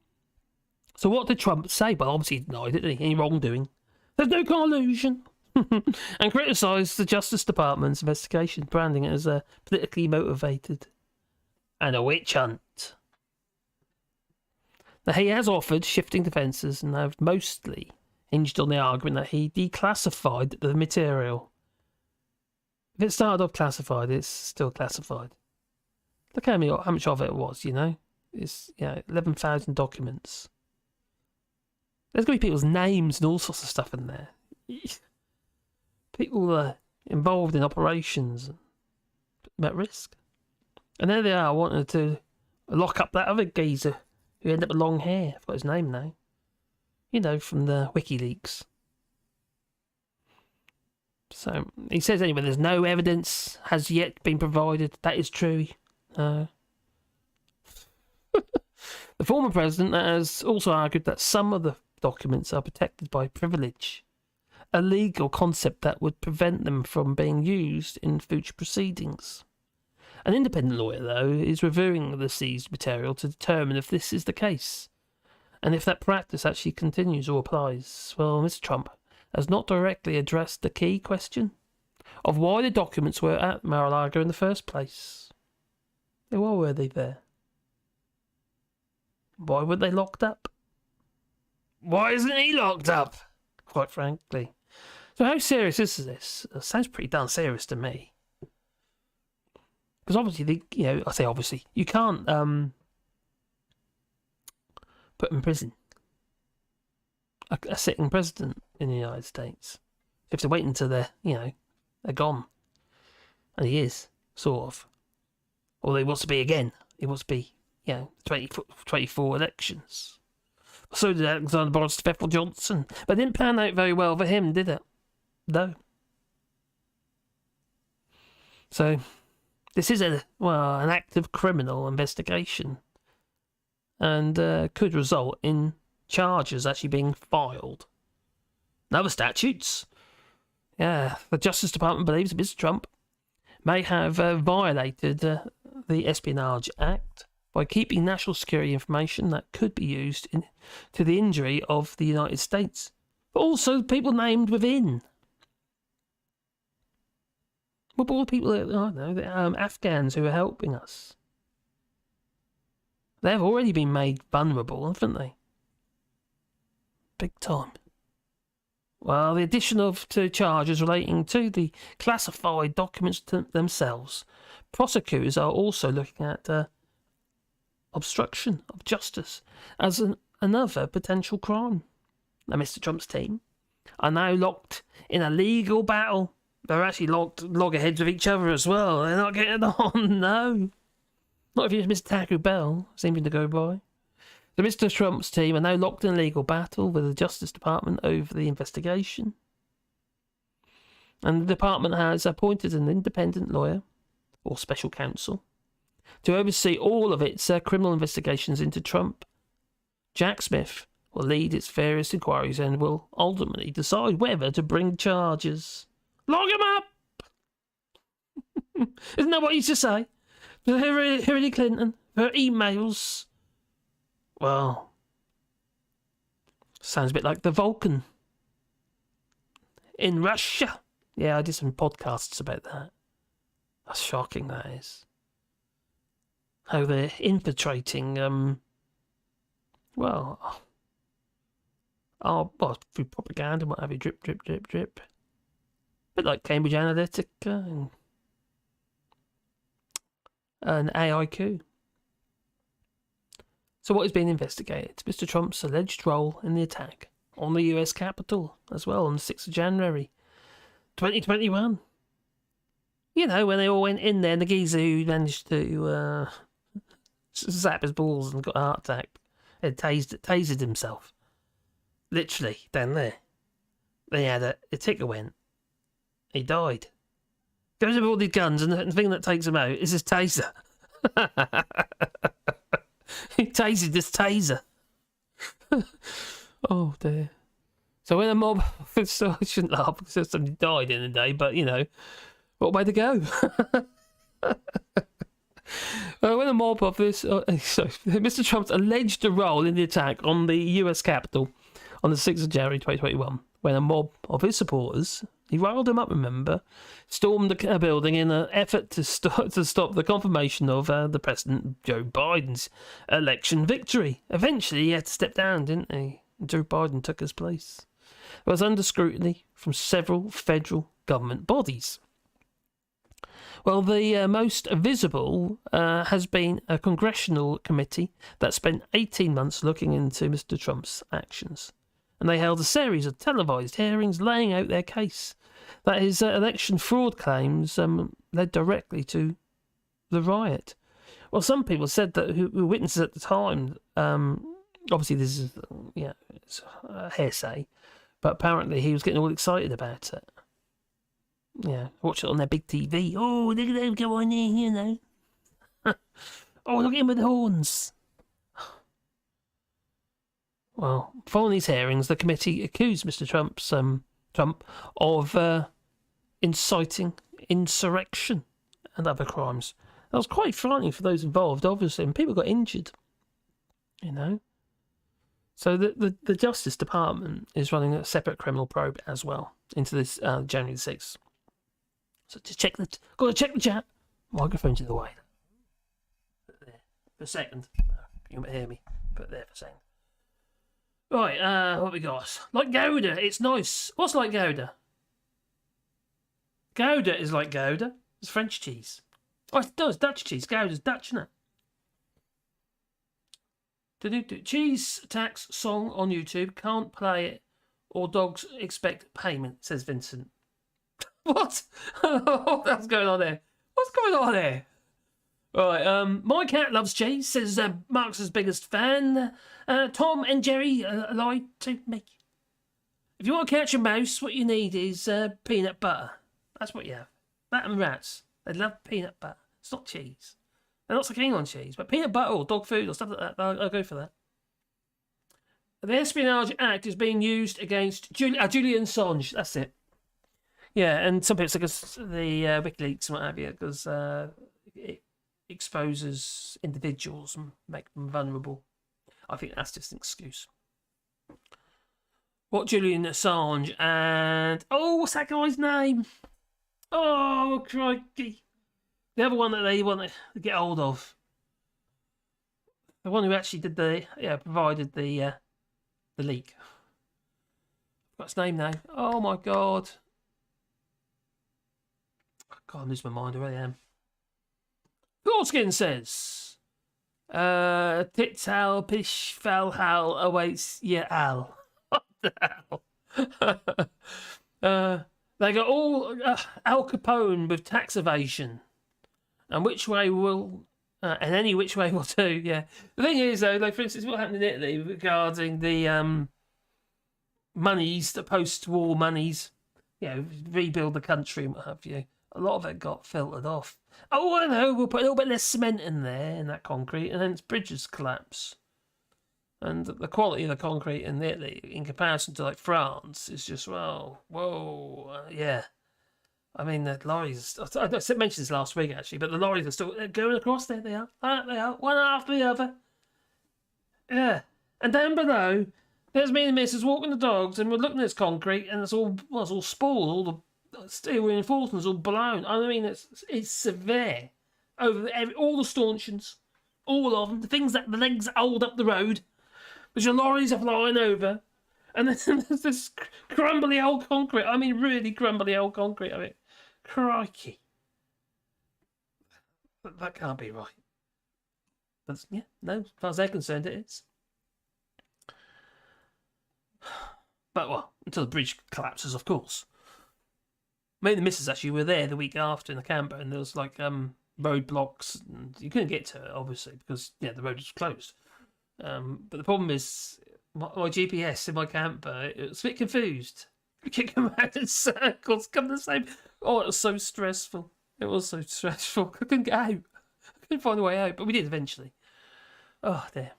So what did Trump say? Well, obviously he denied it, didn't he? Any wrongdoing. There's no collusion. And criticised the Justice Department's investigation, branding it as politically motivated and a witch hunt. Now, he has offered shifting defences and have mostly hinged on the argument that he declassified the material. If it started off classified, it's still classified. Look how much of it was, It's 11,000 documents. There's going to be people's names and all sorts of stuff in there. People involved in operations at risk. And there they are, wanting to lock up that other geezer who ended up with long hair. I've got his name now. From the WikiLeaks. So, he says anyway, there's no evidence has yet been provided. That is true. The former president has also argued that some of the documents are protected by privilege, a legal concept that would prevent them from being used in future proceedings. An independent lawyer, though, is reviewing the seized material to determine if this is the case, and if that practice actually continues or applies. Well, Mr. Trump has not directly addressed the key question of why the documents were at Mar-a-Lago in the first place. Why were they there? Why were they locked up? Why isn't he locked up? Quite frankly. So how serious is this? It sounds pretty darn serious to me. Because obviously, I say obviously, you can't put in prison a sitting president in the United States. You have to wait until they're gone. And he is, sort of. Although he wants to be again. He wants to be, 24 elections. So did Alexander Boris Pfeffel Johnson. But it didn't pan out very well for him, did it? No. So, this is an active criminal investigation. And could result in charges actually being filed. And other statutes. Yeah, the Justice Department believes Mr. Trump may have violated the Espionage Act by keeping national security information that could be used to the injury of the United States, but also people named within. What all the people, I don't know, the Afghans who are helping us? They've already been made vulnerable, haven't they? Big time. Well, the addition of two charges relating to the classified documents themselves, prosecutors are also looking at obstruction of justice as another potential crime. Now, Mr. Trump's team are now locked in a legal battle. They're actually locked loggerheads with each other as well. They're not getting on, no. Not if you're Mr. Taco Bell, seeming to go by. The Mr. Trump's team are now locked in a legal battle with the Justice Department over the investigation. And the department has appointed an independent lawyer, or special counsel, to oversee all of its criminal investigations into Trump. Jack Smith will lead its various inquiries and will ultimately decide whether to bring charges. Lock him up! Isn't that what he used to say? Hillary Clinton, her emails. Well, sounds a bit like the Vulcan in Russia. Yeah, I did some podcasts about that. That's shocking, that is. How they're infiltrating, through propaganda and what have you, drip, drip, drip, drip. A bit like Cambridge Analytica and AIQ. So what is being investigated? Mr. Trump's alleged role in the attack on the US Capitol as well on the 6th of January 2021. You know, when they all went in there and the geezer who managed to zap his balls and got a heart attack had tasered himself. Literally, down there. They had a ticker went. He died. Goes with all these guns and the thing that takes him out is his taser. He tasered this taser. Oh dear. So when a mob, so I shouldn't laugh because somebody died in the day, but you know, what way to go? When a mob of this, Mr. Trump's alleged role in the attack on the US Capitol on the 6th of January 2021, when a mob of his supporters, he riled them up, remember, stormed the building in an effort to stop the confirmation of the President Joe Biden's election victory. Eventually, he had to step down, didn't he? Joe Biden took his place. It was under scrutiny from several federal government bodies. Well, the most visible has been a congressional committee that spent 18 months looking into Mr. Trump's actions. And they held a series of televised hearings laying out their case that his election fraud claims led directly to the riot. Well, some people said that who were witnesses at the time, obviously this is, it's hearsay, but apparently he was getting all excited about it. Yeah, watch it on their big TV. Oh, look at them go on there, you know. Oh, look at him with the horns. Well, following these hearings, the committee accused Mr. Trump of inciting insurrection and other crimes. That was quite frightening for those involved, obviously, and people got injured. You know. So the Justice Department is running a separate criminal probe as well into this January 6th. So just got to check the chat. Microphone's in the way. Put it there for a second. You might hear me. Put it there for a second. Right, what we got? Like Gouda, it's nice. What's like Gouda? Gouda is like Gouda. It's French cheese. Oh, it does, Dutch cheese. Gouda's Dutch, isn't it? Cheese tax song on YouTube. Can't play it or dogs expect payment, says Vincent. What? What's going on there? What's going on there? Right, my cat loves cheese, says Mark's biggest fan. Tom and Jerry lied to me. If you want to catch a mouse, what you need is peanut butter. That's what you have. That and rats. They love peanut butter. It's not cheese. They're not so keen on cheese, but peanut butter or dog food or stuff like that, I'll go for that. The Espionage Act is being used against Julian Assange. That's it. Yeah, and some people say because the WikiLeaks and what have you, because exposes individuals and make them vulnerable. I think that's just an excuse. What Julian Assange and what's that guy's name? Oh crikey! The other one that they want to get hold of. The one who actually did provided the leak. What's his name now? Oh my god! I can't lose my mind. I really am. Gorskin says, Titsal Pish Falhal awaits Al. What the hell? They got all Al Capone with tax evasion. And which way will... and any which way will do, yeah. The thing is, though, like, for instance, what happened in Italy regarding the monies, the post-war monies, rebuild the country and what have you. A lot of it got filtered off. Oh, I know, we'll put a little bit less cement in there, in that concrete, and then its bridges collapse. And the quality of the concrete in Italy, in comparison to, like, France, is just, yeah. I mean, the lorries, I mentioned this last week, actually, but the lorries are still going across there. They are, one after the other. Yeah. And down below, there's me and the missus walking the dogs, and we're looking at this concrete, and it's all spoiled, all the steel reinforcements all blown. I mean, it's severe. Over all the stanchions, all of them, the things that the legs hold up the road, which the lorries are flying over. And then there's this crumbly old concrete. I mean, really crumbly old concrete. I mean, crikey. That can't be right. That's, no, as far as they're concerned, it is. But, well, until the bridge collapses, of course. Me and the missus actually were there the week after in the camper, and there was, like, roadblocks. And you couldn't get to it, obviously, because, the road was closed. But the problem is, my GPS in my camper, it was a bit confused. We kept going around in circles, come the same. Oh, it was so stressful. It was so stressful. I couldn't get out. I couldn't find a way out, but we did eventually. Oh, dear.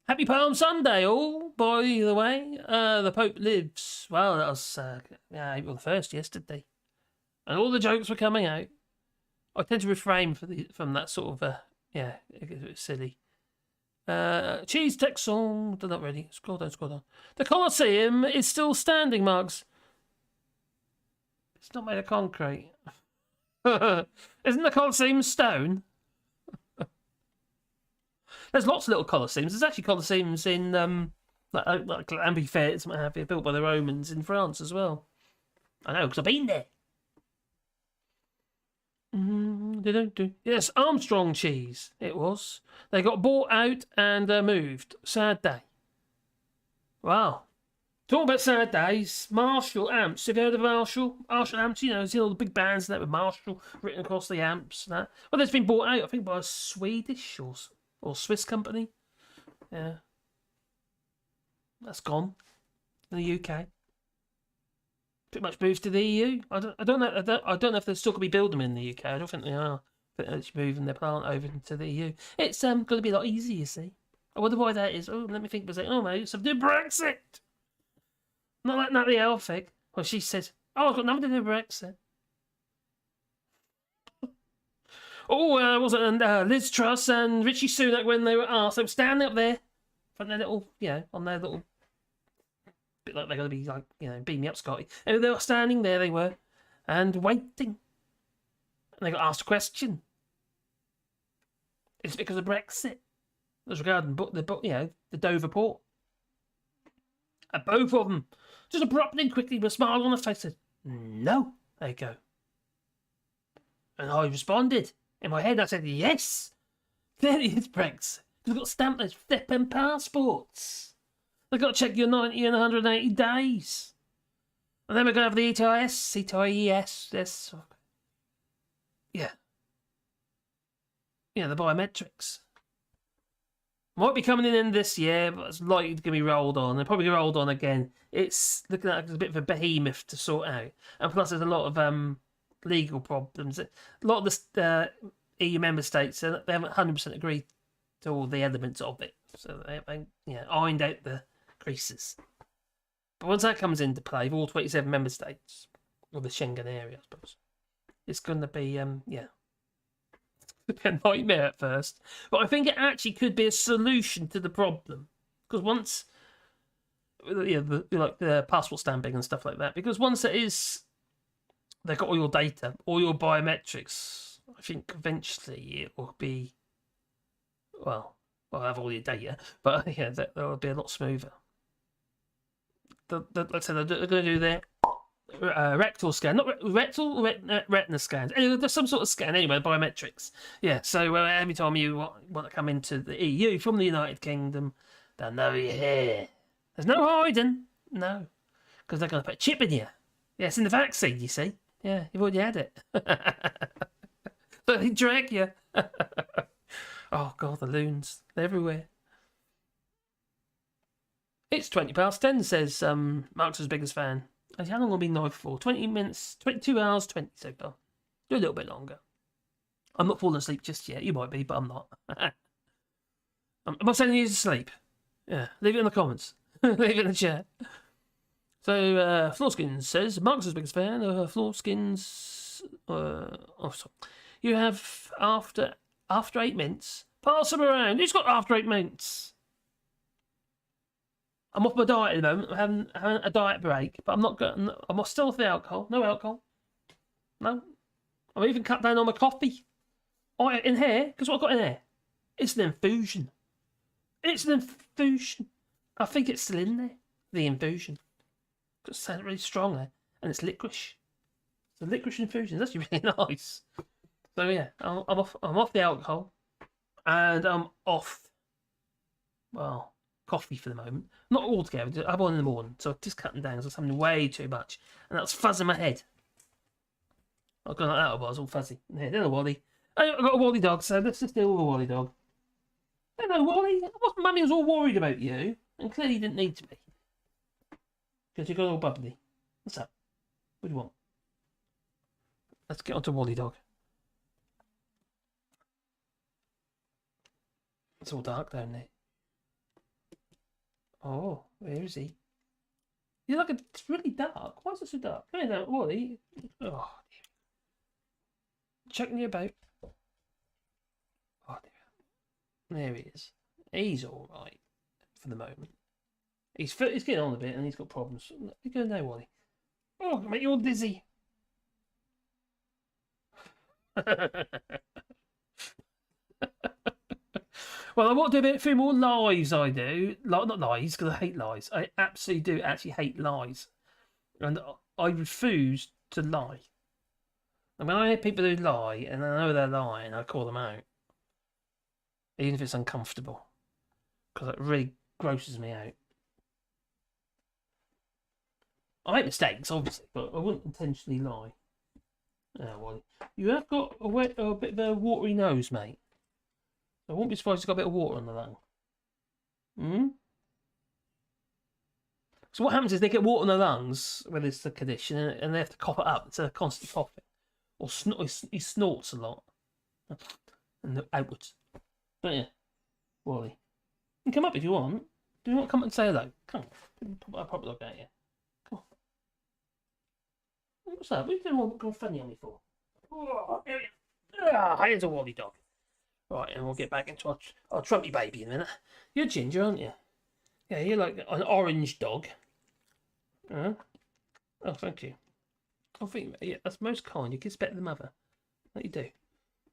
Happy Palm Sunday, all, by the way. The Pope lives. Well, that was April the 1st yesterday. And all the jokes were coming out. I tend to refrain from that sort of, it's silly. Cheese text song. They're not ready. Scroll down. The Colosseum is still standing, Mugs. It's not made of concrete. Isn't the Colosseum stone? There's lots of little Colosseums. There's actually Colosseums in like amphitheatres and what have you, built by the Romans in France as well. I know, because I've been there. Yes, Armstrong cheese, it was. They got bought out and moved. Sad day. Wow. Talking about sad days, Marshall amps. Have you heard of Marshall? Marshall amps, see all the big bands that with Marshall written across the amps and that. Well, that's been bought out, I think, by a Swedish or Swiss company. Yeah. That's gone. In the UK. Pretty much moved to the EU. I don't know if they're still going to be building them in the UK. I don't think they are. But they're moving their plant over into the EU. It's going to be a lot easier, you see. I wonder why that is. Oh, let me think for a second. Oh, mate, it's something to do with Brexit. Not like Natalie Elphig. Well, she said, I've got nothing to do with Brexit. Was it Liz Truss and Richie Sunak when they were asked? They were standing up there, on their little, on their little, bit like they're going to be like, beam me up, Scotty. And they were standing there, they were, and waiting. And they got asked a question. It's because of Brexit. It was regarding the Dover port. And both of them, just abruptly and quickly, with a smile on their face, said, no. There you go. And I responded. In my head, I said, yes. Clearly it's Brexit. They've got to stamp those flipping passports. They've got to check your 90 and 180 days. And then we're going to have the ETIS, yes. Yeah. The biometrics. Might be coming in this year, but it's likely to be rolled on. They're probably rolled on again. It's looking like it's a bit of a behemoth to sort out. And plus there's a lot of legal problems. A lot of the EU member states, they haven't 100% agreed to all the elements of it. So they haven't ironed out the creases. But once that comes into play, all 27 member states, or the Schengen area, I suppose, it's going to be, It'd be a nightmare at first, but I think it actually could be a solution to the problem. Because once, like the passport stamping and stuff like that, because once it is, they've got all your data, all your biometrics, I think eventually it will be, well, I'll have all your data, but yeah, that will be a lot smoother. Like I said, they're going to do their rectal scan, not rectal, retina scans. Anyway, there's some sort of scan anyway, biometrics. Yeah, so every time you want to come into the EU from the United Kingdom, they'll know you're here. There's no hiding, no, because they're going to put a chip in you. Yeah, it's in the vaccine, you see. Yeah, you've already had it. So they drag you. Oh god, the loons, they're everywhere. It's 10:20, says Mark's biggest fan. How long will be live for? 20 minutes, 22 hours, 20 so far. Do a little bit longer. I'm not falling asleep just yet. You might be, but I'm not. Am I sending you to sleep? Yeah, leave it in the comments. Leave it in the chat. So, Floorskins says, Mark's biggest fan. Floorskins, sorry. You have after 8 minutes. Pass them around. Who's got after 8 minutes? I'm off my diet at the moment. I'm having a diet break, but I'm still off the alcohol. No alcohol. No. I've even cut down on my coffee. Oh, in here, because what I've got in here, it's an infusion. It's an infusion. I think it's still in there. The infusion. It's sounded really strong there, and it's licorice. It's a licorice infusion. It's actually really nice. So yeah, I'm off the alcohol, and I'm off. Well, coffee for the moment. Not altogether. I have one in the morning, so I'm just cutting down because I was having way too much, and that's fuzzing my head. I've gone like that, I was all fuzzy. There's a Wally. I've got a Wally dog, so let's just deal with a Wally dog. Hello, Wally. Mummy was all worried about you, and clearly didn't need to be. Because you got all bubbly. What's up? What do you want? Let's get on to Wally dog. It's all dark down there. Oh, where is he? You're like it's really dark. Why is it so dark? Come here now, Wally. Oh, dear. Checking you about. Oh, dear. There he is. He's all right for the moment. He's getting on a bit and he's got problems. You go now, Wally. Oh, mate, you're dizzy. Well, I want to do a few more lies, I do. Not lies, because I hate lies. I absolutely do actually hate lies. And I refuse to lie. And when I hear people who lie, and I know they're lying, I call them out. Even if it's uncomfortable. Because it really grosses me out. I make mistakes, obviously, but I wouldn't intentionally lie. Oh, well, you have got a bit of a watery nose, mate. I won't be surprised you've got a bit of water on the lung. So what happens is they get water on their lungs when it's the condition, and they have to cough it up. It's a constant coughing. Or he snorts a lot. And outwards. Don't you, Wally? You can come up if you want. Do you want to come up and say hello? Come on. I'll probably look at you. Come on. What's that? What are you doing all going funny on me for? Oh, here we go. Here's a Wally dog. Right, and we'll get back into our Trumpy baby in a minute. You're Ginger, aren't you? Yeah, you're like an orange dog. Oh, thank you. I think, yeah, that's most kind. Your kid's better than mother. What you do? You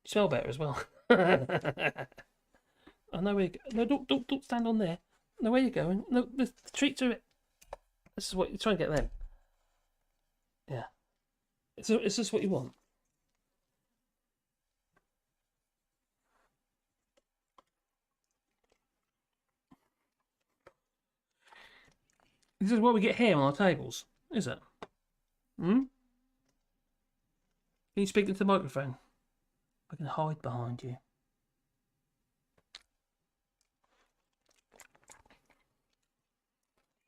smell better as well. I know where you go. No, don't stand on there. No, where you going? No, the treats are it. This is what you're trying to get them. Yeah. Is this what you want? This is why we get hair on our tables, is it? Can you speak into the microphone? I can hide behind you.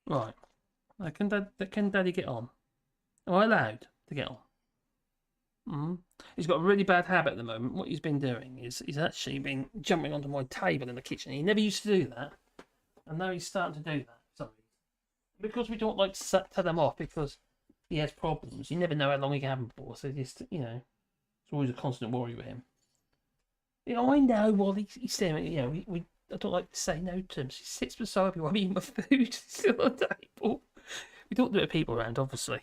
Right. Can Daddy get on? Am I allowed to get on? He's got a really bad habit at the moment. What he's been doing is he's actually been jumping onto my table in the kitchen. He never used to do that. And now he's starting to do that. Because we don't like to tell them off because he has problems. You never know how long he can have them for. So just, it's always a constant worry with him. Yeah, I know. Well, he's saying, you know, I don't like to say no to him. So he sits beside me while I'm eating my food. Still on the table. We don't do it with people around, obviously.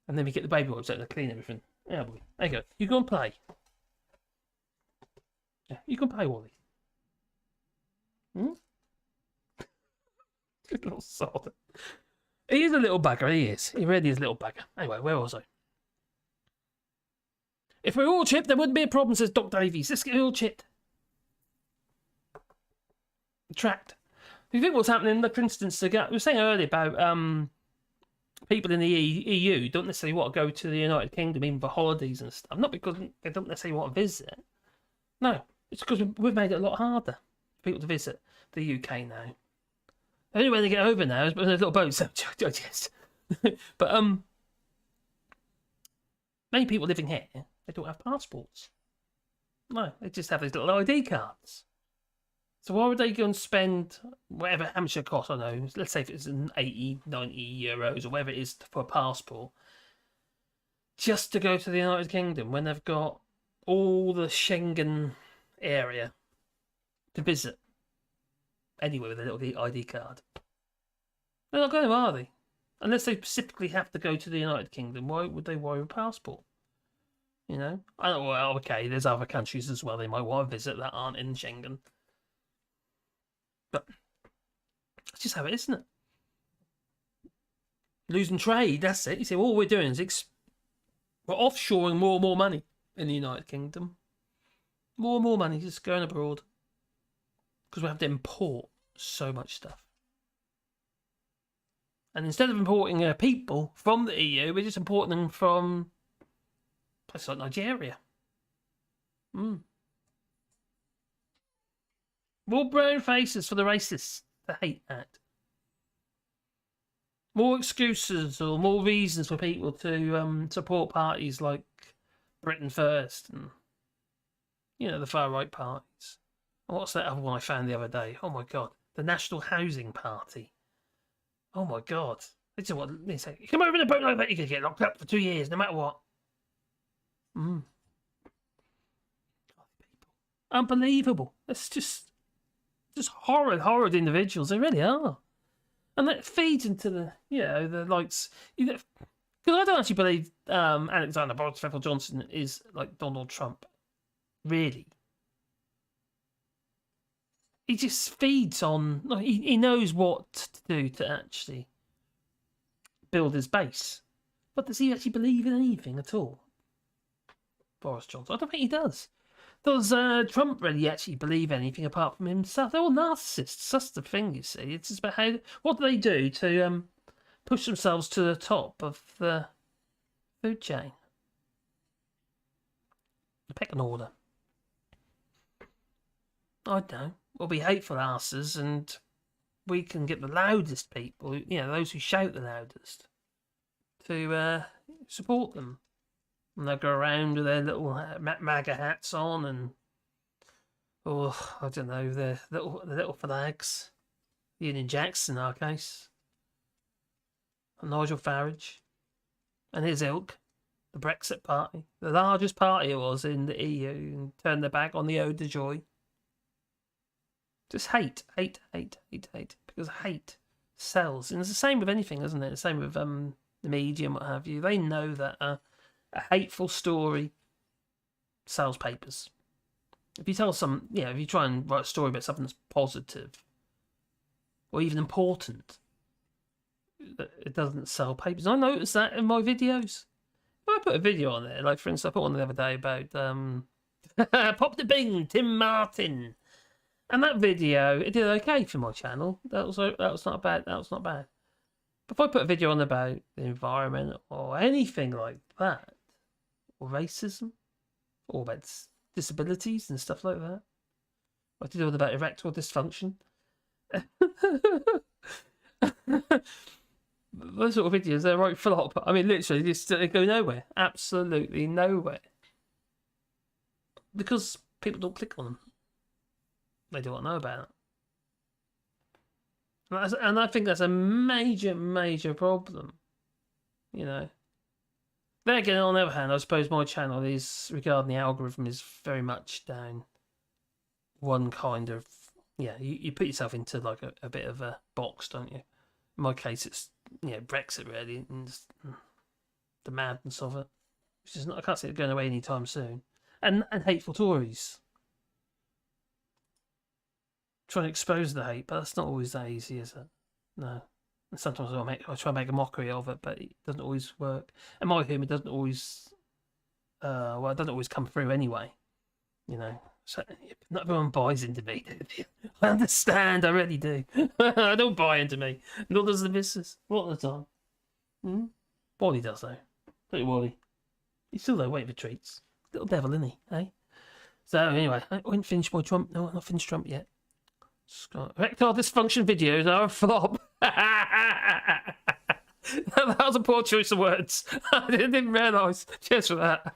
And then we get the baby wipes out and clean everything. Yeah, boy. There you go. You go and play. Yeah, you can play, Wally. Good little sod. He is a little bugger, he is. He really is a little bugger. Anyway, where was I? If we're all chipped, there wouldn't be a problem, says Doc Davies. Let's get all chipped. Tracked. Do you think what's happening, like, for instance, we were saying earlier about people in the EU don't necessarily want to go to the United Kingdom even for holidays and stuff. Not because they don't necessarily want to visit. No, it's because we've made it a lot harder for people to visit the UK now. The only way they get over now is with a little boat. So, yes. But many people living here, they don't have passports. No, they just have these little ID cards. So why would they go and spend whatever, how much it costs, I don't know, let's say if it's an 80, 90 euros or whatever it is for a passport, just to go to the United Kingdom when they've got all the Schengen area to visit anywhere with a little ID card? They're not going to, are they? Unless they specifically have to go to the United Kingdom, why would they worry a passport? You know? I don't know, well, okay, there's other countries as well they might want to visit that aren't in Schengen. But that's just how it is, isn't it? Losing trade, that's it. You see, all we're doing is we're offshoring more and more money in the United Kingdom. More and more money just going abroad. Because we have to import so much stuff. And instead of importing people from the EU, we're just importing them from places like Nigeria. More brown faces for the racists to hate that. More excuses or more reasons for people to support parties like Britain First and, you know, the far right parties. What's that other one I found the other day? Oh my God, the National Housing Party. Oh my God, they just want they say, come over in a boat like that, you're gonna get locked up for 2 years, no matter what. Unbelievable. It's just horrid individuals. They really are. And that feeds into the, you know, the likes. Because I don't actually believe Alexander Boris Johnson is like Donald Trump. Really. He just feeds on. He knows what to do to actually build his base. But does he actually believe in anything at all? Boris Johnson? I don't think he does. Does Trump really actually believe anything apart from himself? They're all narcissists. That's the thing, you see. It's just about what do they do to push themselves to the top of the food chain? The pecking order. I don't know. We'll be hateful asses, and we can get the loudest people, you know, those who shout the loudest, to support them. And they'll go around with their little MAGA hats on and, I don't know, the little flags. Union Jacks in our case. And Nigel Farage. And his ilk. The Brexit party. The largest party it was in the EU. And turned their back on the Ode de Joy. Just hate. Because hate sells. And it's the same with anything, isn't it? The same with the media and what have you. They know that a hateful story sells papers. If you tell if you try and write a story about something that's positive or even important, it doesn't sell papers. I noticed that in my videos. I put a video on there, like for instance, I put one the other day about Pop the Bing, Tim Martin, and that video it did okay for my channel. That was not bad. But if I put a video on about the environment or anything like that, or racism, or about disabilities and stuff like that, I did one about erectile dysfunction. Those sort of videos, they're right flop. I mean, literally, they go nowhere. Absolutely nowhere. Because people don't click on them. They don't know about it. And I think that's a major, major problem. You know. Then again, on the other hand, I suppose my channel is, regarding the algorithm, is very much down one kind of, you put yourself into like a bit of a box, don't you? In my case, it's Brexit really, and just the madness of it. Which is not, I can't see it going away anytime soon. And hateful Tories. Trying to expose the hate, but that's not always that easy, is it? No. And sometimes I try to make a mockery of it, but it doesn't always work. And my humour doesn't always, it doesn't always come through anyway. So not everyone buys into me. I understand, I really do. I don't buy into me. Nor does the missus. Not all the time. Wally does though. Don't you, Wally? He's still there waiting for treats. Little devil, isn't he? Eh? So anyway, I wouldn't finish my Trump. No, I've not finished Trump yet. Erectile dysfunction videos are a flop. That was a poor choice of words. I didn't realise. Cheers for that.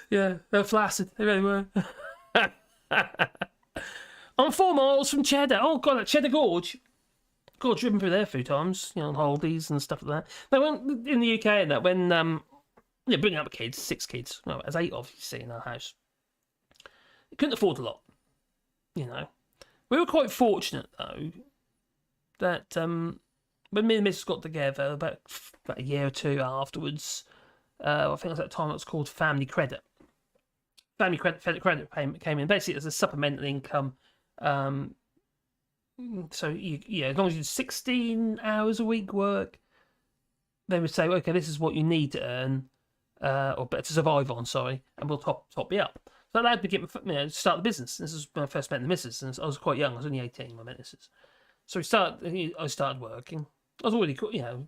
Yeah, they're flaccid. They really were. I'm 4 miles from Cheddar. Oh god, that Cheddar Gorge. God, driven through there a few times, on holidays and stuff like that. They went in the UK and that when bringing up kids, 6 kids. Well, there's 8 obviously in our house. Couldn't afford a lot, We were quite fortunate though that when me and Mrs got together about a year or 2 afterwards, I think it was at the time it was called Family Credit. Family credit payment came in. Basically, it was a supplemental income. So as long as you did 16 hours a week work, they would say, okay, this is what you need to earn, or better to survive on. Sorry, and we'll top you up. So that allowed me to start the business. This was when I first met the missus, and I was quite young. I was only 18 when I met the missus. So I started working. I was already, going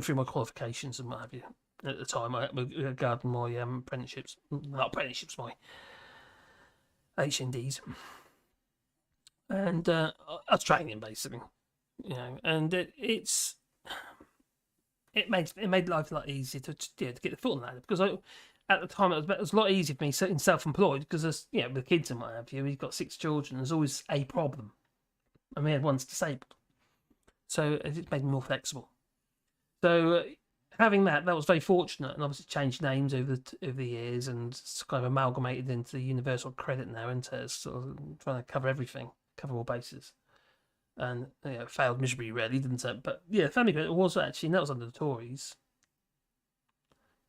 through my qualifications and what have you. At the time, I regarded my apprenticeships, not apprenticeships, my HNDs. And I was training basically, and it made life a lot easier to get the foot on that, because at the time it was a lot easier for me sitting self-employed, because there's with kids and what have you, we've got 6 children, there's always a problem, and we had one's disabled, so it made me more flexible. So having that was very fortunate, and obviously changed names over the years, and it's kind of amalgamated into the Universal Credit now, and it's sort of trying to cover everything. Cover all bases, and it failed miserably, really, didn't it? But yeah, Family Credit was actually, and that was under the Tories,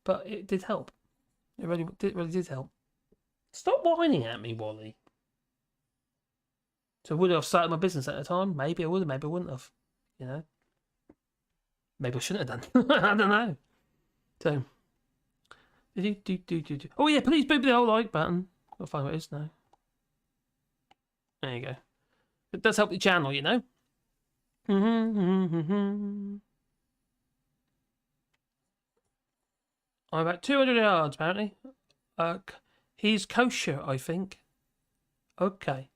but it did help. It really did help. Stop whining at me, Wally. So would I have started my business at the time? Maybe I would have. Maybe I wouldn't have. Maybe I shouldn't have done. I don't know. So, oh yeah, please boop the whole like button. I'll find what it is now. There you go. It does help the channel, I'm about 200 yards, apparently. He's kosher, I think. Okay.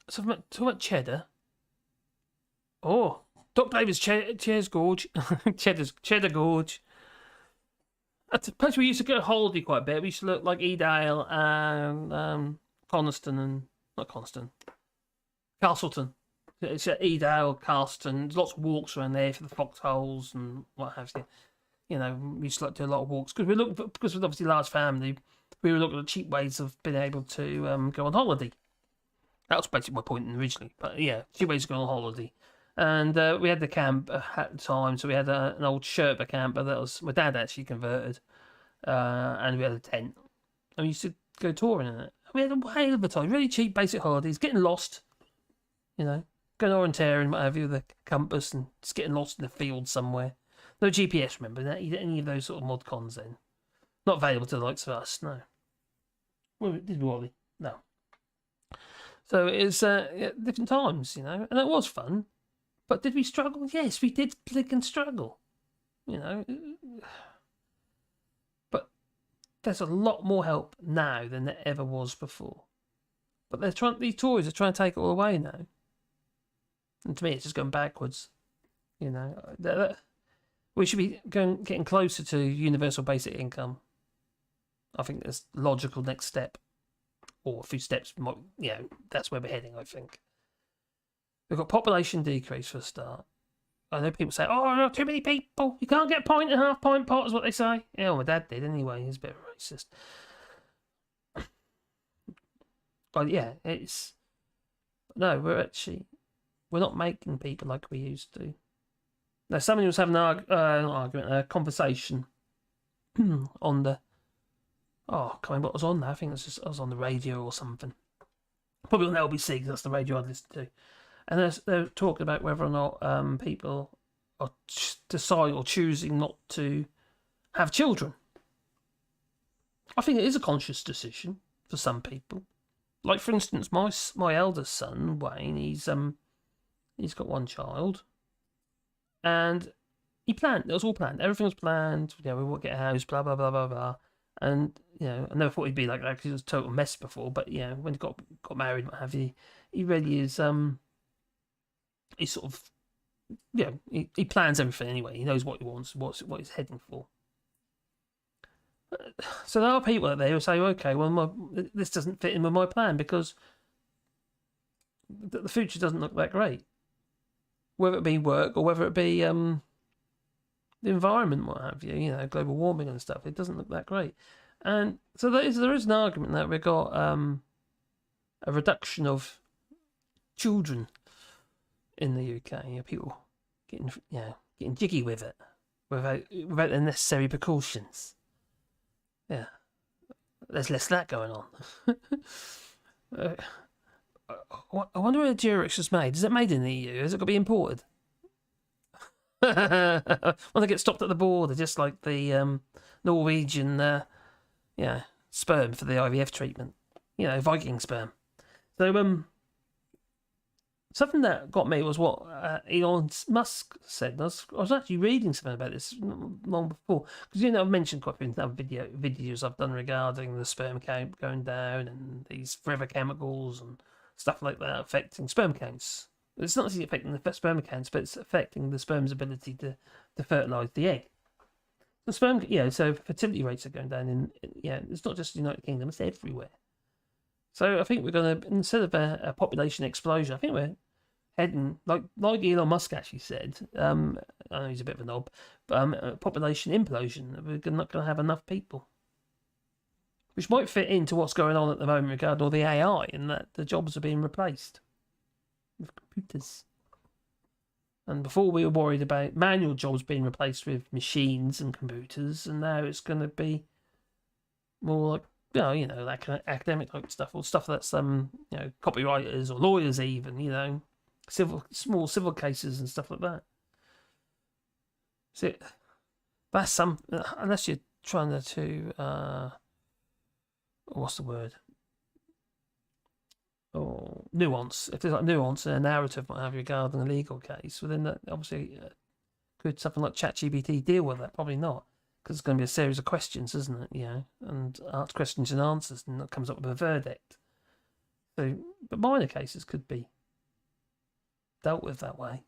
So talk about Cheddar. Oh, Doc Davis Cheddar Gorge. Cheddar Gorge. That's a place we used to go holiday quite a bit. We used to look like Edale and Coniston and... Not Coniston. Castleton. It's at Edale, Castleton. There's lots of walks around there for the foxholes and what have you. We used to do a lot of walks because because we're obviously a large family. We were looking at cheap ways of being able to go on holiday. That was basically my point originally. But yeah, cheap ways to go on holiday. And we had the camp at the time, so we had an old Sherpa camper that was my dad actually converted, and we had a tent. And we used to go touring in it. We had a whale of a time, really cheap, basic holidays, getting lost, going orienteering, what have you, with a compass, and just getting lost in the field somewhere. No GPS, remember, any of those sort of mod cons then. Not available to the likes of us, no. Well, did we, Wally? No. So it was different times, and it was fun. But did we struggle? Yes, we did and struggle, But there's a lot more help now than there ever was before. But these Tories are trying to take it all away now. And to me, it's just going backwards. We should be getting closer to universal basic income. I think that's the logical next step. Or a few steps, that's where we're heading, I think. We've got population decrease for a start. I know people say, oh, not too many people. You can't get a pint and a half pint pot, is what they say. Yeah, well, my dad did anyway. He's a bit racist. But yeah, we're not making people like we used to. Now, somebody was having a conversation on the. Oh, I can't remember what was on there. I think I was on the radio or something. Probably on LBC, because that's the radio I listen to. And they're talking about whether or not people are decide or choosing not to have children. I think it is a conscious decision for some people. Like, for instance, my eldest son, Wayne, he's got one child. And he planned. It was all planned. Everything was planned. We will get a house, blah, blah, blah, blah, blah. And, I never thought he'd be like that because he was a total mess before. But, when he got married, what have you, he really is, he sort of, he plans everything anyway. He knows what he wants, what he's heading for. So there are people out there who say, okay, well, this doesn't fit in with my plan because the future doesn't look that great. Whether it be work or whether it be the environment, what have you, global warming and stuff, it doesn't look that great. And so there is an argument that we've got a reduction of children in the UK. People getting jiggy with it without the necessary precautions. Yeah, there's less of that going on. I wonder where the Durex was made. Is it made in the EU? Has it got to be imported? When they get stopped at the border, just like the Norwegian sperm for the IVF treatment. Viking sperm. So, something that got me was what Elon Musk said. I was actually reading something about this long before. Because, I've mentioned quite a few other videos I've done regarding the sperm count going down and these forever chemicals and stuff like that affecting sperm counts. It's not necessarily affecting the sperm counts, but it's affecting the sperm's ability to fertilise the egg. The sperm, so fertility rates are going down it's not just the United Kingdom, it's everywhere. So I think we're going to, instead of a population explosion, I think we're heading, like Elon Musk actually said, I know he's a bit of a knob, but population implosion. We're not going to have enough people. Which might fit into what's going on at the moment regarding all the AI and that the jobs are being replaced with computers. And before we were worried about manual jobs being replaced with machines and computers, and now it's going to be more like, that kind of academic type stuff, or stuff that's copywriters or lawyers even, small civil cases and stuff like that. So that's unless you're trying to what's the word? Or nuance. If there's like nuance in a narrative, what have you, regarding a legal case, well then that obviously could something like ChatGPT deal with that? Probably not, because it's going to be a series of questions, isn't it? And ask questions and answers, and that comes up with a verdict. So, but minor cases could be dealt with that way.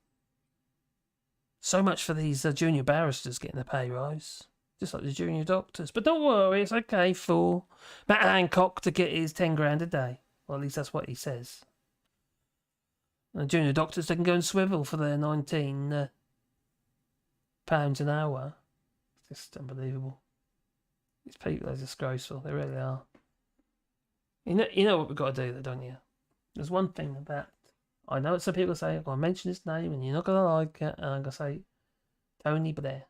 So much for these junior barristers getting a pay rise. Just like the junior doctors. But don't worry, it's okay for Matt Hancock to get his 10 grand a day. Well, at least that's what he says. And the junior doctors, they can go and swivel for their 19 pounds an hour. It's just unbelievable. These people are disgraceful. They really are. You know what we've got to do, though, don't you? There's one thing about... I know some people say, well, I mention his name and you're not going to like it. And I'm going to say, Tony Blair.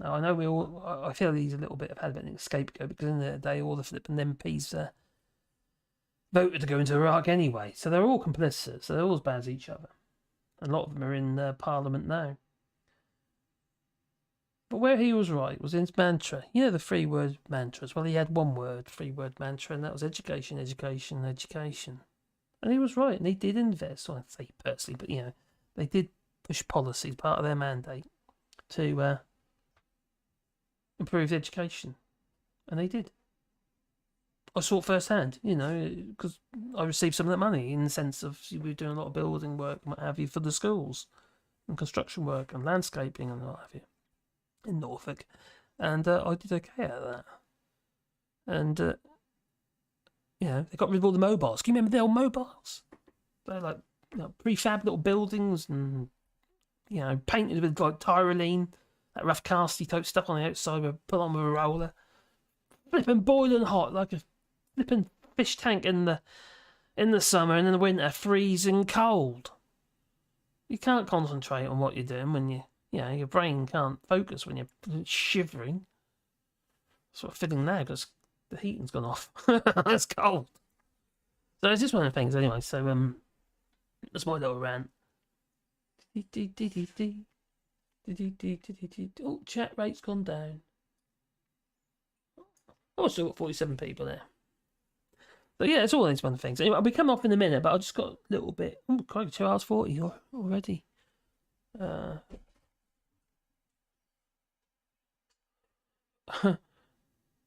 Now, I know I feel he's a little bit of had a scapegoat because in the day all the flipping MPs voted to go into Iraq anyway. So they're all complicit. So they're all as bad as each other. And a lot of them are in Parliament now. But where he was right was in his mantra. The 3-word mantras. Well, he had one word, 3-word mantra, and that was education, education, education. And he was right, and he did invest. Well, I'd say personally, but they did push policies, part of their mandate, to improve education. And they did. I saw it firsthand, because I received some of that money in the sense of we were doing a lot of building work and what have you for the schools, and construction work and landscaping and what have you in Norfolk. And I did okay out of that. And, they got rid of all the mobiles. Can you remember the old mobiles? They're like prefab little buildings and, painted with like Tyrolean, that rough casty type stuff on the outside, put on with a roller. Flipping boiling hot, like a flipping fish tank in the in the summer and in the winter freezing cold. You can't concentrate on what you're doing when your brain can't focus when you're shivering. Sort of feeling now because the heating's gone off. It's cold. So it's just one of the things anyway. So that's my little rant. Oh, chat rate's gone down. Oh, still got 47 people there. So yeah, it's all these fun things. Anyway, I'll be coming off in a minute, but I just got a little bit. Oh, quite 2 hours 40 already.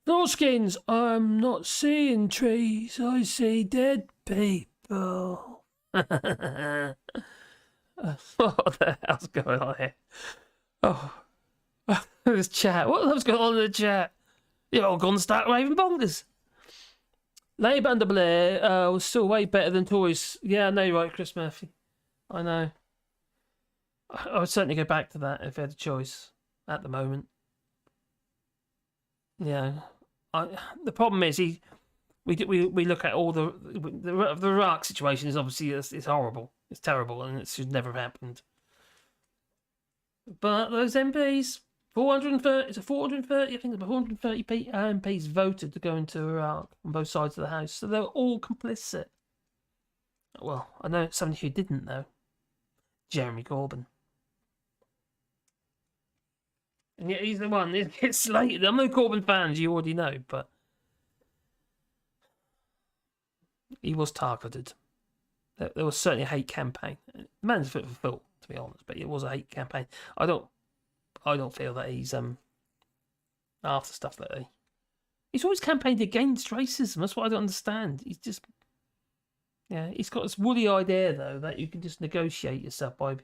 Norskins, I'm not seeing trees. I see dead people. What the hell's going on here? Oh, this chat. What the hell's going on in the chat? You're all gone start raving bonkers. Labour under Blair was still way better than Tories. Yeah, I know you're right, Chris Murphy. I know. I would certainly go back to that if I had a choice at the moment. Yeah. The problem is we look at all the Iraq situation is obviously it's horrible. It's terrible and it should never have happened. But those MPs, 430, I think about 430 MPs voted to go into Iraq on both sides of the House, so they're all complicit. Well, I know somebody who didn't, though. Jeremy Corbyn. And yet he's the one that gets slated. I'm no Corbyn fan, as you already know, but he was targeted. There was certainly a hate campaign. The man's fit for fool, to be honest, but it was a hate campaign. I don't feel that he's after stuff like that. He's always campaigned against racism. That's what I don't understand. He's just he's got this woolly idea though that you can just negotiate yourself by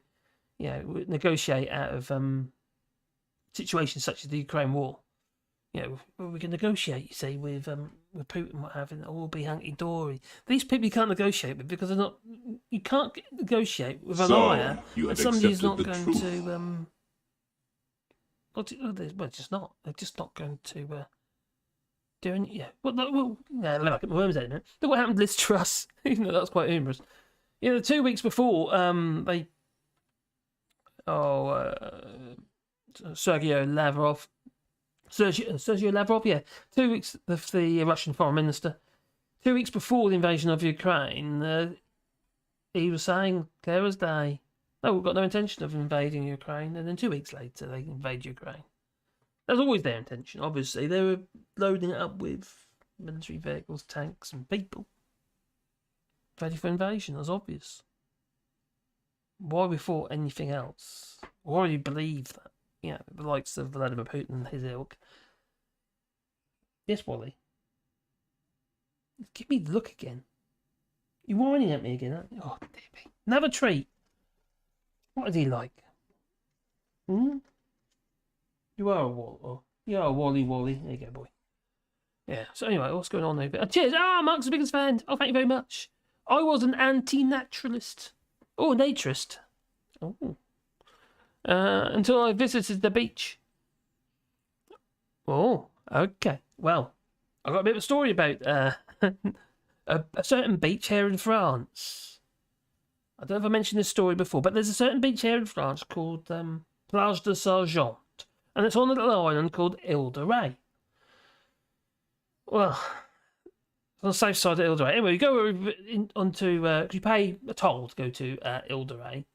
negotiate out of situations such as the Ukraine war. We can negotiate, you see, with Putin, what have you, it'll all be hunky-dory. These people you can't negotiate with because they're not. You can't negotiate with a liar and somebody who's not going to. Well, just not. They're just not going to do any. Yeah. Well, let me get my worms out in it. Look what happened to Liz Truss. Even though that's quite humorous. The 2 weeks before, Sergei Lavrov, 2 weeks, the Russian foreign minister, 2 weeks before the invasion of Ukraine, he was saying, clear as day, no, we've got no intention of invading Ukraine, and then 2 weeks later they invade Ukraine. That's always their intention, obviously. They were loading it up with military vehicles, tanks, and people. Ready for invasion, that's obvious. Why we thought anything else? Why we believe that? The likes of Vladimir Putin and his ilk. Yes, Wally. Give me the look again. You're whining at me again, aren't you? Oh, dear me. Another treat. What is he like? You are a Wally. There you go, boy. Yeah, so anyway, what's going on there? Cheers! Mark's the biggest fan. Oh, thank you very much. I was an anti-naturalist. Oh, naturist. Oh. Until I visited the beach. Oh, okay. Well, I've got a bit of a story about a certain beach here in France. I don't know if I mentioned this story before, but there's a certain beach here in France called Plage de Sargent, and it's on a little island called Ile de Ré. Well, on the safe side of Ile de Ré. Anyway, you go onto, you pay a toll to go to Ile de Ré.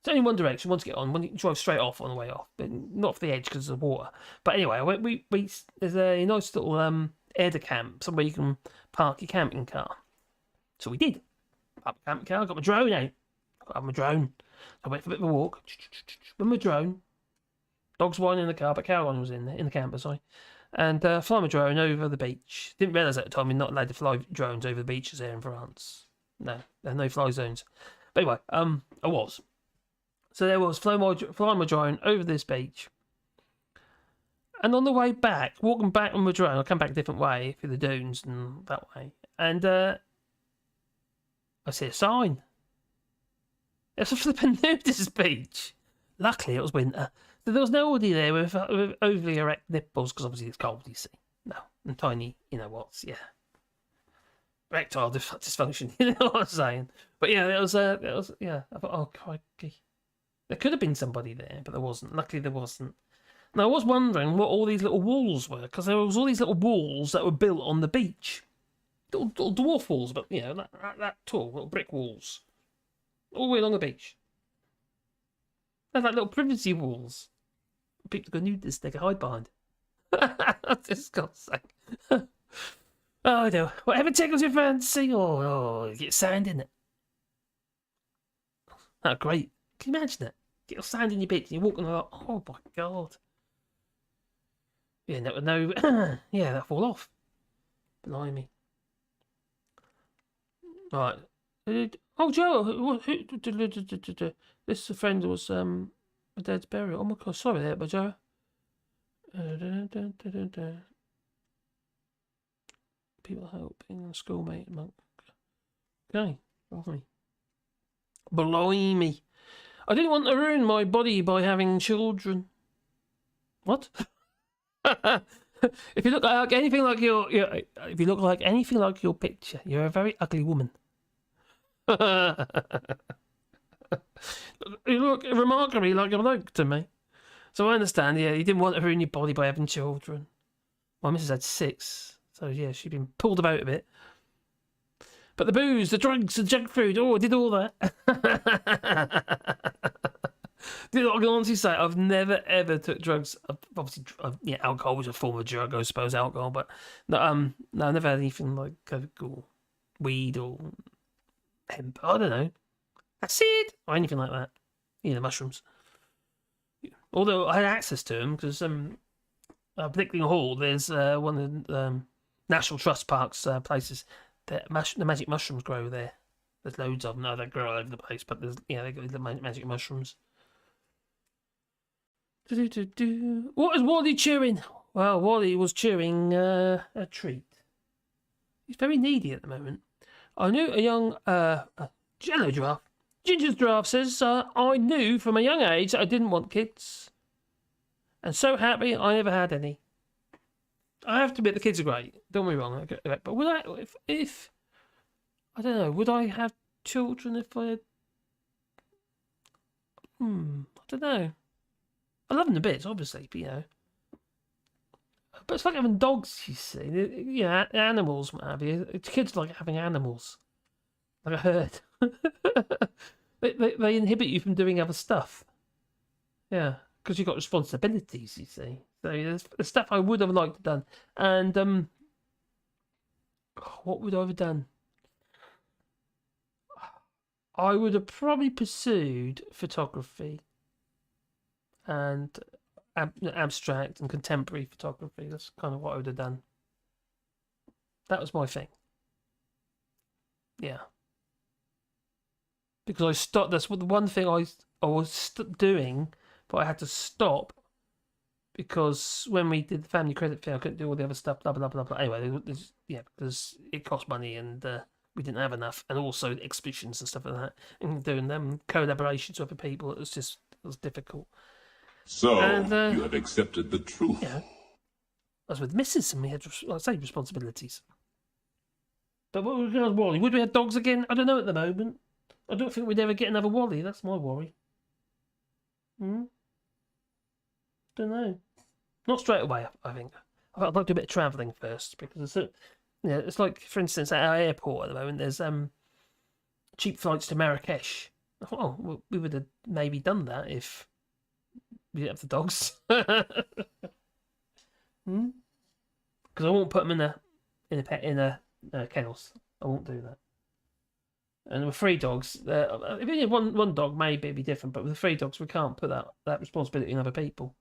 It's only one direction. Once you get on, you drive straight off on the way off, but not off the edge because of the water. But anyway, there's a nice little aide camp, somewhere you can park your camping car. So we did. Park the camping car, got my drone out. Got my drone. I went for a bit of a walk. With my drone. Dog's whining in the car, but Caroline was in the camper, sorry. And fly my drone over the beach. Didn't realise at the time you're not allowed to fly drones over the beaches here in France. No, there are no fly zones. But anyway, I was. So there was flying my drone over this beach. And on the way back, walking back on my drone, I come back a different way through the dunes and that way. And I see a sign. It's a flipping nudist beach. Luckily, it was winter. So there was nobody there with overly erect nipples, because obviously it's cold, you see. No, and tiny, yeah. erectile dysfunction. You know what I'm saying? But yeah, it was yeah. I thought, oh crikey, there could have been somebody there, but there wasn't. Luckily, there wasn't. Now I was wondering what all these little walls were, because there was all these little walls that were built on the beach, little dwarf walls, but you know that tall, little brick walls, all the way along the beach. They're like little privacy walls. People go nudists, they can hide behind. Just God's sake. Oh no, whatever tickles your fancy, or get sand in it. Oh, great. Can you imagine it? Get your sand in your bit and you're walking along, oh my God. Yeah, no, yeah, that'll fall off. Blimey. Right. Oh, Joe, this friend was a dad's burial. Oh my God, sorry there, but Joe. People helping schoolmate monk. Okay, blimey. I didn't want to ruin my body by having children. What? If you look like anything like if you look like anything like your picture, you're a very ugly woman. You look remarkably like a bloke to me. So I understand, yeah, you didn't want to ruin your body by having children. My missus had 6, so yeah, she'd been pulled about a bit. But the booze, the drugs, the junk food, I did all that. I can honestly say I've never ever took drugs. Obviously, yeah, alcohol was a form of drug, I suppose, alcohol. But no, I never had anything like coke or weed or hemp. I don't know, acid or anything like that. You know, mushrooms. Although I had access to them because particularly in Hall, there's one of the National Trust Parks places. The magic mushrooms grow there. There's loads of them. No, they grow all over the place, but there's they got the magic mushrooms. What is Wally chewing? Well, Wally was chewing a treat. He's very needy at the moment. I knew a young Jello Giraffe. Ginger's Giraffe says, I knew from a young age that I didn't want kids. And so happy I never had any. I have to admit the kids are great. Don't be wrong. But would I, if I don't know, would I have children if I had... I don't know. I love them to bits, obviously, but you know. But it's like having dogs, you see. You know, animals, what have you. Kids like having animals. Like a herd. They inhibit you from doing other stuff. Yeah, because you've got responsibilities, you see. So there's stuff I would have liked to done. And what would I have done? I would have probably pursued photography and abstract and contemporary photography. That's kind of what I would have done. That was my thing. Yeah. Because I stopped. That's what the one thing I was doing, but I had to stop because when we did the family credit fair, I couldn't do all the other stuff. Blah blah blah blah. Anyway, yeah, because it cost money and we didn't have enough, and also exhibitions and stuff like that, and doing them collaborations with other people. It was difficult. So you have accepted the truth. Yeah, I was with Mrs. and we had, like I say, responsibilities. But what was going on, Wally? Would we have dogs again? I don't know at the moment. I don't think we'd ever get another Wally. That's my worry. Don't know. Not straight away, I think. I'd like to do a bit of travelling first because it's like, for instance, at our airport at the moment, there's cheap flights to Marrakesh. I thought, oh, well, we would have maybe done that if we didn't have the dogs. Because I won't put them in a kennels. I won't do that. And with 3 dogs, if you had one dog, maybe it'd be different. But with 3 dogs, we can't put that responsibility on other people.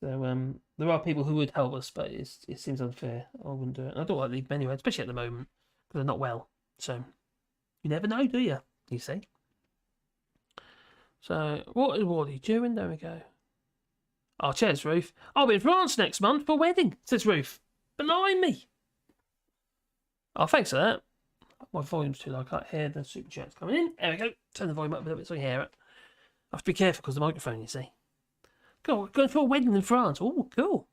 So there are people who would help us, but it seems unfair. I wouldn't do it. And I don't like to leave them anyway, especially at the moment because they're not well. So you never know, do you? You see. So what is Wally doing? There we go. Oh, cheers, Ruth. I'll be in France next month for a wedding, says Ruth. Behind me. Oh, thanks for that. My volume's too low. I can't hear the super chats coming in. There we go. Turn the volume up a little bit so you hear it. I have to be careful because of the microphone, you see. Going for a wedding in France. Oh, cool.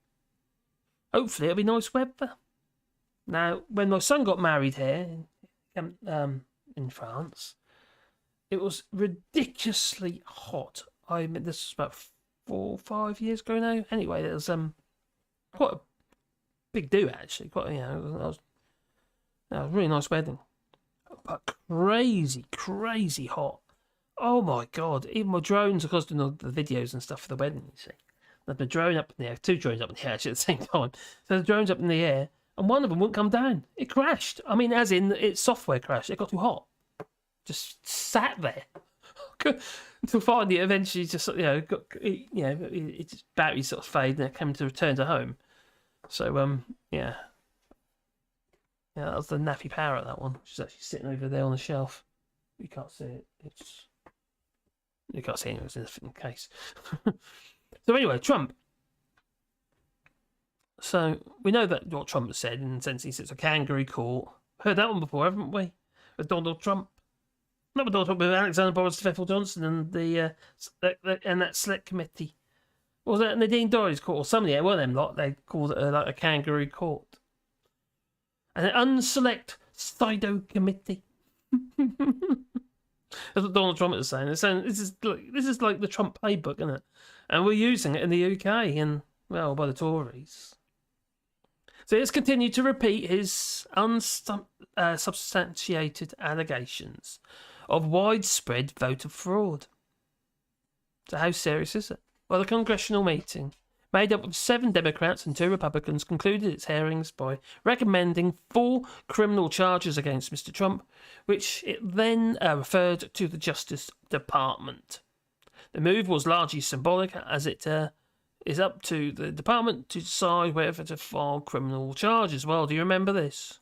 Hopefully it'll be nice weather. Now, when my son got married here in France, it was ridiculously hot. I mean, this was about 4 or 5 years ago now. Anyway, it was quite a big do actually. Quite it was a really nice wedding, but crazy hot. Oh my god! Even my drones, of course, doing all the videos and stuff for the wedding. You see, had the drone up in the air, 2 drones up in the air actually at the same time. So the drones up in the air, and one of them wouldn't come down. It crashed. I mean, as in its software crashed. It got too hot. Just sat there until finally, eventually, just its battery sort of faded and it came to return to home. So yeah, that was the nappy parrot. That one, which is actually sitting over there on the shelf. You can't see it. You can't see it. It was in the case. So anyway, Trump. So we know that what Trump has said in the sense he sits a kangaroo court. Heard that one before, haven't we? With Donald Trump. Not with Donald Trump, with Alexander Boris Pfeffel Johnson and that select committee. What was that Nadine Dorries court or somebody? One of them lot. They called it like a kangaroo court. And an unselect Sido committee. That's what Donald Trump is saying. They're saying this is like the Trump playbook, isn't it? And we're using it in the UK and, well, by the Tories. So let's continue to repeat his unsubstantiated allegations of widespread voter fraud. So how serious is it? Well, the congressional meeting, made up of 7 Democrats and 2 Republicans, concluded its hearings by recommending 4 criminal charges against Mr. Trump, which it then referred to the Justice Department. The move was largely symbolic, as it is up to the department to decide whether to file criminal charges. Well, do you remember this?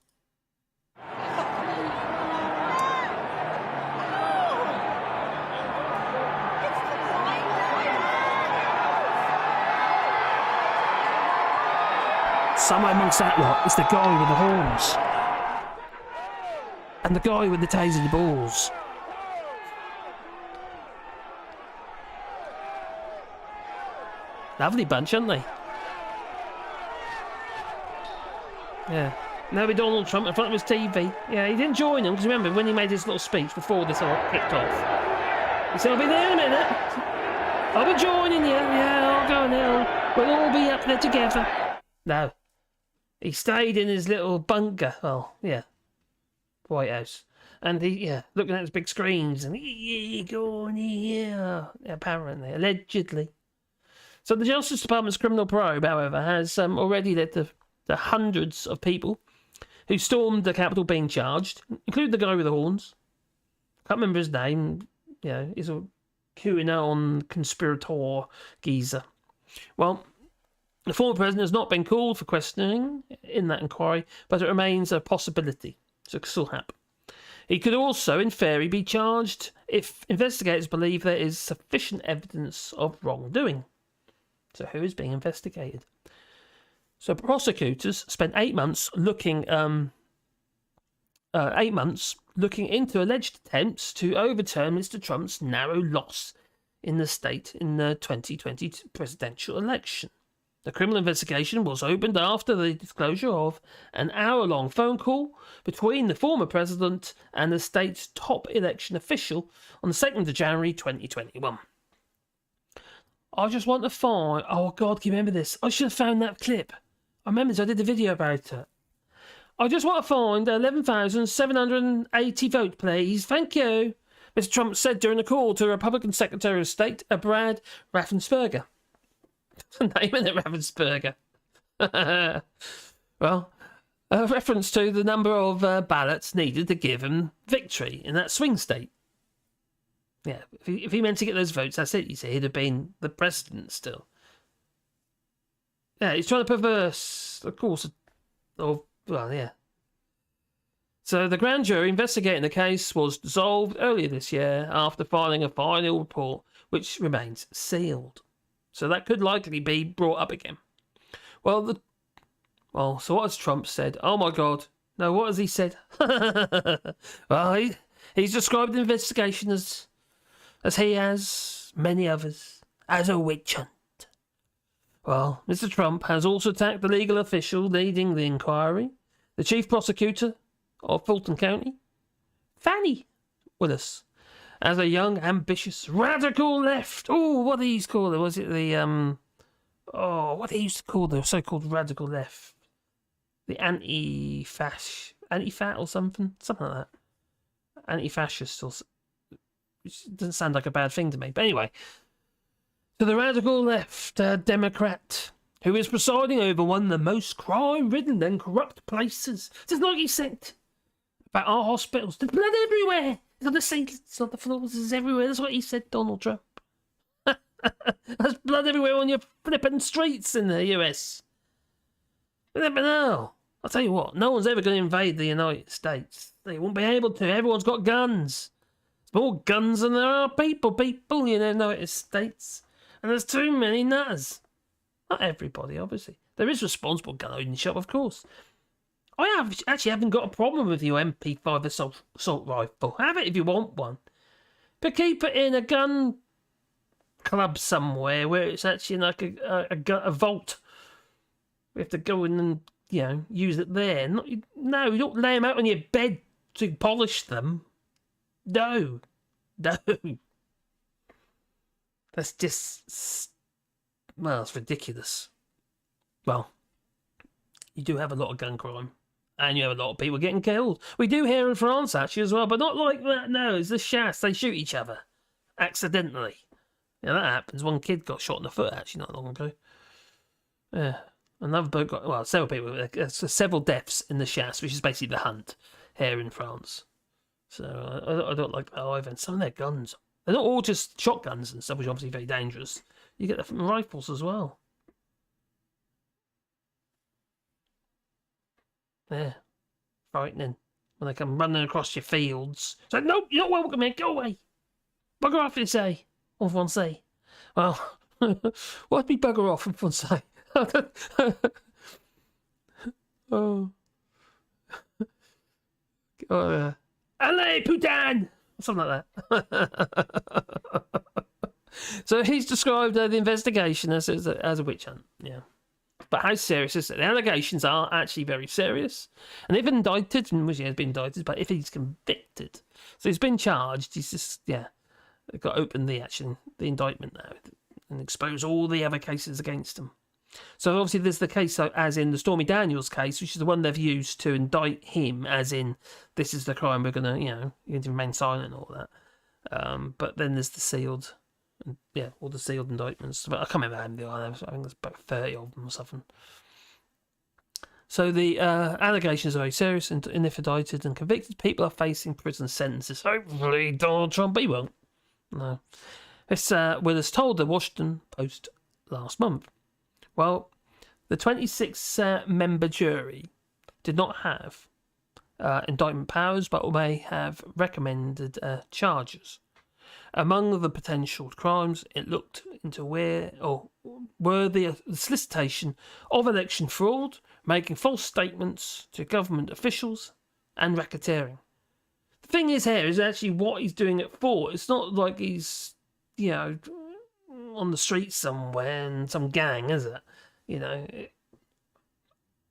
Somewhere amongst that lot is the guy with the horns. And the guy with the tasered balls. Lovely bunch, aren't they? Yeah. Now with Donald Trump in front of his TV. Yeah, he didn't join them, because remember, when he made his little speech before this all kicked off, he said, I'll be there in a minute. I'll be joining you. Yeah, I'll go now. We'll all be up there together. No. He stayed in his little bunker. Oh, yeah. White House. And looking at his big screens and go on here. Apparently, allegedly. So the Justice Department's criminal probe, however, has already led to the hundreds of people who stormed the Capitol being charged, including the guy with the horns. Can't remember his name. He's a QAnon conspirator geezer. Well, the former president has not been called for questioning in that inquiry, but it remains a possibility. So it could still happen. He could also, in theory, be charged if investigators believe there is sufficient evidence of wrongdoing. So who is being investigated? So prosecutors spent 8 months looking into alleged attempts to overturn Mr. Trump's narrow loss in the state in the 2020 presidential election. The criminal investigation was opened after the disclosure of an hour-long phone call between the former president and the state's top election official on the 2nd of January 2021. I just want to find... Oh, God, can you remember this? I should have found that clip. I remember this. I did a video about it. I just want to find 11,780 vote, please. Thank you. Mr. Trump said during a call to Republican Secretary of State, Brad Raffensperger. Name in it, Raffensperger. Well, a reference to the number of ballots needed to give him victory in that swing state. Yeah, if he meant to get those votes, that's it, you see. He'd have been the president still. Yeah, he's trying to perverse the course of... Well, yeah. So the grand jury investigating the case was dissolved earlier this year after filing a final report, which remains sealed. So that could likely be brought up again. So what has Trump said? Oh my God. No, what has he said? Well, he's described the investigation as he has many others, as a witch hunt. Well, Mr. Trump has also attacked the legal official leading the inquiry, The chief prosecutor of Fulton County, Fannie Willis, as a young, ambitious, radical left. Oh, what do they used to call it? Was it the what they used to call the so-called radical left? The anti-fat or something like that. Anti-fascist, or which doesn't sound like a bad thing to me. But anyway, to the radical left Democrat, who is presiding over one of the most crime-ridden and corrupt places. Just like he said about our hospitals. There's blood everywhere. It's on the ceilings, it's on the floors, it's everywhere. That's what he said, Donald Trump. There's blood everywhere on your flipping streets in the US. You never know. I'll tell you what, no one's ever going to invade the United States. They won't be able to. Everyone's got guns. There's more guns than there are people in the United States. And there's too many nutters. Not everybody, obviously. There is responsible gun owning shop, of course. I actually haven't got a problem with your MP5 assault rifle. Have it if you want one. But keep it in a gun club somewhere where it's actually like a vault. We have to go in and, use it there. You don't lay them out on your bed to polish them. No. That's just... Well, it's ridiculous. Well, you do have a lot of gun crime. And you have a lot of people getting killed. We do here in France, actually, as well. But not like that, no. It's the chasse. They shoot each other. Accidentally. Yeah, that happens. One kid got shot in the foot, actually, not long ago. Yeah. Another boat got... Well, several people... several deaths in the chasse, which is basically the hunt here in France. So, I don't like that either. And some of their guns... They're not all just shotguns and stuff, which is obviously very dangerous. You get that from rifles as well. Yeah. Frightening. When they come running across your fields. It's like, nope, you're not welcome here. Go away. Bugger off, you say. En français. Well, what'd be bugger off in français? Oh. Allez, putain! Something like that. So he's described the investigation as a witch hunt. Yeah. But how serious is it? The allegations are actually very serious. And if indicted, which he has been indicted, but if he's convicted, so he's been charged, he's just, they've got to open the indictment now and expose all the other cases against him. So obviously there's the case, as in the Stormy Daniels case, which is the one they've used to indict him, as in, this is the crime, we're going to, you're going to remain silent and all that. But then there's the sealed... all the sealed indictments. But I can't remember how many there are. I think there's about 30 of them or something. So the allegations are very serious, and if indicted and convicted, people are facing prison sentences. Hopefully Donald Trump, he won't. No. This Willis told the Washington Post last month. Well, the 26-member jury did not have indictment powers, but may have recommended charges. Among the potential crimes, it looked into were the solicitation of election fraud, making false statements to government officials, and racketeering. The thing is here is actually what he's doing it for. It's not like he's, on the street somewhere in some gang, is it?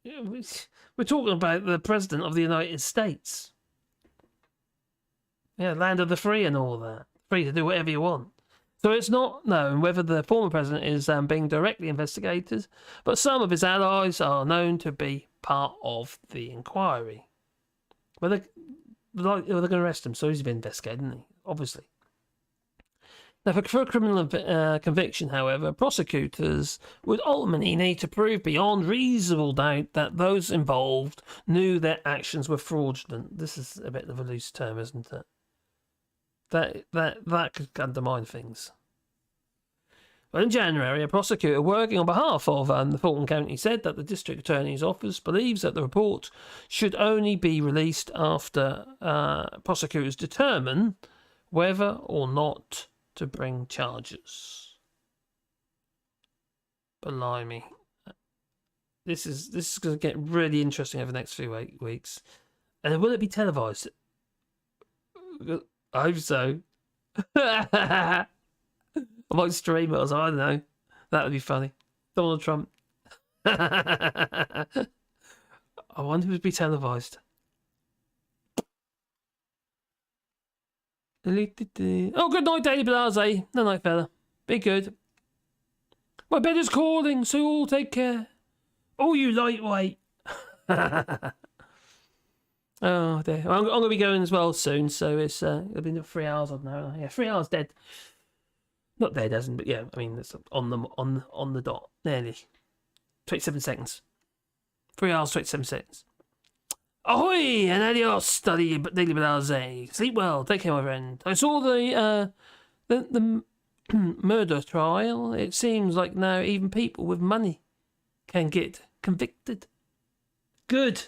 We're talking about the President of the United States. Yeah, land of the free and all that. Free to do whatever you want. So it's not known whether the former president is being directly investigated, but some of his allies are known to be part of the inquiry. Well, they're going to arrest him, so he's been investigated, isn't he? Obviously. Now, for a criminal conviction, however, prosecutors would ultimately need to prove beyond reasonable doubt that those involved knew their actions were fraudulent. This is a bit of a loose term, isn't it? That could undermine things. Well, in January, a prosecutor working on behalf of the Fulton County said that the district attorney's office believes that the report should only be released after prosecutors determine whether or not to bring charges. Blimey. This is going to get really interesting over the next few weeks. And will it be televised? I hope so. I might stream it or something, I don't know. That would be funny. Donald Trump. I I wonder if it'd be televised. Oh, good night, Daily Blase. No night, fella. Be good. My bed is calling, so all take care. Oh, you lightweight. Oh dear. I'm going to be going as well soon, so it'll be 3 hours on now. Yeah, 3 hours dead. Not dead, hasn't, but yeah, I mean it's on the dot. Nearly. 27 seconds. 3 hours, 27 seconds. Ahoy and adios, study Daily Blase. Sleep well. Take care, my friend. I saw the murder trial. It seems like now even people with money can get convicted. Good.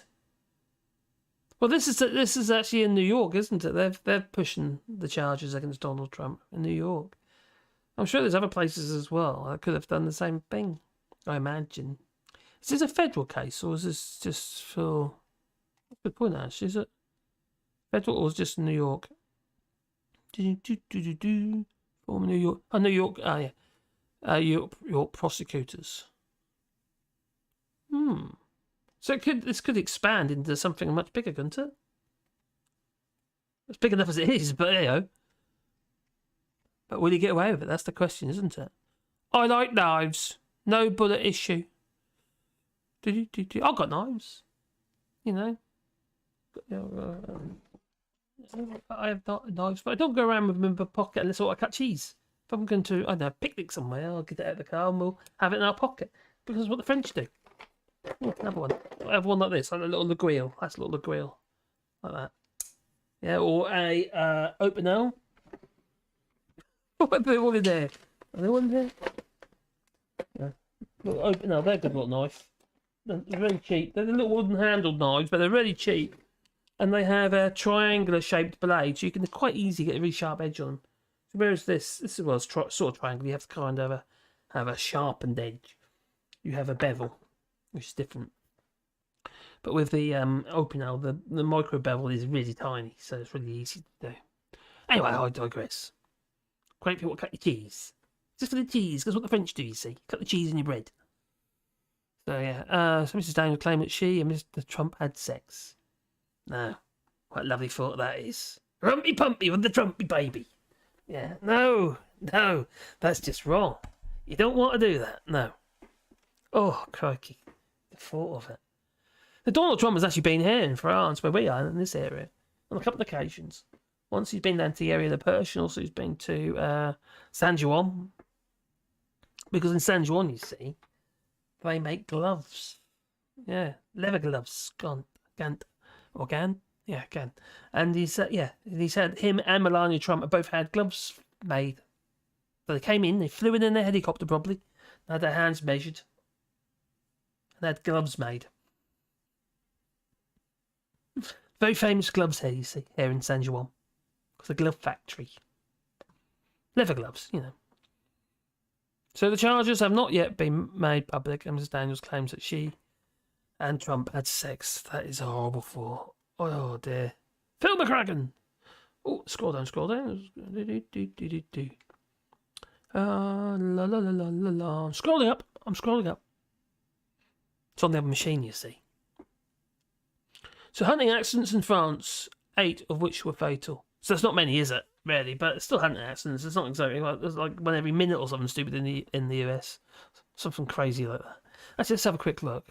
Well, this is actually in New York, isn't it? They're pushing the charges against Donald Trump in New York. I'm sure there's other places as well that could have done the same thing. I imagine. Is this a federal case or is this just for? Good point, Ash. Is it federal or is it just New York? Former New York. Oh, New York. Oh, yeah. York prosecutors. So this could expand into something much bigger, couldn't it? It's big enough as it is, but you know. But will he get away with it? That's the question, isn't it? I like knives. No bullet issue. I've got knives. You know. I have knives, but I don't go around with them in my pocket unless I cut cheese. If I'm going to, I don't know, picnic somewhere, I'll get it out of the car and we'll have it in our pocket. Because that's what the French do. Another one. I have one like this, like a little grill. That's a little grill. Like that. Yeah, or a open L. What are they all in there? Are they all in there? Yeah. Little open L, they're a good little knife. They're really cheap. They're the little wooden handled knives, but they're really cheap. And they have a triangular shaped blade, so you can quite easily get a really sharp edge on them. So whereas this is sort of triangle, you have to kind of have a sharpened edge. You have a bevel, which is different. But with the open L, the micro bevel is really tiny, so it's really easy to do. Anyway, I digress. Great people cut your cheese. Just for the cheese, that's what the French do, you see. Cut the cheese in your bread. So yeah, so Mrs. Daniel claimed that she and Mr. Trump had sex. No, what a lovely thought that is. Rumpy pumpy with the Trumpy baby. Yeah, no, that's just wrong. You don't want to do that, no. Oh, crikey, the thought of it. The Donald Trump has actually been here in France, where we are, in this area, on a couple of occasions. Once he's been down to the area of the Persian, also he's been to San Juan. Because in San Juan, you see, they make gloves. Yeah, leather gloves. Gant. And he said him and Melania Trump have both had gloves made. So they came in, they flew in their helicopter probably, had their hands measured, and they had gloves made. Very famous gloves here, you see, here in San Juan. It's a glove factory. Leather gloves, you know. So the charges have not yet been made public, and Mrs. Daniels claims that she and Trump had sex. That is a horrible thought. Oh dear. Phil McCracken! Oh, scroll down. La la la la la la. I'm scrolling up. It's on the other machine, you see. So hunting accidents in France, 8 of which were fatal. So that's not many, is it? Really, but it's still hunting accidents. It's not exactly it's like one every minute or something stupid in the US. Something crazy like that. Let's have a quick look.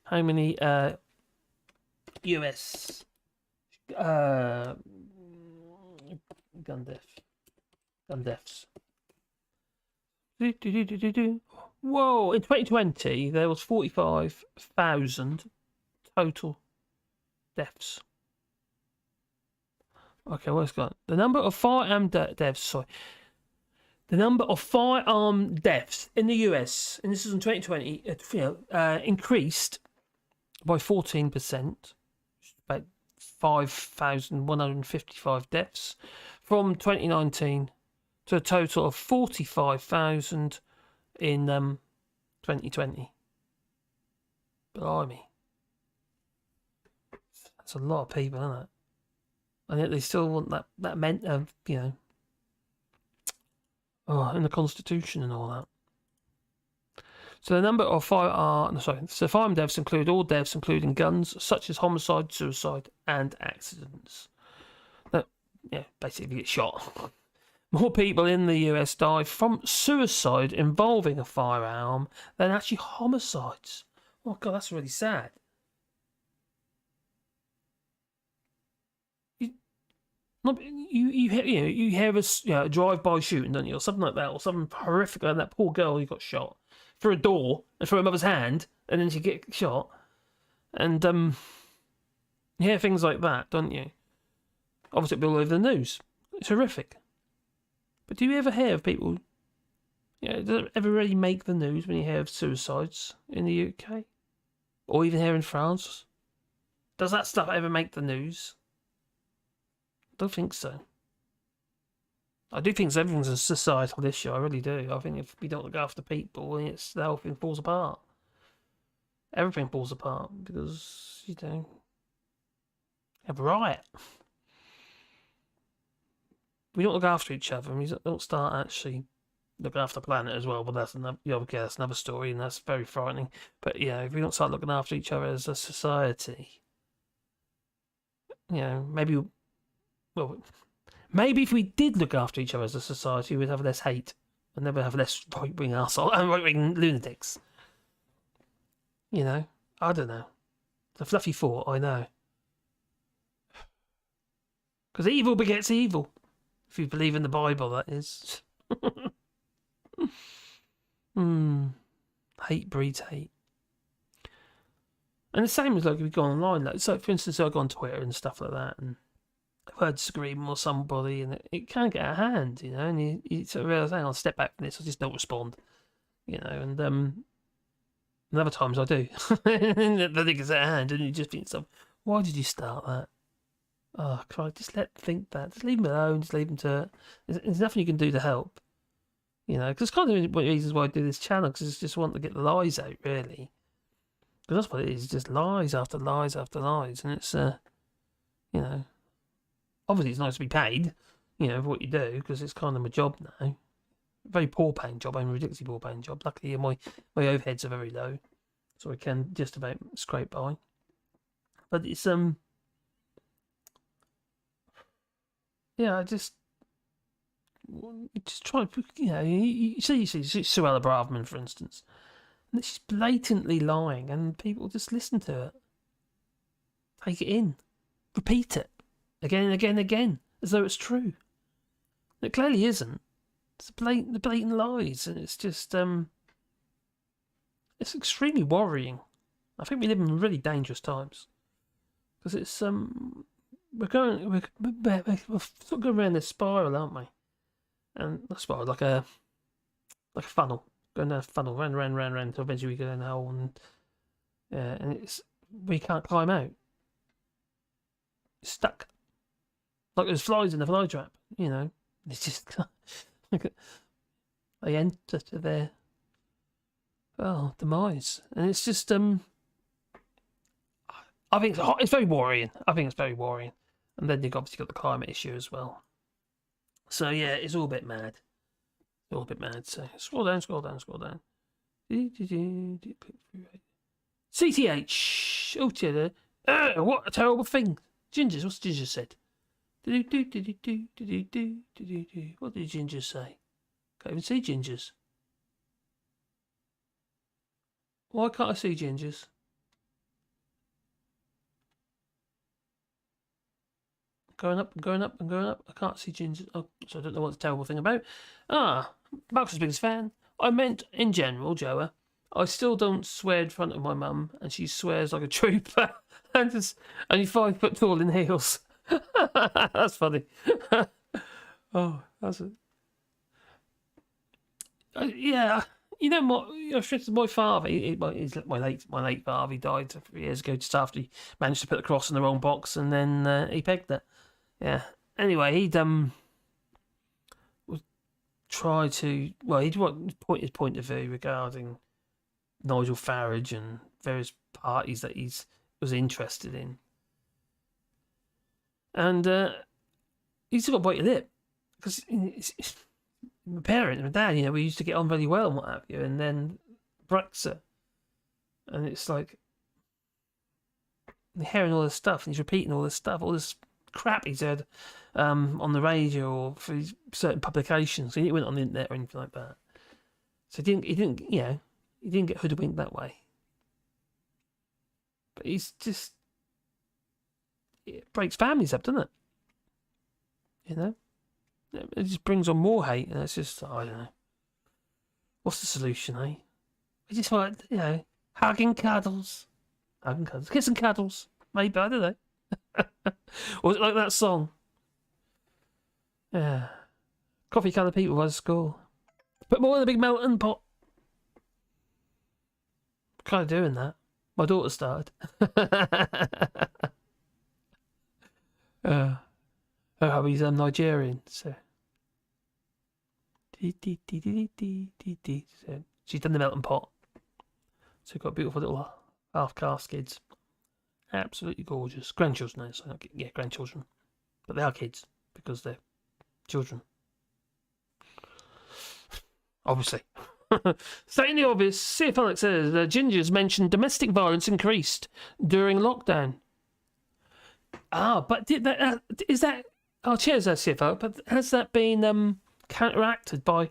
How many US gun deaths? Whoa! In 2020, there was 45,000 total deaths. Okay, what's got the number of firearm deaths? Sorry, the number of firearm deaths in the US, and this is in 2020, increased by 14%, about 5,155 deaths from 2019 to a total of 45,000 in 2020. Blimey, that's a lot of people, isn't it? And yet they still want that meant of, in the Constitution and all that. So the number of firearm deaths include all deaths, including guns, such as homicide, suicide, and accidents. Basically, if you get shot. More people in the US die from suicide involving a firearm than actually homicides. Oh God, that's really sad. You hear a drive-by shooting, don't you, or something like that, or something horrific like that poor girl who got shot through a door and through her mother's hand, and then she get shot, and you hear things like that, don't you? Obviously, it'll be all over the news. It's horrific. But do you ever hear of people? Does it ever really make the news when you hear of suicides in the UK, or even here in France? Does that stuff ever make the news? Don't think so. I do think everything's a societal issue. I really do. I think if we don't look after people, the whole thing falls apart. Everything falls apart because you have a riot. We don't look after each other, and we don't start actually looking after the planet as well. But that's another story, and that's very frightening. But if we don't start looking after each other as a society, maybe if we did look after each other as a society, we'd have less hate and never have less right-wing arsehole and right-wing lunatics. I don't know. It's a fluffy thought, I know. Because evil begets evil. If you believe in the Bible, that is. Hate breeds hate. And the same as if we go online. So, for instance, I go on Twitter and stuff like that, and I've heard disagreement with somebody, and it can get out of hand, and you sort of realise, I'll step back from this, I just don't respond, and other times I do. And the thing is out of hand, and you just think, why did you start that? Oh, Christ, just think that. Just leave them alone, just leave them to it. There's nothing you can do to help. Because it's kind of one of the reasons why I do this channel, because I just want to get the lies out, really. Because that's what it is, just lies after lies after lies. And it's, obviously it's nice to be paid, for what you do, because it's kind of my job now. Very poor paying job, a ridiculously poor paying job. Luckily, my overheads are very low, so I can just about scrape by. But it's, I just try to, you see Suella Braverman, for instance, and she's blatantly lying, and people just listen to it, take it in, repeat it again and again and again, as though it's true. It clearly isn't. It's the blatant lies, and it's just it's extremely worrying. I think we live in really dangerous times because it's we're sort of going around this spiral, aren't we? And a spiral like a funnel, going down a funnel, round, until eventually we go down the hole, and we can't climb out. It's stuck, like there's flies in the fly trap. It's just they enter to their demise, and it's just I think it's very worrying. And then you've obviously got the climate issue as well. So it's all a bit mad. So scroll down. CTH. Oh dear. What a terrible thing. Gingers. What's Ginger said? What did Ginger say? Can't even see Gingers. Why can't I see Gingers? Going up. I can't see Ginger. Oh, so I don't know what the terrible thing about. Mark's biggest fan. I meant in general, Joa. I still don't swear in front of my mum, and she swears like a trooper. And just only 5 foot tall in heels. That's funny. Oh, that's it. My father, my late father, he died 3 years ago, just after he managed to put the cross in the wrong box, and then he pegged it. Yeah. Anyway, he'd try to, he'd point his point of view regarding Nigel Farage and various parties that he was interested in, and he's still got to bite your lip because my parents, my dad, we used to get on very well and what have you, and then Brexit. And it's like, you're hearing all this stuff, and he's repeating all this stuff, all this crap he's heard on the radio or for certain publications. He went on the internet or anything like that. So he didn't get hoodwinked that way. But he's just, it breaks families up, doesn't it? You know, it just brings on more hate, and it's just, I don't know. What's the solution, eh? We just want, hug and cuddles. Hug and cuddles. Kiss and cuddles. Maybe, I don't know. Or was it like that song? Yeah. Coffee coloured people was school. Put more in the big melting pot. Kind of doing that. My daughter started. Her hubby's Nigerian, so. So she's done the melting pot. So we've got beautiful little half-caste kids. Absolutely gorgeous. Grandchildren, grandchildren. But they are kids, because they're children. Obviously. Stating the obvious, CF Alex says, Gingers mentioned domestic violence increased during lockdown. But is that... Oh, cheers, CFO, but has that been counteracted by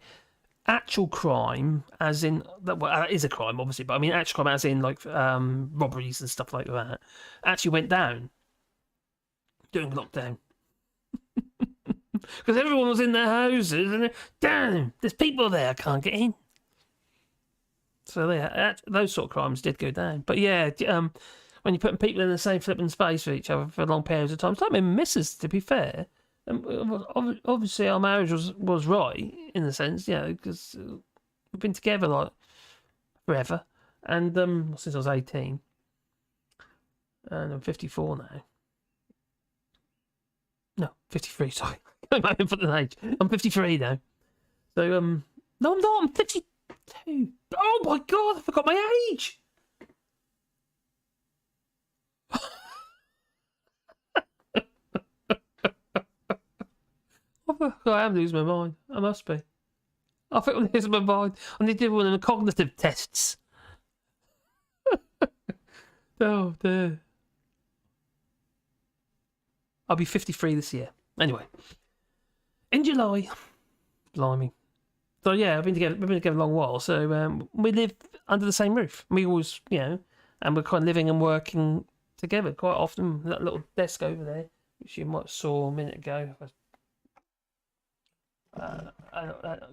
actual crime, as in... Well, it is a crime, obviously, but I mean actual crime as in, like, robberies and stuff like that, actually went down during lockdown. Because everyone was in their houses, and damn, there's people there, I can't get in. So those sort of crimes did go down. But yeah, when you're putting people in the same flipping space for each other for long periods of time, it's like my missus, to be fair. Obviously, our marriage was right, in a sense, because we've been together, like, forever. And since I was 18. And I'm 54 now. No, 53, sorry. I'm in for the age. I'm 53 now. So, no, I'm not. I'm 52. Oh my God, I forgot my age. I am losing my mind. I must be. I think I'm losing my mind. I need to do one of the cognitive tests. Oh dear. I'll be 53 this year. Anyway, in July, blimey. So yeah, we've been together a long while. So we live under the same roof. We always, and we're kind of living and working together quite often. That little desk over there, which you might have saw a minute ago.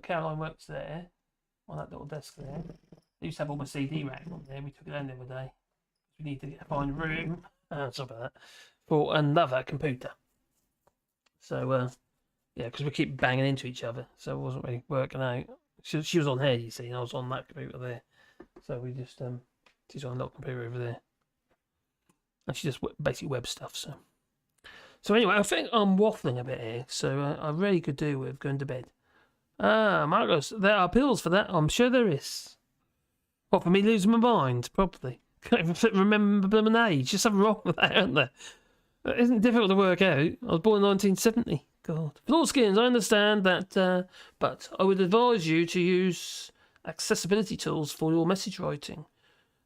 Caroline works there on that little desk there. I used to have all my CD rack on there. We took it down the other day. We need to find a room, something like that, for another computer. So, because we keep banging into each other, so it wasn't really working out. She was on here, you see, and I was on that computer there. So we just, she's on a little computer over there. And she just basically web stuff, so. So anyway, I think I'm waffling a bit here, so I really could do with going to bed. Marcos, there are pills for that, I'm sure there is. What, for me losing my mind? Probably. Can't even remember blooming age. There's something wrong with that, isn't there? It isn't difficult to work out. I was born in 1970. God. Flawed skins, I understand that, but I would advise you to use accessibility tools for your message writing.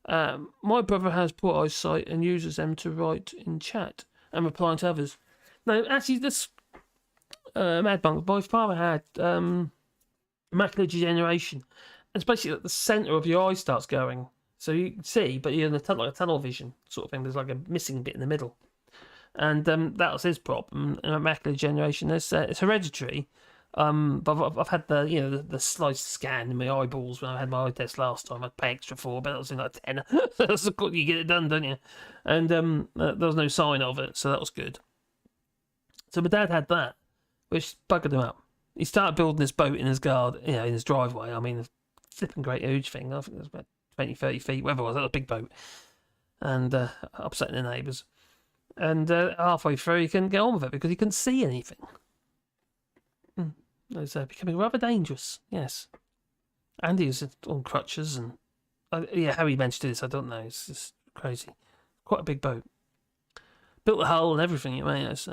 My brother has poor eyesight and uses them to write in chat and reply to others. No, actually, this Mad Monk, my father had macular degeneration. It's basically at the centre of your eye starts going. So you can see, but you're in like a tunnel vision sort of thing. There's like a missing bit in the middle. And that was his problem. Macular degeneration, it's hereditary. But I've had the slice scan in my eyeballs when I had my eye test last time. I'd pay extra for, but that was in like a tenner. That's good, you get it done, don't you? And there was no sign of it, so that was good. So my dad had that, which buggered him up. He started building this boat in his garden, in his driveway. I mean, a flipping great huge thing. I think it was about 20, 30 feet, whatever it was. That was a big boat. And upsetting the neighbours. And halfway through, he couldn't get on with it because he couldn't see anything. It was becoming rather dangerous, yes. And he was on crutches and... how he managed to do this, I don't know. It's just crazy. Quite a big boat. Built the hull and everything, it's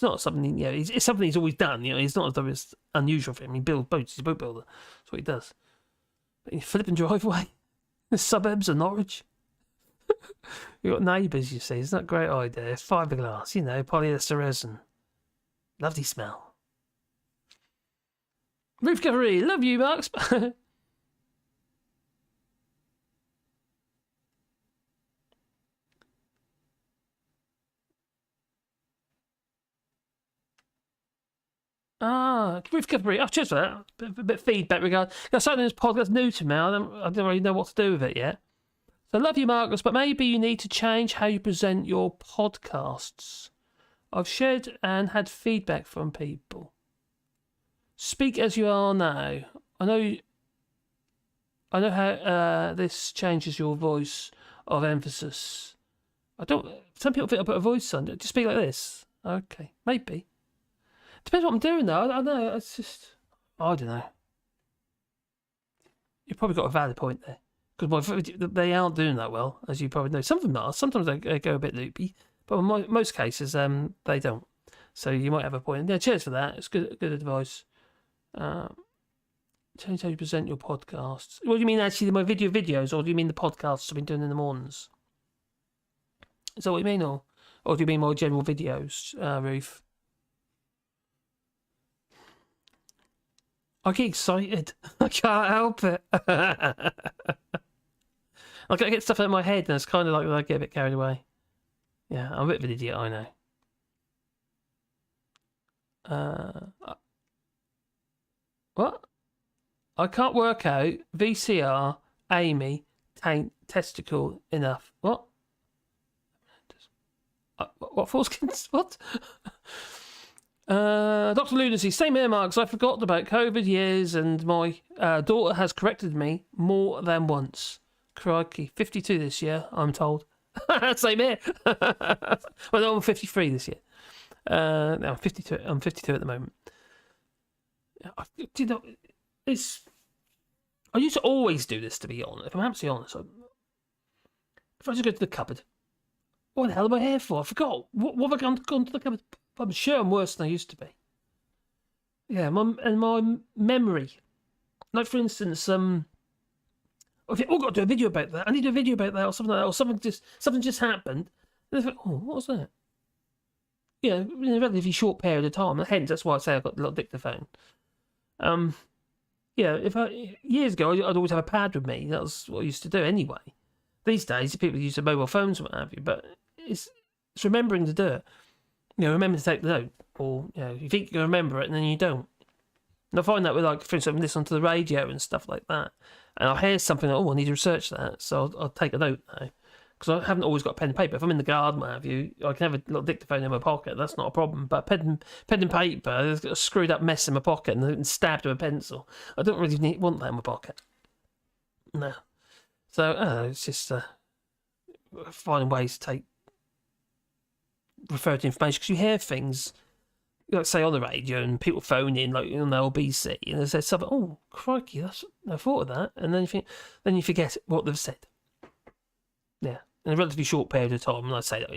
not something, it's something he's always done, it's not as though it's unusual for him. He builds boats, he's a boat builder. That's what he does. your flipping driveway. The suburbs of Norwich. You've got neighbours, you see. It's not a great idea. It's fiberglass, you know, polyester resin. Lovely smell. Roof covery, love you, Marks. Roof covery. Oh, cheers for that. A bit of feedback regarding. I started this podcast new to me. I don't really know what to do with it yet. So, love you, Marcus, but maybe you need to change how you present your podcasts. I've shared and had feedback from people. Speak as you are now. I know how this changes your voice of emphasis. Some people think I put a voice on it. Just speak like this. Okay, maybe. Depends what I'm doing though. I know. It's just. I don't know. You've probably got a valid point there. Because they aren't doing that well, as you probably know. Some of them are. Sometimes they go a bit loopy, but in most cases, they don't. So you might have a point. Yeah, cheers for that. It's good advice. Change how you present your podcasts. What do you mean, actually, my videos, or do you mean the podcasts I've been doing in the mornings? Is that what you mean, or do you mean more general videos, Ruth? I get excited. I can't help it. I get stuff out of my head, and it's kind of like I get a bit carried away. Yeah, I'm a bit of an idiot, I know. What? I can't work out VCR, Amy, taint, testicle enough. What? What foreskins? What? Dr. Lunacy, same here, Marks. I forgot about COVID years, and my daughter has corrected me more than once. Crikey, 52 this year, I'm told. Same here. Well, no, I'm 53 this year. No, I'm 52. I'm 52 at the moment. Do you know, I used to always do this, to be honest. If I'm absolutely honest, if I just go to the cupboard, what the hell am I here for? I forgot. What have I gone to the cupboard? I'm sure I'm worse than I used to be. Yeah, my memory. Like, for instance, I've got to do a video about that. I need to do a video about that, or something like that, or something just happened. And I thought, oh, what was that? Yeah, in a relatively short period of time. Hence, that's why I say I've got a little dictaphone. Yeah, years ago, I'd always have a pad with me. That was what I used to do anyway. These days, people use their mobile phones and what have you, but it's remembering to do it. Remember to take the note, or you think you remember it and then you don't. And I find that with, like, for instance, listen to the radio and stuff like that, and I hear something, I need to research that, so I'll take a note now, because I haven't always got pen and paper. If I'm in the garden, what have you, I can have a little dictaphone in my pocket. That's not a problem. But pen and paper, there's got a screwed up mess in my pocket and stabbed with a pencil. I don't really want that in my pocket. No. So it's just finding ways to refer to information, because you hear things, like, say, on the radio, and people phone in, like, on the LBC, and they say something. Oh, crikey, I thought of that, and then you forget what they've said. Yeah, in a relatively short period of time. And I say that,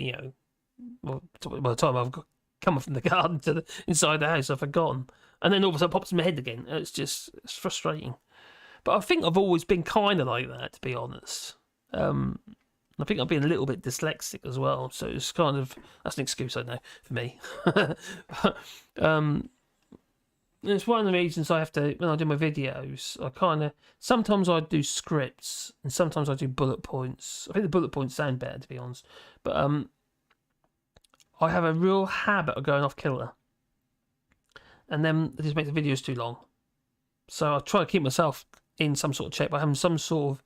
by the time I've come from the garden to inside the house, I've forgotten, and then all of a sudden it pops in my head again. It's frustrating. But I think I've always been kind of like that, to be honest. I think I've been a little bit dyslexic as well, so it's kind of, that's an excuse, I know, for me. It's one of the reasons I have to, when I do my videos, sometimes I do scripts, and sometimes I do bullet points. I think the bullet points sound better, to be honest. But I have a real habit of going off kilter, and then it just makes the videos too long. So I try to keep myself in some sort of check by having some sort of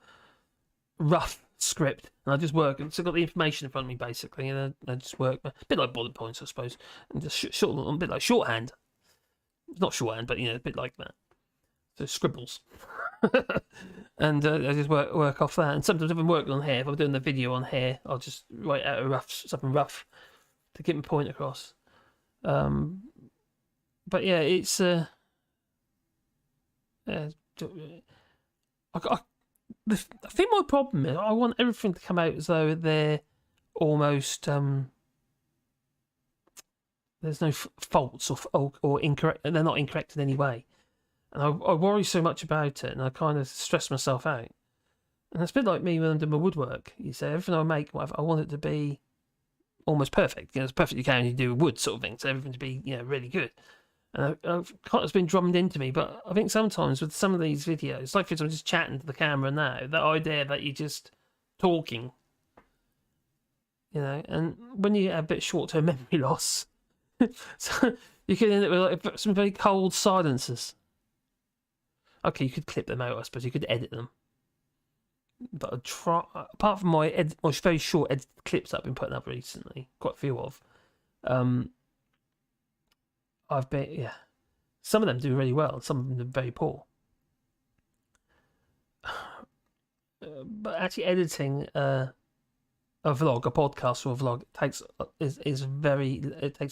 rough script, and I just work, and so I've got the information in front of me, basically, and I just work a bit like bullet points, I suppose, and just a bit like shorthand. Not shorthand, but a bit like that. So scribbles. And I just work off that. And sometimes if I'm working on hair, if I'm doing the video on hair, I'll just write out something rough to get my point across. But yeah, it's I think my problem is I want everything to come out as though they're almost there's no faults or incorrect, and they're not incorrect in any way. And I worry so much about it, and I kind of stress myself out. And it's a bit like me when I'm doing my woodwork. You say, everything I make, I want it to be almost perfect. As perfect you can when you do wood sort of thing, so everything to be, really good. And it's been drummed into me, but I think sometimes with some of these videos, like for example, just chatting to the camera now, that idea that you're just talking, and when you have a bit short-term memory loss, so you could end up with some very cold silences. Okay, you could clip them out, I suppose. You could edit them. But apart from my very short edited clips that I've been putting up recently, quite a few of, I've been, some of them do really well, some of them are very poor. But actually editing a vlog, a podcast or a vlog takes a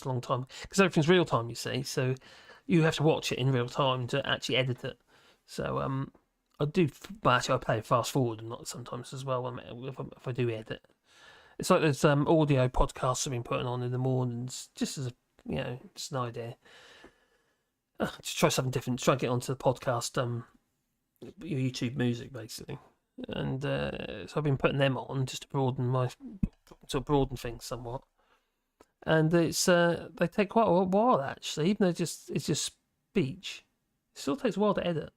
long time because everything's real time, you see. So you have to watch it in real time to actually edit it. So I do. Well, actually, I play fast forward and not sometimes as well if I do edit. It's like there's audio podcasts I've been putting on in the mornings, just as just an idea. Just try something different. Try and get onto the podcast, YouTube music basically, and so I've been putting them on just to broaden things somewhat. And it's they take quite a while actually, even though it's just speech. It still takes a while to edit.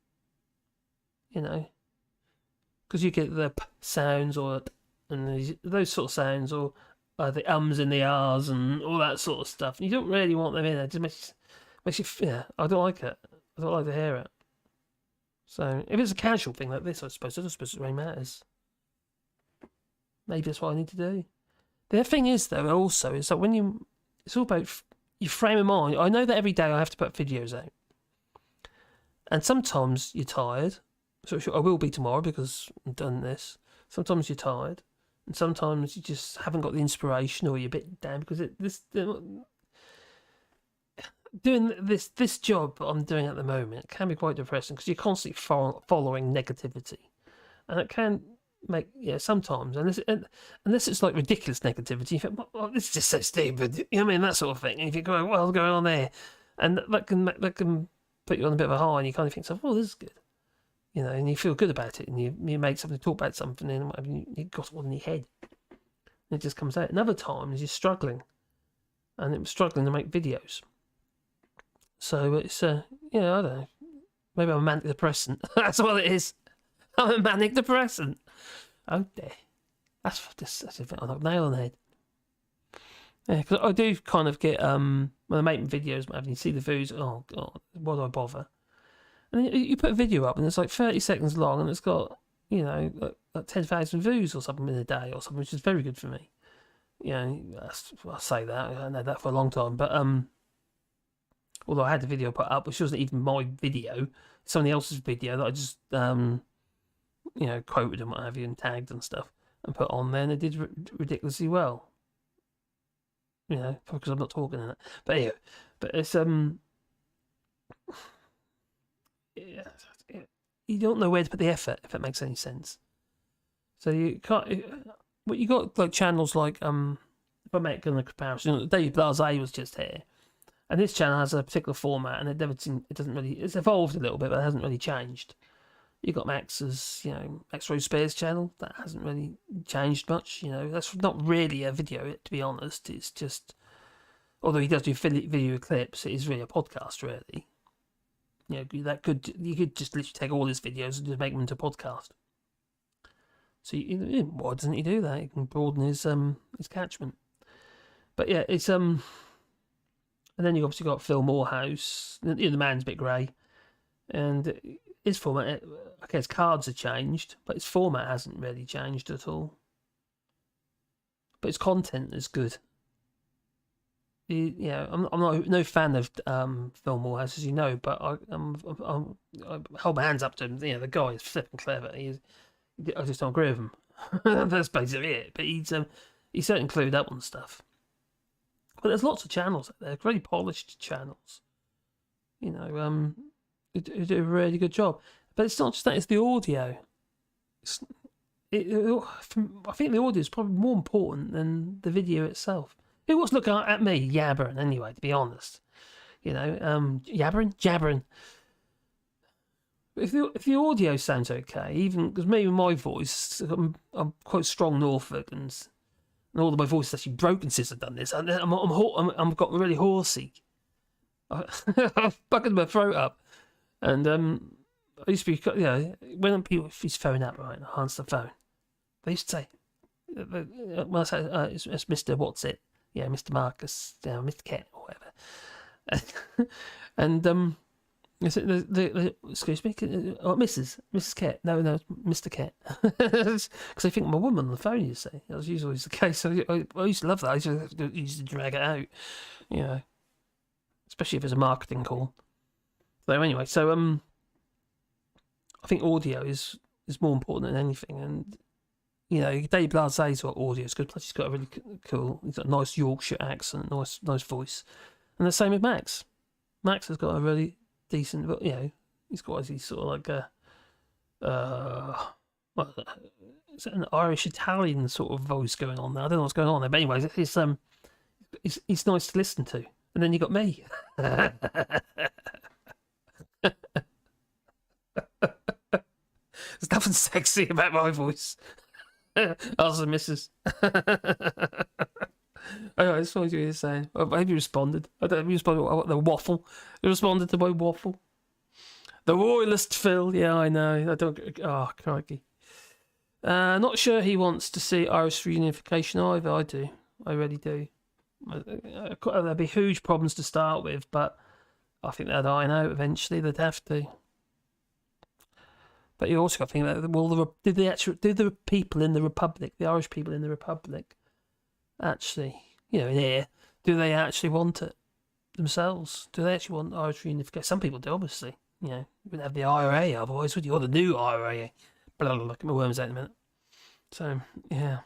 Because you get the sounds and those sort of sounds, or the ums and the ahs and all that sort of stuff. And you don't really want them in there. It just makes you, I don't like it. I don't like to hear it. So if it's a casual thing like this, I suppose it really matters. Maybe that's what I need to do. The other thing is, though, also, is that it's all about your frame of mind. I know that every day I have to put videos out. And sometimes you're tired. So I will be tomorrow because I've done this. Sometimes you're tired, and sometimes you just haven't got the inspiration, or you're a bit down because doing this job I'm doing at the moment can be quite depressing because you're constantly following negativity, and it can make sometimes unless it's like ridiculous negativity. You think, well, this is just so stupid, that sort of thing. And you think, well, what's going on there? And that can put you on a bit of a high, and you kind of think, oh, this is good. And you feel good about it, and you make something, talk about something, and you got one in your head, and it just comes out. And other times you're struggling, and it was struggling to make videos. So it's I don't know, maybe I'm a manic depressant. That's what it is. I'm a manic depressant. Oh dear, that's a bit of a nail on the head. Yeah, because I do kind of get when I'm making videos, you see the views. Oh God, why do I bother? And you put a video up and it's like 30 seconds long and it's got, like 10,000 views or something in a day or something, which is very good for me. I'll say that. I know that for a long time. But although I had the video put up, which wasn't even my video, it's somebody else's video that I just, quoted and what have you and tagged and stuff and put on there, and it did ridiculously well. Because I'm not talking in it. But anyway, it's, you don't know where to put the effort, if it makes any sense. So you can't. But you got like channels like if I make a comparison, David Blase was just here, and this channel has a particular format, and it's evolved a little bit, but it hasn't really changed. You got Max's, Max Rose Spears channel, that hasn't really changed much. That's not really a video, to be honest. It's just, although he does do video clips, it is really a podcast, really. You could just literally take all his videos and just make them into a podcast. So why doesn't he do that? He can broaden his catchment. But yeah, it's and then you obviously got Phil Morehouse. The man's a bit grey, and his format. Okay, his cards have changed, but his format hasn't really changed at but his content is good. I'm not no fan of Phil Morehouse, as you know, but I hold my hands up to him. The guy is flipping clever. I just don't agree with him. That's basically it. But he's certainly clued up on stuff. But there's lots of channels out there, really polished channels. Who do a really good job. But it's not just that; it's the audio. I think the audio is probably more important than the video itself. Who wants to look at me yabbering anyway? To be honest, jabbering. If the audio sounds okay, even because maybe my voice, I'm quite strong Norfolk, and all of my voice is actually broken since I've done this. I'm got really horsey. I've buckled my throat up, and I used to be, when people he's phone up, right, and I answer the phone, they used to say, well, I say it's Mr. What's it? Yeah, Mr. Marcus, Mr. Ket or whatever, and excuse me, Mrs. Ket. No, Mr. Ket. Because I think I'm a woman on the phone, you see. That was usually the case. I used to love that. I used to drag it out, especially if it's a marketing call. So anyway, I think audio is more important than anything. And, Dave Blasé's got audio. It's good. Plus he's got a really cool, he's got a nice Yorkshire accent, nice voice. And the same with Max. Max has got a really decent, but he's got he's sort of like is it an Irish Italian sort of voice going on there? I don't know what's going on there, but anyways, it's nice to listen to. And then you got me. There's nothing sexy about my voice. Other than Mrs. Anyway, that's what you were saying. Maybe you responded. I don't know if you responded to the waffle. You responded to my waffle. The royalist Phil. Yeah, I know. I don't. Oh, crikey. Not sure he wants to see Irish reunification either. I do. I really do. There'd be huge problems to start with, but I think they'd iron out eventually. They'd have to. But you also got to think about, well, do the people in the Republic, the Irish people in the Republic, actually, in here, do they actually want it themselves? Do they actually want Irish reunification? Some people do, obviously. You wouldn't have the IRA otherwise, would you? Or the new IRA. Blah, blah, blah. Get my worms out in a minute. So, yeah.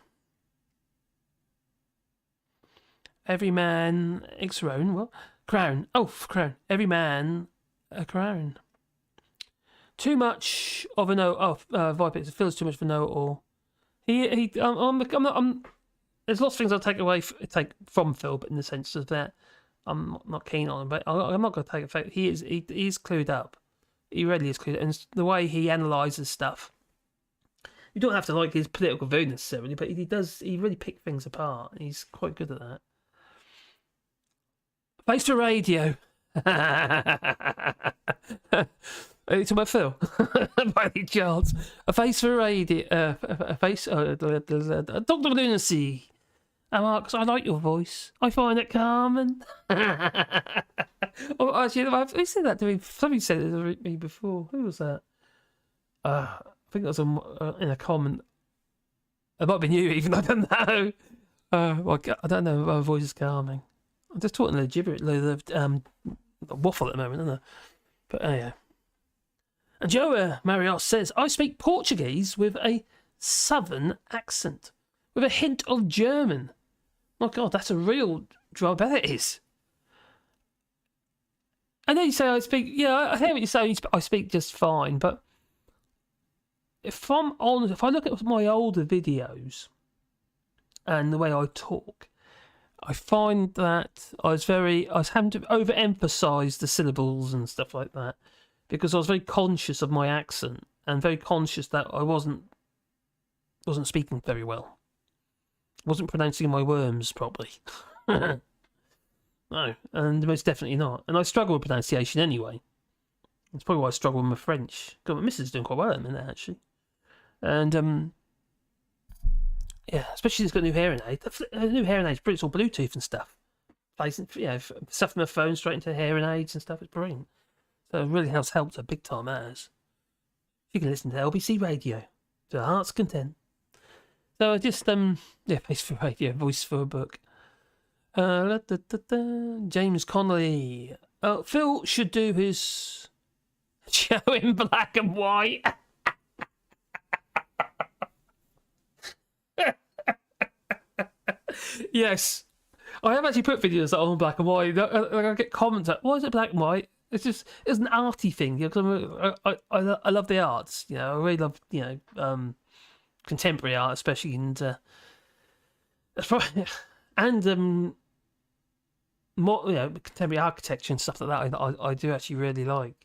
Every man its own. What? Crown. Oh, crown. Every man a crown. Too much of a know. Viper. It feels too much of a know-it-all. There's lots of things I'll take from Phil, but in the sense of that, I'm not keen on him. But I'm not going to take it. He is clued up. He really is clued up, and the way he analyses stuff. You don't have to like his political view necessarily, but he does. He really picks things apart. He's quite good at that. Face for radio. Are you talking about Phil? By any chance? A face for radio. A face. Dr. Lunacy. Marcus, I like your voice. I find it calming. Oh, actually, who said that to me? Somebody said it to me before. Who was that? I think it was in a comment. It might have been you, even. I don't know. Well, I don't know if my voice is calming. I'm just talking the waffle at the moment, isn't I? But yeah. And Joe Marios says, I speak Portuguese with a southern accent, with a hint of German. My God, that's a real drop. I bet it is. I know you say I speak, I hear what you say, I speak just fine, but if I look at my older videos and the way I talk, I find that I was having to overemphasize the syllables and stuff like that, because I was very conscious of my accent and very conscious that I wasn't speaking very well. Wasn't pronouncing my worms properly. No, and most definitely not. And I struggle with pronunciation anyway. That's probably why I struggle with my French. God, my missus is doing quite well at the minute, actually. And especially she's got a new hearing aid. A new hearing aid's brilliant. It's all Bluetooth and stuff. Placing, stuff from her phone straight into hearing aids and stuff. It's brilliant. So it really has helped her big time, as. You can listen to LBC radio to her heart's content. So I just face for radio, voice for a book. James Connolly. Phil should do his show in black and white. Yes, I have actually put videos on black and white. I get comments like, why is it black and white? It's an arty thing. Because I love the arts. I really love contemporary art, especially, and more contemporary architecture and stuff like that. I do actually really like.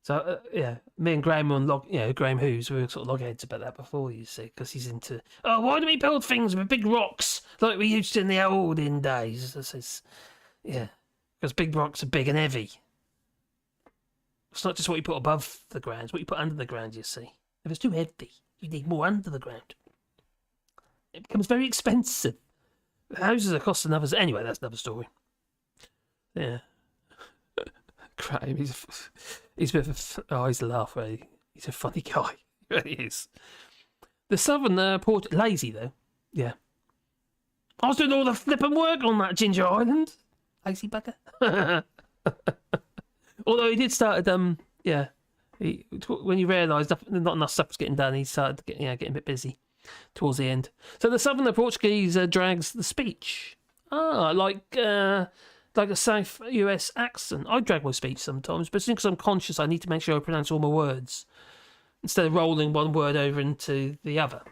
So yeah, me and Graham were on Graham Hughes, we were sort of logheads about that before, you see, because he's into why do we build things with big rocks like we used to in the olden days? Yeah, because big rocks are big and heavy. It's not just what you put above the ground; it's what you put under the ground. You see, if it's too heavy, you need more under the ground. It becomes very expensive. Houses are costing others. Anyway, that's another story. Yeah. Graham, he's a bit of he's a laugh, really. He's a funny guy. He really is. The southern port, lazy though. Yeah. I was doing all the flipping work on that Ginger Island. Lazy bugger. Although he did start at when he realised not enough stuff was getting done, he started getting a bit busy towards the end. So the southern Portuguese drags the speech. Like a South US accent. I drag my speech sometimes, but because I'm conscious, I need to make sure I pronounce all my words instead of rolling one word over into the other,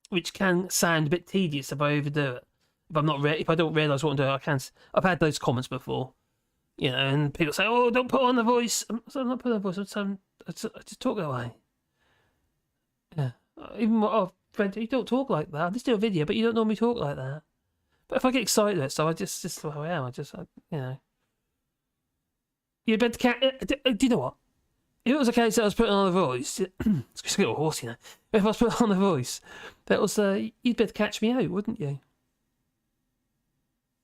which can sound a bit tedious if I overdo it. If I don't realise what I'm doing, I can. I've had those comments before, and people say, "Oh, don't put on the voice." I'm not putting on the voice. I just talk that way. Yeah. Even friend, you don't talk like that. I just do a video, but you don't normally talk like that. But if I get excited at it, so I just how I am. You bet the cat. Do you know what? If it was a case that I was putting on a voice, it's just a little horse, If I was putting on a voice, that was you'd better catch me out, wouldn't you?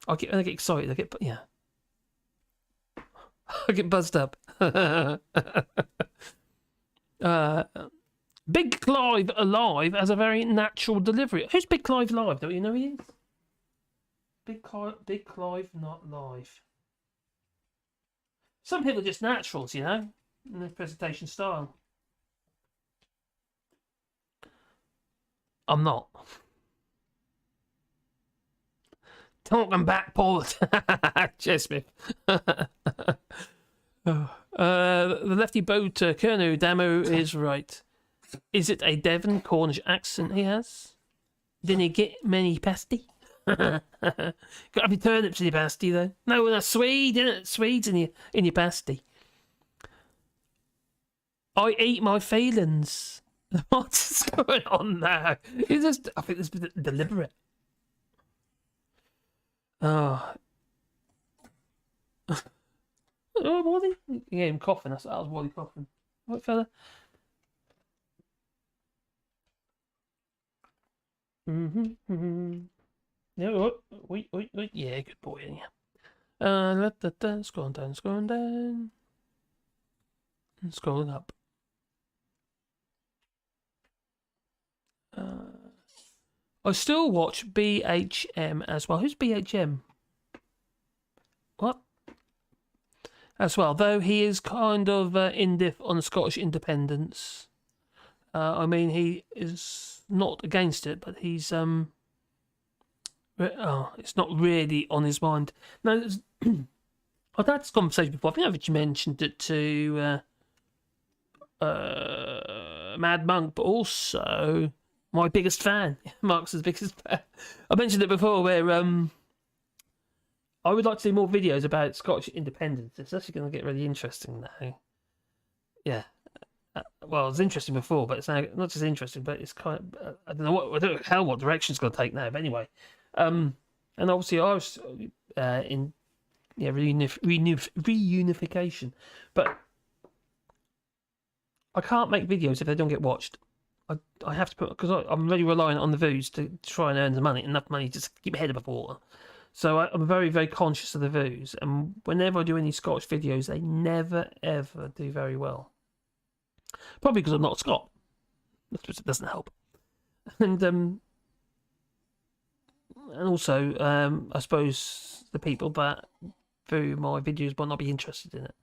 When I get excited, I get buzzed up. Big Clive Alive has a very natural delivery. Who's Big Clive Live? Don't you know who he is? Big Clive not live. Some people are just naturals, in their presentation style. I'm not. Talking back, Paul. Cheers, Smith. The lefty boat, Kernu Damu is right. Is it a Devon Cornish accent he has? Didn't he get many pasty? Got to be turnips in your pasty, though. No, that's Swede, isn't it? Swedes in your pasty. I eat my feelings. What's going on now? I think this is deliberate. Oh, Wally? You gave him coughing. That was Wally coughing. What fella? Yeah, wait. Yeah, good boy. Yeah. Scrolling down. And scrolling up. I still watch BHM as well. Who's BHM? What? As well, though he is kind of indiff on Scottish independence. He is not against it, but he's it's not really on his mind. No, I've had this conversation before. I think I've actually mentioned it to Mad Monk, but also my biggest fan, Mark's biggest fan. I mentioned it before, where I would like to see more videos about Scottish independence. It's actually going to get really interesting now. Yeah. Well, it was interesting before, but it's now not just interesting, but it's kind of I don't know what direction it's going to take now. But anyway, and obviously I was in reunification, but I can't make videos if they don't get watched. I have to put, because I'm really reliant on the views to try and earn the money, enough money to keep my head above water. So I'm very, very conscious of the views, and whenever I do any Scottish videos, they never ever do very well. Probably because I'm not a Scot. It doesn't help. And also, I suppose the people that view my videos might not be interested in it.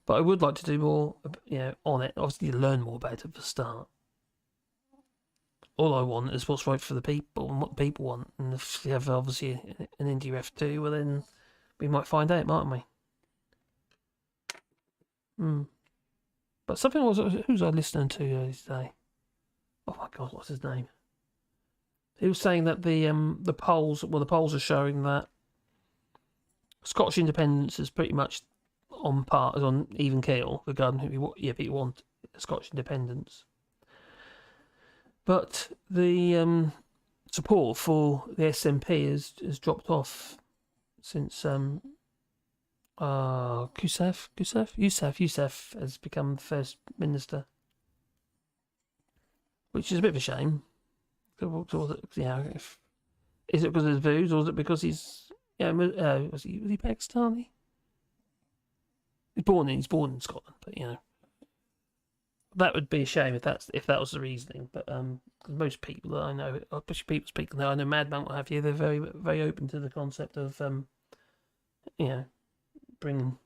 But I would like to do more, on it. Obviously, to learn more about it for the start. All I want is what's right for the people and what the people want. And if we have obviously an indie ref too, well then we might find out, mightn't we? But something was, who's I listening to today? Oh my God, what's his name? He was saying that the polls are showing that Scottish independence is pretty much on even keel regarding who people want Scottish independence. But the support for the SNP has dropped off since Youssef has become the First Minister, which is a bit of a shame. Is it because of his views, or is it because he's was he Pakistani? He's born in Scotland, but that would be a shame if that was the reasoning. But most people that I know, especially people speaking there, I know Mad Monk, what have you, they're very, very open to the concept of bringing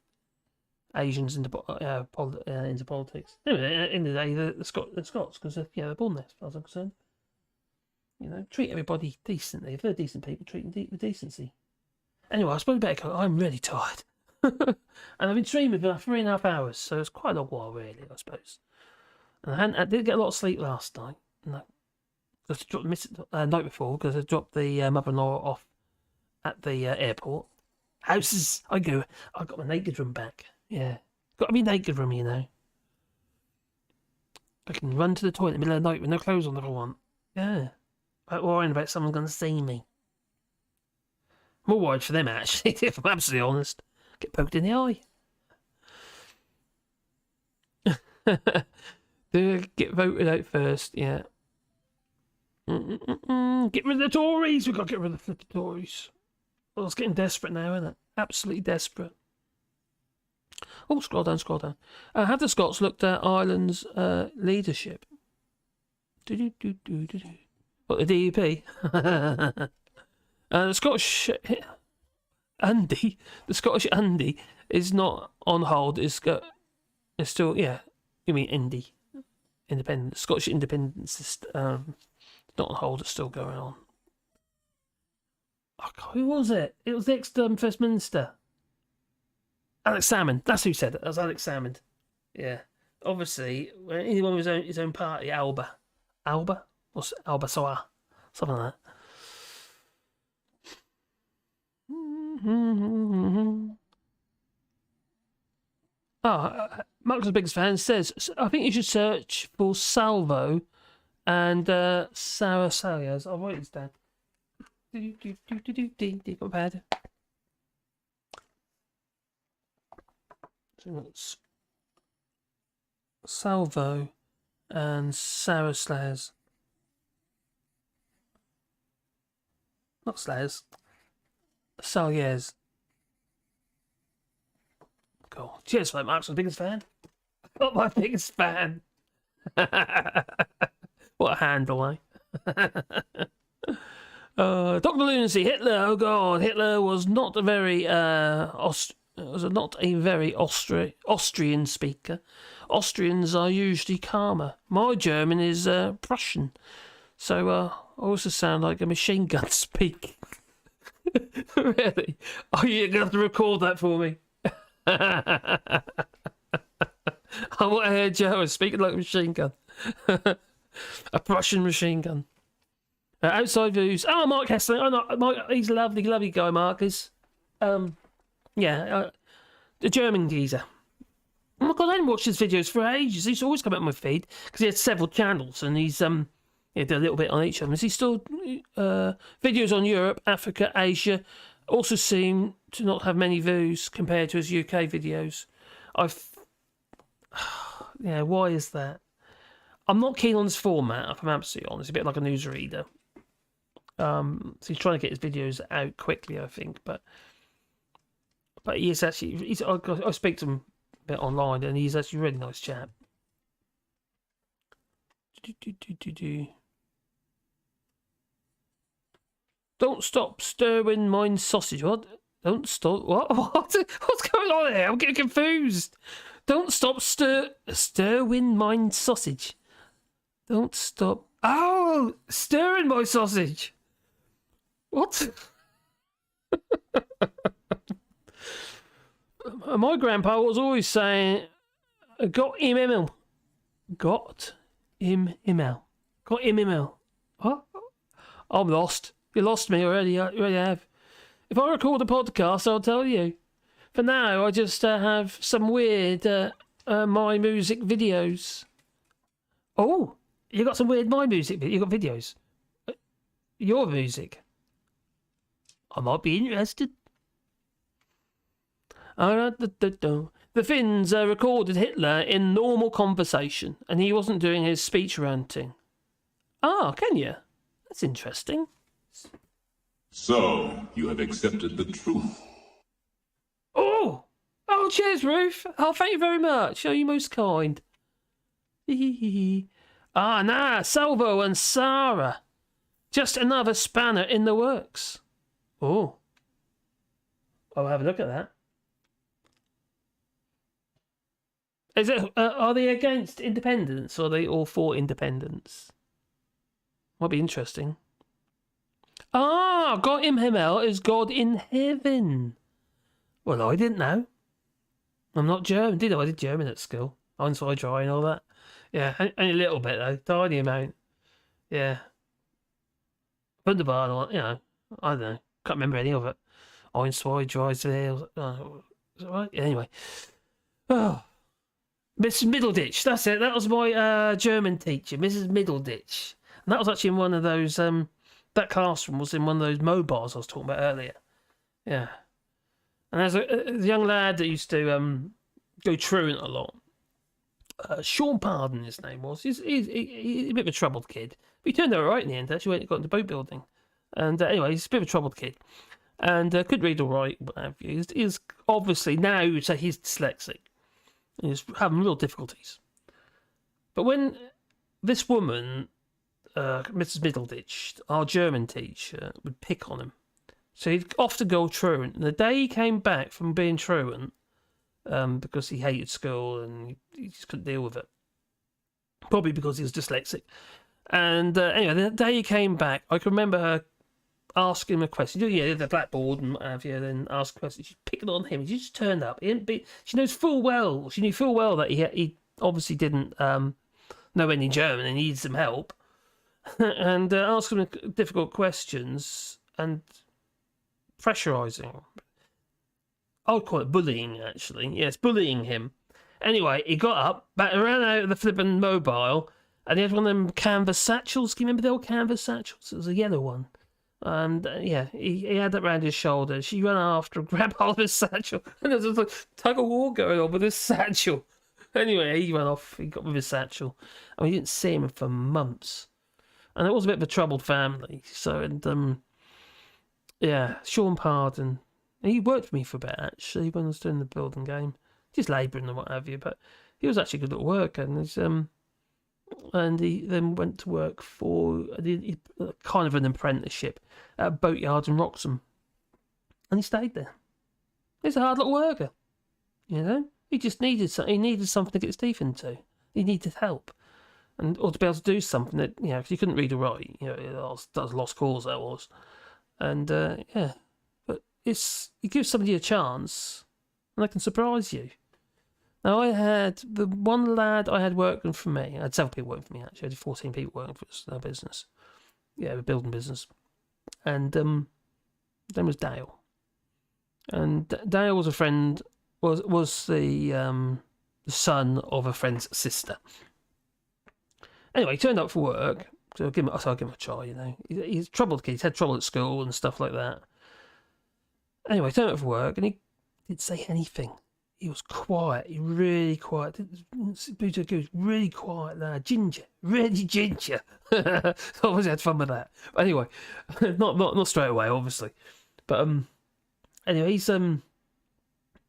Asians into politics. Anyway, at the end of the day, the Scots, because they're born there, as far as I'm concerned. Treat everybody decently. If they're decent people, treat them with decency. Anyway, I suppose better go. I'm really tired. And I've been streaming for 3.5 hours, so it's quite a while, really, I suppose. And I did get a lot of sleep last night. No, I dropped the night before, because I dropped the mother-in-law off at the airport. Houses, I got my naked room back. Yeah. Got to be naked room, I can run to the toilet in the middle of the night with no clothes on if I want. Yeah. Without worrying about someone going to see me. More worried for them, actually, if I'm absolutely honest. Get poked in the eye. Get voted out first, yeah. Get rid of the Tories! We've got to get rid of the Tories. Well, it's getting desperate now, isn't it? Absolutely desperate. Oh, scroll down. Have the Scots looked at Ireland's leadership? What, the DUP? The Scottish Andy, is not on hold. It's still, you mean Indy, independent, Scottish independence is not on hold. It's still going on. Oh, God, who was it? It was the ex-First Minister, Alex Salmond. That's who said it. That was Alex Salmond. Yeah, obviously, anyone with his own party, Alba, what's Alba Soa, something like that. Mark's the biggest fan says, I think you should search for Salvo and Sarah Salyers. I'll write this down. Got pad. So that's Salvo and Sarah Slayers. Not Slayers. Salyers. Cool. Cheers for that, Mark's my biggest fan. Not my biggest fan. What a handle, eh? Dr. Lunacy, Hitler. Oh God, Hitler was not a very Austrian speaker. Austrians are usually calmer. My German is Prussian, so I also sound like a machine gun speak. Really? Oh, you're gonna have to record that for me. I want to hear Joe speaking like a machine gun. A Prussian machine gun. Outside views. Oh, Mark Hessling. Oh, no, Mark, he's a lovely, lovely guy, Mark is. The German geezer. Oh my God, I hadn't watched his videos for ages. He's always come up on my feed because he had several channels and he's did a little bit on each of them. Is he still videos on Europe, Africa, Asia? Also seem to not have many views compared to his UK videos. Why is that? I'm not keen on his format, if I'm absolutely honest. A bit like a newsreader. So he's trying to get his videos out quickly, I think. But he is actually... I speak to him a bit online, and he's actually a really nice chap. Don't stop stirring mine sausage. What? Don't stop. What? What's going on here? I'm getting confused. Don't stop stirring mine sausage. Don't stop. Oh, stirring my sausage. What? My grandpa was always saying, "Got him Emil." Got him Emil. Got him Emil. What? I'm lost. You lost me already. You already have. If I record a podcast, I'll tell you. For now, I just have some weird My Music videos. Oh, you got some weird My Music. You got videos. Your music. I might be interested. The Finns recorded Hitler in normal conversation, and he wasn't doing his speech ranting. Ah, can you? That's interesting. So, you have accepted the truth. Oh, cheers, Ruth. Oh, thank you very much. Oh, you're most kind. Salvo and Sarah. Just another spanner in the works. Oh. I'll have a look at that. Is it? Are they against independence, or are they all for independence? Might be interesting. God im Himmel is God in heaven. Well, I didn't know. I'm not German, did I? I did German at school. Einsatzfrei and all that. Yeah, only a little bit though, tiny amount. Yeah. Wunderbar, or, I don't know. Can't remember any of it. Einsatzfrei there. Is that right? Anyway. Oh. Mrs. Middleditch, that's it. That was my German teacher, Mrs. Middleditch. And that was actually in one of those, that classroom was in one of those mobiles I was talking about earlier. Yeah. And there's a young lad that used to go truant a lot. Sean Pardon, his name was. He's a bit of a troubled kid. But he turned out all right in the end, actually. He got into boat building. And anyway, he's a bit of a troubled kid. And could read all right, what have you. He's obviously, now you would say he's dyslexic. He's having real difficulties. But when this woman, Mrs. Middleditch, our German teacher, would pick on him, so he'd often go truant. And the day he came back from being truant, because he hated school and he just couldn't deal with it, probably because he was dyslexic. And anyway, the day he came back, I can remember her asking him a question. Yeah, the blackboard and what have you, then ask a question. She's picking on him. He just turned up. She knew full well that he obviously didn't know any German and needed some help. And asking him difficult questions and pressurising him. I would call it bullying, actually. Yes, bullying him. Anyway, he got up, ran out of the flippin' mobile, and he had one of them canvas satchels. Can you remember the old canvas satchels? It was a yellow one. And he had that round his shoulder. She ran after him, grabbed hold of his satchel, and there was a tug of war going on with his satchel. Anyway, he ran off. He got with his satchel, and we didn't see him for months. And it was a bit of a troubled family. So, and Sean Pardon. He worked for me for a bit actually when I was doing the building game, just labouring and what have you. But he was actually a good little worker, and he then went to work for kind of an apprenticeship at a boatyard in Wroxham, and he stayed there. He's a hard little worker, He just needed something. He needed something to get his teeth into. He needed help, or to be able to do something that because he couldn't read or write. That was a lost cause. That was, and but it gives somebody a chance, and they can surprise you. Now, I had the one lad I had working for me. I had several people working for me, actually. I had 14 people working for our business. Yeah, a building business. And then was Dale. And Dale was a friend, was the son of a friend's sister. Anyway, he turned up for work. So I gave him a try, He's a troubled kid. He's had trouble at school and stuff like that. Anyway, he turned up for work, and he didn't say anything. He was quiet. He really quiet. He was really quiet lad. Ginger. Really ginger. Obviously had fun with that. But anyway, not straight away, obviously. But anyway, he's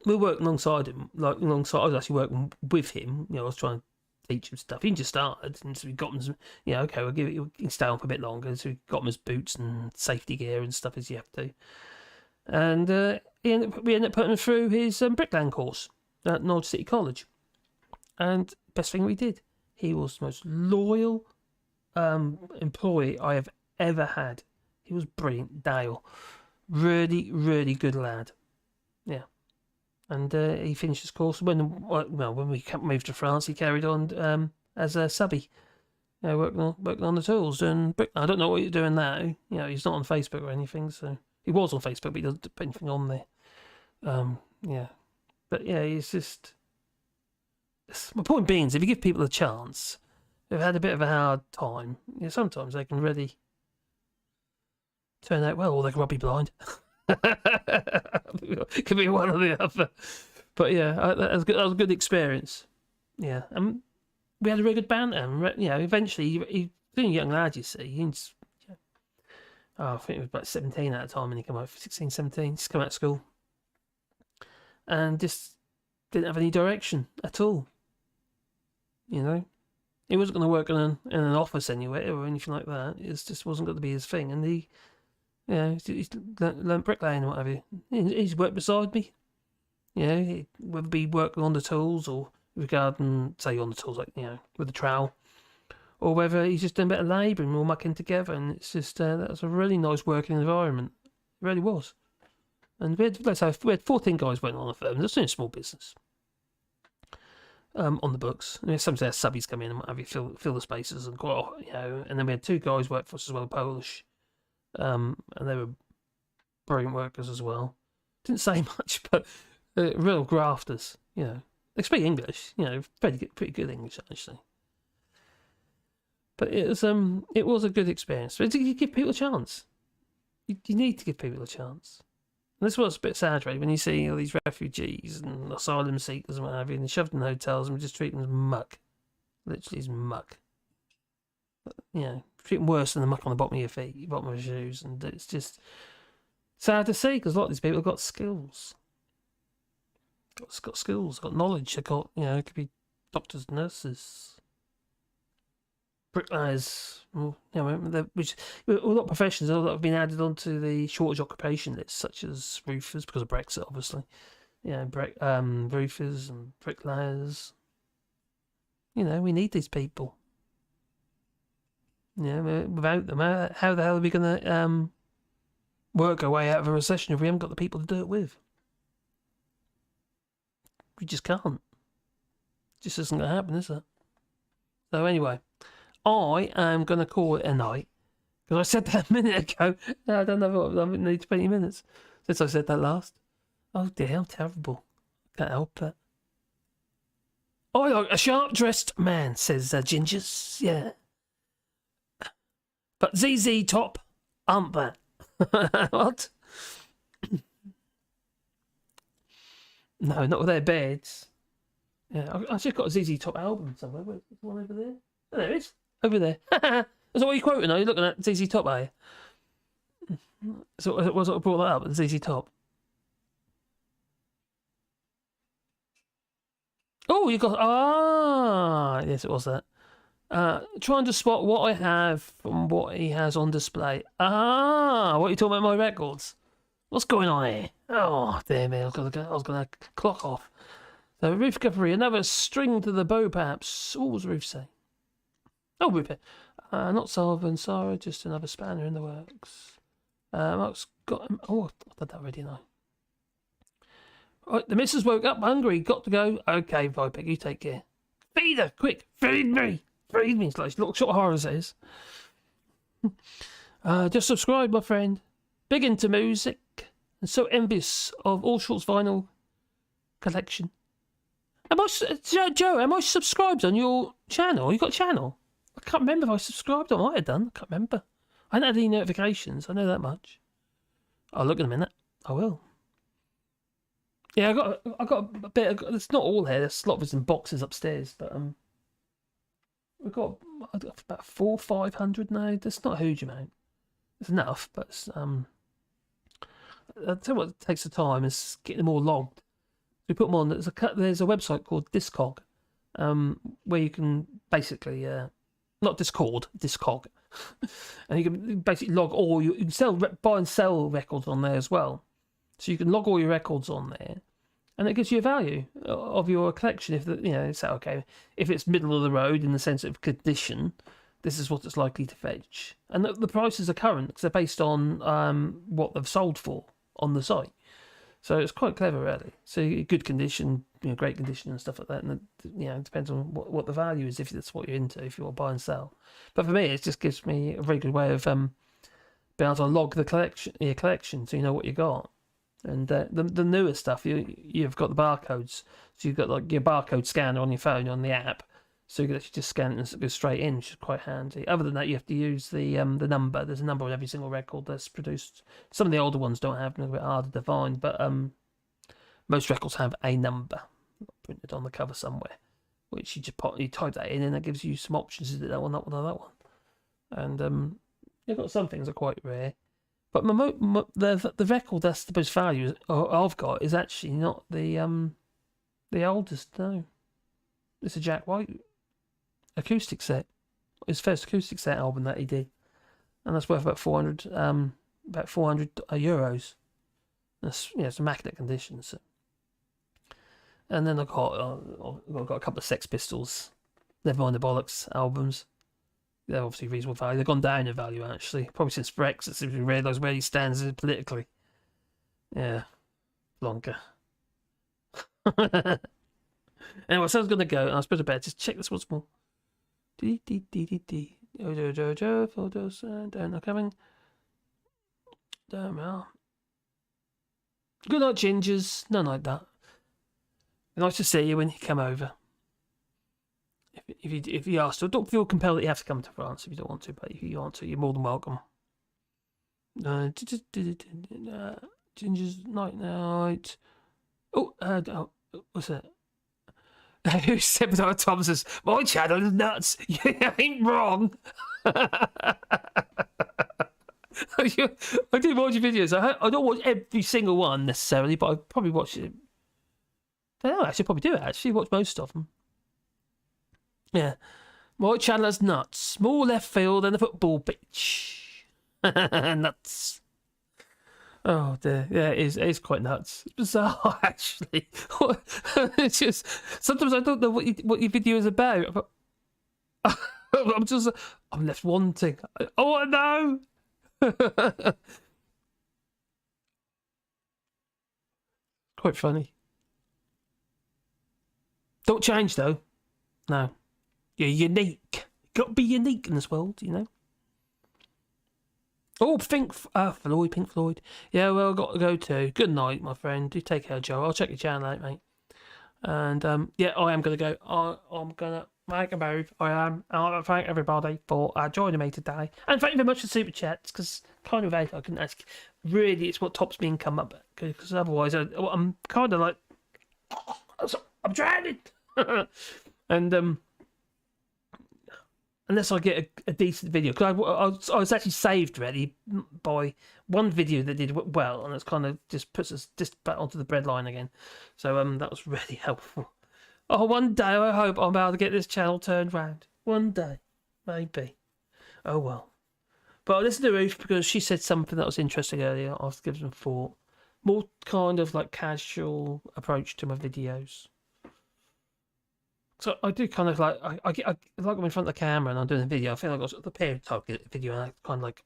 we worked alongside him. I was actually working with him. I was trying to teach him stuff. He just started, and so we got him some, okay, we'll give it, you can stay on for a bit longer. So we got him his boots and safety gear and stuff as you have to. And we ended up putting him through his bricklaying course at Norwich City College. And best thing we did, he was the most loyal employee I have ever had. He was brilliant, Dale. Really, really good lad. Yeah. And he finished his course. When we moved to France, he carried on as a subby. Working on the tools. And I don't know what he's doing now. He's not on Facebook or anything, so... He was on Facebook, but he doesn't put anything on there. Yeah. But yeah, it's just... My point being is if you give people a chance, they've had a bit of a hard time, sometimes they can really turn out well, or they can well be blind. Could be one or the other. But yeah, that was a good experience. Yeah. We had a really good banter. And, eventually, he's a young lad, you see. He's, I think he was about 17 at the time when he came out, 16, 17, just come out of school. And just didn't have any direction at all. He wasn't going to work in an office anywhere or anything like that. It just wasn't going to be his thing. And he's learned bricklaying and what have you. He's worked beside me. Whether it be working on the tools or regarding, say, on the tools, like, with the trowel, or whether he's just doing a bit of labouring or mucking together. And it's just, that was a really nice working environment. It really was. And we had 14 guys working on the firm. It's a small business. On the books. Sometimes their subbies come in and what have you, fill the spaces and and then we had 2 guys work for us as well, Polish. And they were brilliant workers as well. Didn't say much, but real grafters, They speak English, pretty good English actually. But it was a good experience. But you give people a chance. You need to give people a chance. And this was a bit sad, really, when you see all these refugees and asylum seekers and what have you, and they're shoved in hotels and we just treat them as muck. Literally as muck. Treat them worse than the muck on the bottom of your feet, bottom of your shoes, and it's just sad to see because a lot of these people have got skills. Got skills, got knowledge, they've got, it could be doctors, nurses, bricklayers, which a lot of professions have been added onto the shortage occupation list, such as roofers, because of Brexit, obviously. Roofers and bricklayers. We need these people. Without them, how the hell are we going to work our way out of a recession if we haven't got the people to do it with? We just can't. It just isn't going to happen, is it? So anyway, I am going to call it a night. Because I said that a minute ago. No, I don't know. I need 20 minutes since I said that last. Oh dear, I'm terrible. Can't help it. I like a sharp-dressed man, says Gingers. Yeah. But ZZ Top aren't that. What? No, not with their beds. Yeah, I've just got a ZZ Top album somewhere. Where's the one over there? Oh, there it is. Over there. That's what you're quoting, are you? Looking at ZZ Top, are you? So it was what brought that up, ZZ Top. Oh, you got... Ah! Yes, it was that. Trying to spot what I have from what he has on display. Ah! What are you talking about, my records? What's going on here? Oh, damn it. I was going to clock off. So, roof recovery. Another string to the bow, perhaps. What was the roof say? Oh, repair. Not Salva and Sarah, just another spanner in the works. Mark's got... Oh, I did that already, didn't I? Right, the missus woke up hungry. Got to go. Okay, Viper, you take care. Feed her, quick. Feed me. Feed me. It's like little short horror says. Just subscribe, my friend. Big into music. And so envious of AllShorts vinyl collection. Joe, am I subscribed on your channel? You got a channel? I can't remember if I subscribed. I might have done. I can't remember. I haven't had any notifications. I know that much. I'll look in a minute. I will. Yeah, I got a bit. It's not all here. There's a lot of it's in boxes upstairs, but I've got about 400-500 now. That's not a huge amount. It's enough, but it's, I'll tell you what takes the time is getting them all logged. We put them on. There's a website called Discog, where you can basically not Discord, Discog, and you can basically log all you can buy and sell records on there as well. So you can log all your records on there, and it gives you a value of your collection. If it's okay. If it's middle of the road in the sense of condition, this is what it's likely to fetch. And the prices are current because they're based on what they've sold for on the site. So it's quite clever, really. So good condition, great condition and stuff like that. And it depends on what the value is, if that's what you're into, if you want to buy and sell. But for me, it just gives me a very good way of being able to log your collection, so you know what you got. And the newer stuff, you've got the barcodes. So you've got like your barcode scanner on your phone on the app. So you can actually just scan it and go straight in, which is quite handy. Other than that, you have to use the number. There's a number on every single record that's produced. Some of the older ones don't have them, a bit harder to find, but most records have a number printed on the cover somewhere, which you type that in and it gives you some options. Is it that one, that one, or that one? And you've got some things that are quite rare. But the record that's the most value I've got is actually not the oldest, no. It's a Jack White acoustic set. His first acoustic set album that he did. And that's worth about 400 euros. That's, it's immaculate condition. So. And then I've got a couple of Sex Pistols, Never Mind the Bollocks albums. They're obviously reasonable value. They've gone down in value, actually. Probably since Brexit, since we realised where he stands politically. Yeah. Longer. Anyway, so I was going to go, and I was supposed to bed. Just check this once more. D. Photos, down, coming. Damn, well. Good night, Gingers. None like that. Nice to see you when you come over. If you ask, so don't feel compelled that you have to come to France if you don't want to, but if you want to, you're more than welcome. Gingers, night. Oh, what's that? Who said without Thomas? My channel is nuts. You ain't wrong. I do watch your videos. I don't watch every single one necessarily, but I probably watch it. I don't know, I should probably do it. Actually, watch most of them. Yeah, my channel is nuts. More left field than a football pitch. Nuts. Oh dear, yeah, it is quite nuts. It's bizarre, actually. It's just sometimes I don't know what your video is about. I'm left wanting. Oh no! Quite funny. Don't change though. No, you're unique. You've got to be unique in this world, you know. Oh, Pink Floyd. Yeah, well, I've got to go too. Good night, my friend. Do take care, Joe. I'll check your channel out, mate. And, yeah, I am going to go. I'm going to make a move. I am. I want to thank everybody for joining me today. And thank you very much for Super Chats, because kind of I couldn't ask. Really, it's what tops me income up, because otherwise I'm kind of like, I'm drowning. And, unless I get a decent video, because I was actually saved really by one video that did well, and it's kind of just puts us just back onto the breadline again. So that was really helpful. Oh, one day I hope I'm able to get this channel turned round. One day, maybe. Oh well. But I listened to Ruth because she said something that was interesting earlier. I have to give some thought. More kind of like casual approach to my videos. So I do kind of like I like I'm in front of the camera and I'm doing a video. I feel like I got the parent type video and I kind of like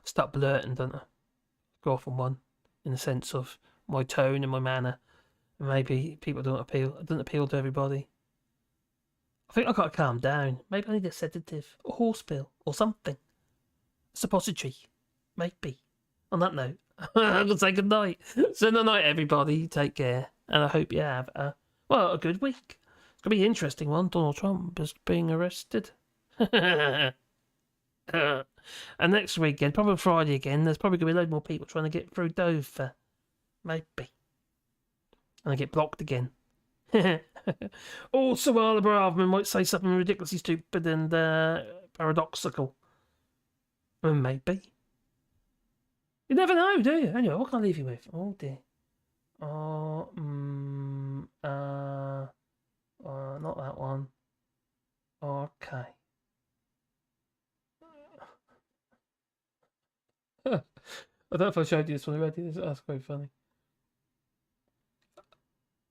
start blurting, don't I? Go off on one in the sense of my tone and my manner. And maybe people don't appeal to everybody. I think I got to calm down. Maybe I need a sedative, a horse pill, or something. A suppository, maybe. On that note, I'm gonna say good night. So good night, everybody. Take care, and I hope you have a good week. It's going to be an interesting one. Donald Trump is being arrested. And next weekend, probably Friday again, there's probably going to be a load more people trying to get through Dover. Maybe. And I get blocked again. Also, while the Braverman might say something ridiculously stupid and paradoxical. Maybe. You never know, do you? Anyway, what can I leave you with? Oh, dear. Not that one. Okay. I don't know if I showed you this one already. That's quite funny.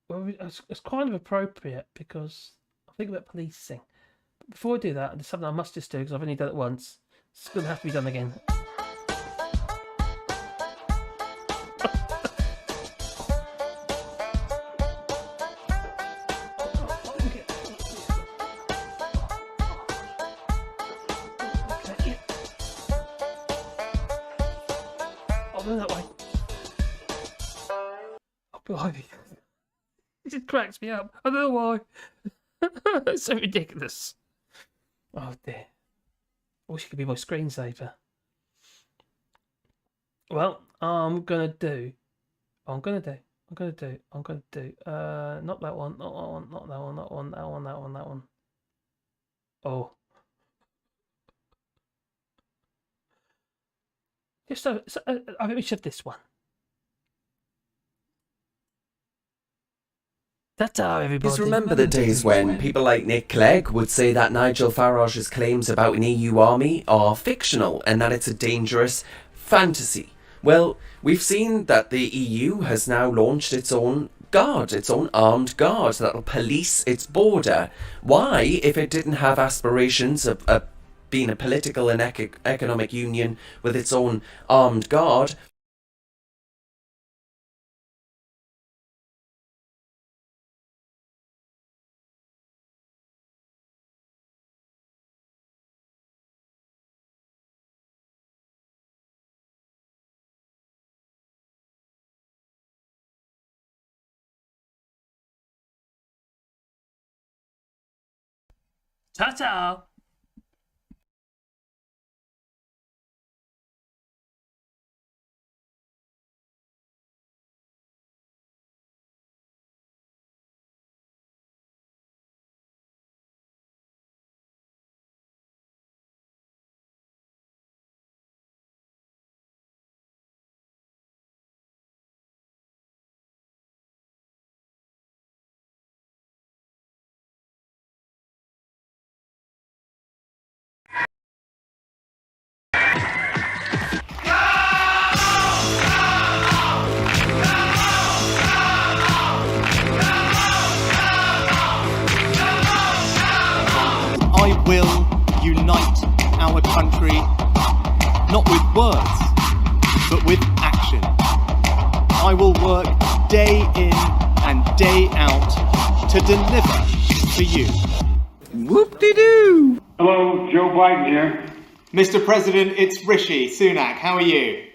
Well, it's kind of appropriate because I think about policing. But before I do that, there's something I must just do because I've only done it once. It's going to have to be done again. That way. blimey. It just cracks me up. I don't know why. It's so ridiculous. Oh dear. I wish it could be my screensaver. Well, not that one. Oh. Just I think we should have this one. Ta-ta, everybody. Just remember the days when people like Nick Clegg would say that Nigel Farage's claims about an EU army are fictional and that it's a dangerous fantasy. Well, we've seen that the EU has now launched its own guard, its own armed guard that'll police its border. Why, if it didn't have aspirations of being a political and economic union with its own armed guard, Ta-ta! I will unite our country, not with words, but with action. I will work day in and day out to deliver for you. Whoop-de-doo! Hello, Joe Biden here. Mr. President, it's Rishi Sunak. How are you?